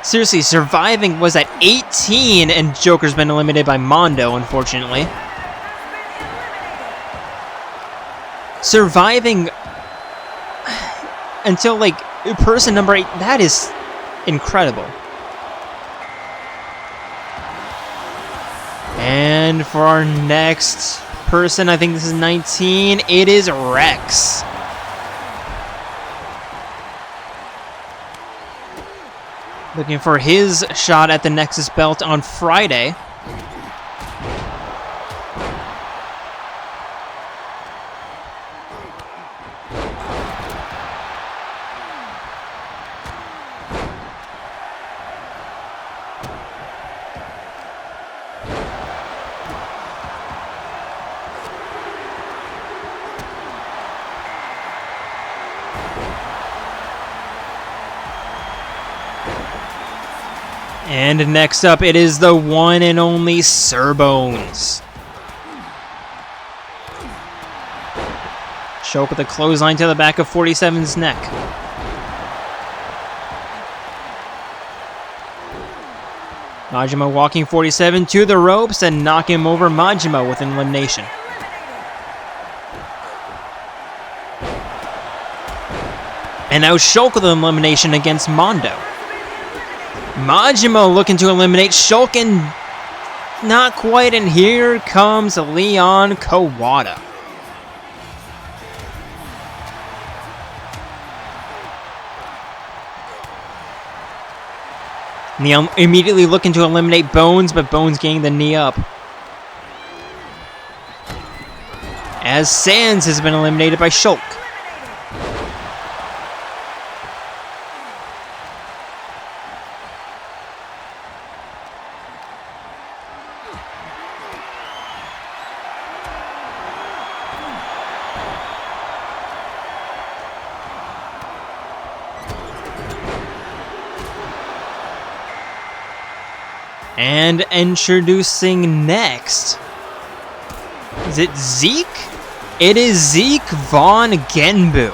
Speaker 1: Seriously, surviving was at 18, and Joker's been eliminated by Mondo, unfortunately. Surviving until, like, person number 8, that is incredible. And for our next person, I think this is 19, it is Rex. Looking for his shot at the Nexus belt on Friday. And next up, it is the one and only Sir Bones. Shulk with a clothesline to the back of 47's neck. Majima walking 47 to the ropes and knocking him over. Majima with an elimination. And now Shulk with an elimination against Mondo. Majima looking to eliminate Shulk, and not quite, and here comes Leon Kawada. Leon immediately looking to eliminate Bones, but Bones getting the knee up. As Sans has been eliminated by Shulk. And introducing next, is it Zeke? It is Zeke Von Genbu.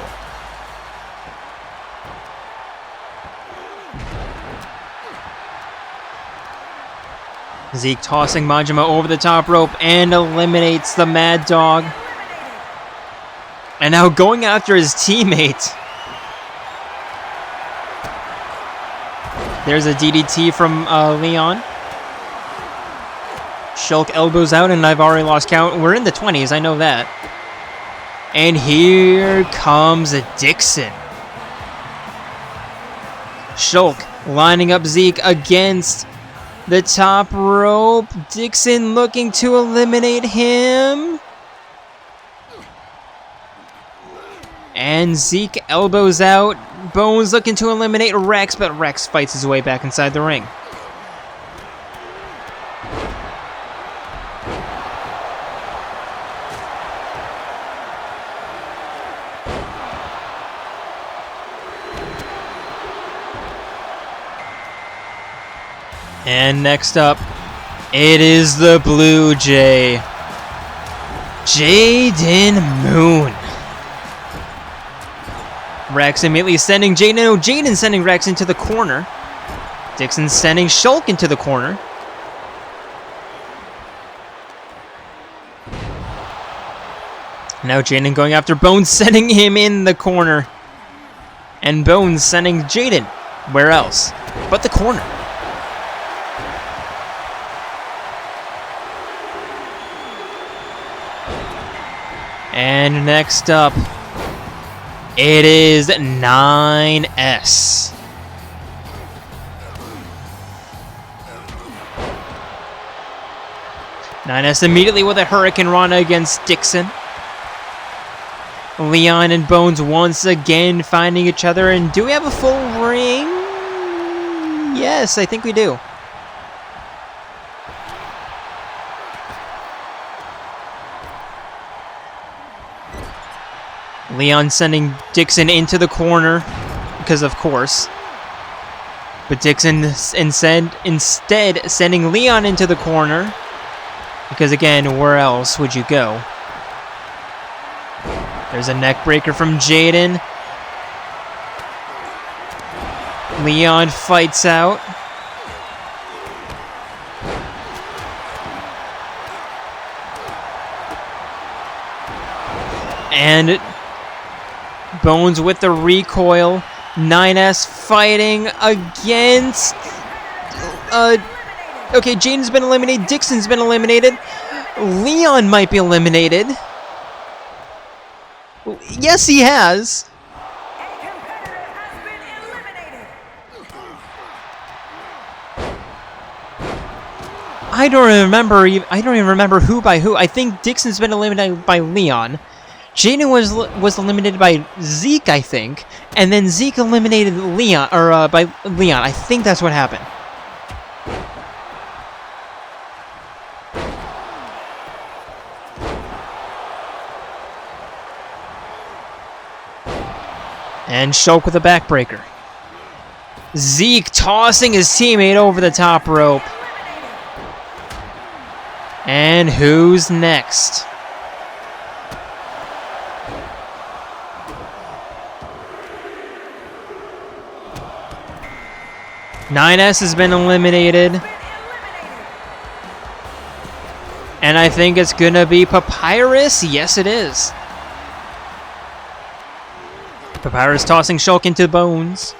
Speaker 1: Zeke tossing Majima over the top rope and eliminates the Mad Dog. And now going after his teammate. There's a DDT from Leon. Shulk elbows out, and I've already lost count. We're in the 20s, I know that. And here comes Dixon. Shulk lining up Zeke against the top rope. Dixon looking to eliminate him. And Zeke elbows out. Bones looking to eliminate Rex, but Rex fights his way back inside the ring. And next up, it is the Blue Jay, Jaden Moon. Rex immediately sending Jaden. No, Jaden sending Rex into the corner. Dixon sending Shulk into the corner. Now Jaden going after Bones, sending him in the corner. And Bones sending Jaden. Where else but the corner? And next up, it is 9S. 9S immediately with a Hurricane Rana against Dixon. Leon and Bones once again finding each other. And do we have a full ring? Yes, I think we do. Leon sending Dixon into the corner, because of course. But Dixon instead sending Leon into the corner, because again, where else would you go? There's a neck breaker from Jaden. Leon fights out. And Bones with the recoil. 9S fighting against... okay, Jaden's been eliminated. Dixon's been eliminated. Leon might be eliminated. Yes, he has. I don't even remember who by who. I think Dixon's been eliminated by Leon. Jaden was eliminated by Zeke, I think, and then Zeke eliminated Leon, or by Leon. I think that's what happened. And Shulk with a backbreaker. Zeke tossing his teammate over the top rope. And who's next? Nines has been eliminated. And I think it's gonna be Papyrus. Yes, it is. Papyrus tossing Shulk into Bones.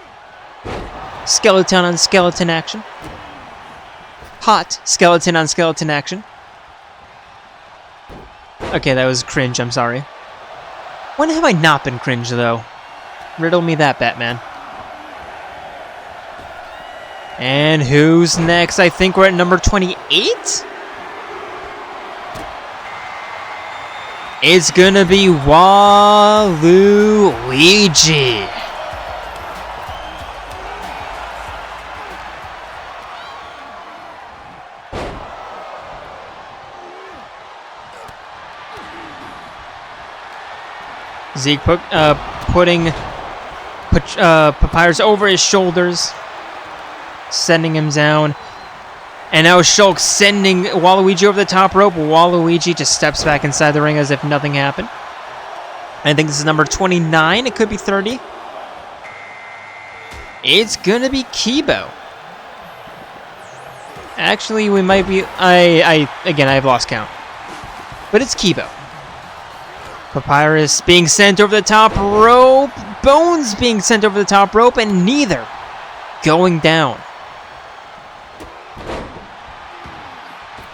Speaker 1: Skeleton on skeleton action. Hot skeleton on skeleton action. Okay, that was cringe, I'm sorry. When have I not been cringe, though? Riddle me that, Batman. And who's next? I think we're at number 28? It's gonna be Waluigi. Zeke putting Papyrus over his shoulders, sending him down. And now Shulk sending Waluigi over the top rope. Waluigi just steps back inside the ring as if nothing happened. I think this is number 29. It could be 30. It's gonna be Kibo. Actually, we might be... Again, I've lost count. But it's Kibo. Papyrus being sent over the top rope. Bones being sent over the top rope. And neither going down.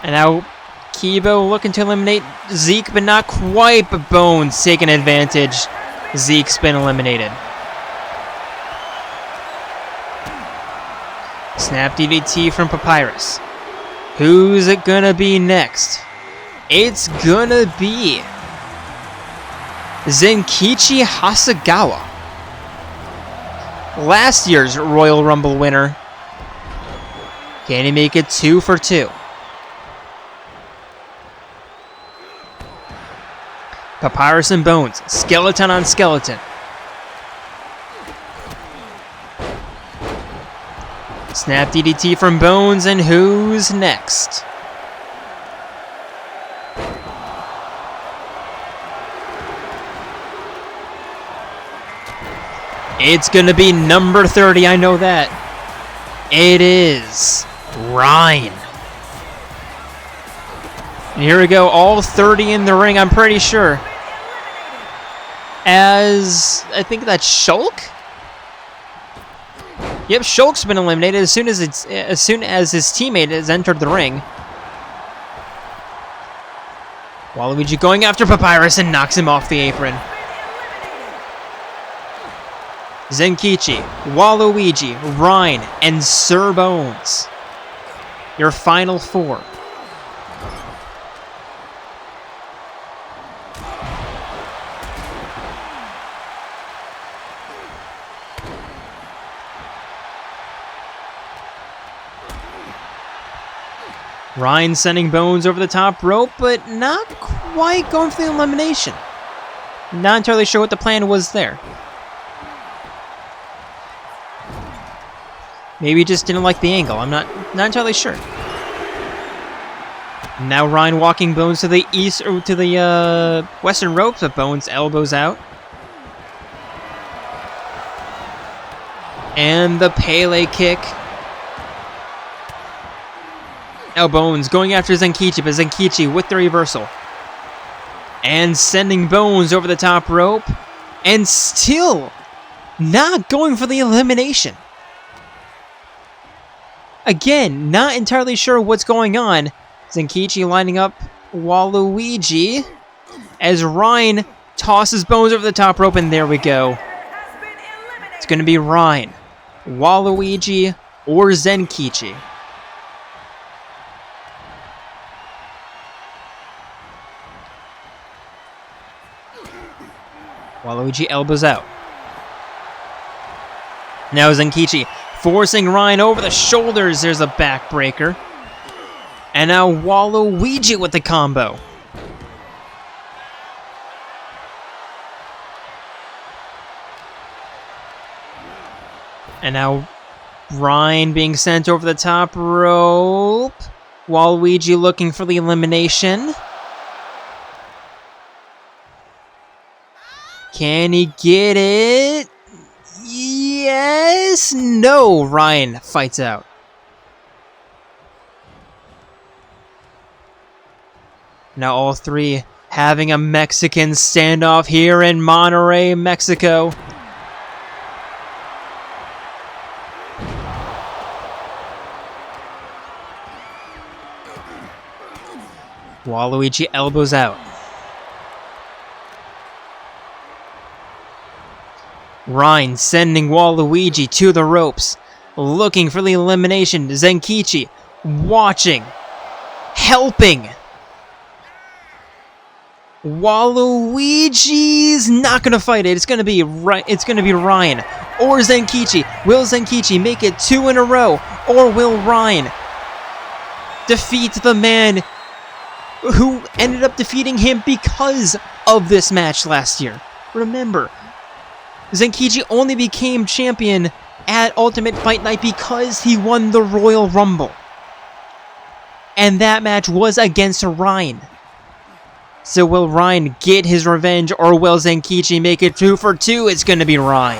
Speaker 1: And now Kibo looking to eliminate Zeke, but not quite. But Bones taking advantage. Zeke's been eliminated. Snap DDT from Papyrus. Who's it gonna be next? It's gonna be Zenkichi Hasegawa. Last year's Royal Rumble winner. Can he make it 2 for 2? Papyrus and Bones, skeleton on skeleton. Snap DDT from Bones, and who's next? It's gonna be number 30, I know that. It is Ryan. And here we go, all 30 in the ring, I'm pretty sure. As I think that's Shulk. Yep, Shulk's been eliminated as soon as his teammate has entered the ring. Waluigi going after Papyrus and knocks him off the apron. Zenkichi, Waluigi, Ryan, and Sir Bones. Your final 4. Ryan sending Bones over the top rope, but not quite going for the elimination. Not entirely sure what the plan was there. Maybe he just didn't like the angle. I'm not entirely sure. Now Ryan walking Bones to the east or to the western ropes, but Bones elbows out. And the Pele kick. Now Bones going after Zenkichi, but Zenkichi with the reversal. And sending Bones over the top rope. And still not going for the elimination. Again, not entirely sure what's going on. Zenkichi lining up Waluigi as Ryan tosses Bones over the top rope, and there we go. It's going to be Ryan, Waluigi, or Zenkichi. Waluigi elbows out. Now Zenkichi forcing Ryan over the shoulders. There's a backbreaker. And now Waluigi with the combo. And now Ryan being sent over the top rope. Waluigi looking for the elimination. Can he get it? Yes! No! Ryan fights out. Now all three having a Mexican standoff here in Monterrey, Mexico. Waluigi elbows out. Ryan sending Waluigi to the ropes, looking for the elimination. Zenkichi watching, helping. Waluigi's not gonna fight it. It's gonna be Ryan or Zenkichi. Will Zenkichi make it 2 in a row, or will Ryan defeat the man who ended up defeating him because of this match last year? Remember, Zenkichi only became champion at Ultimate Fight Night because he won the Royal Rumble. And that match was against Ryan. So will Ryan get his revenge, or will Zenkichi make it 2 for 2? It's going to be Ryan.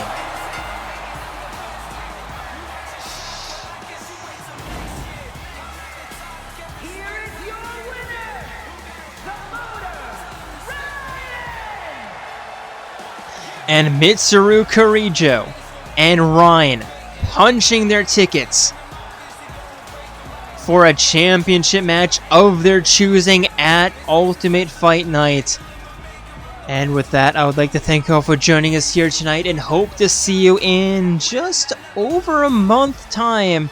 Speaker 2: Here is your winner,
Speaker 1: And Mitsuru Kirijo and Ryan punching their tickets for a championship match of their choosing at Ultimate Fight Night. And with that, I would like to thank you all for joining us here tonight and hope to see you in just over a month time,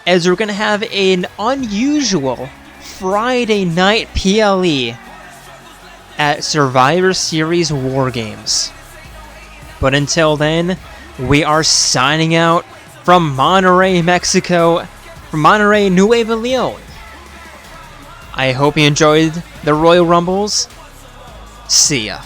Speaker 1: as we're going to have an unusual Friday night PLE at Survivor Series War Games. But until then, we are signing out from Monterrey, Mexico, from Monterrey, Nuevo Leon. I hope you enjoyed the Royal Rumbles. See ya.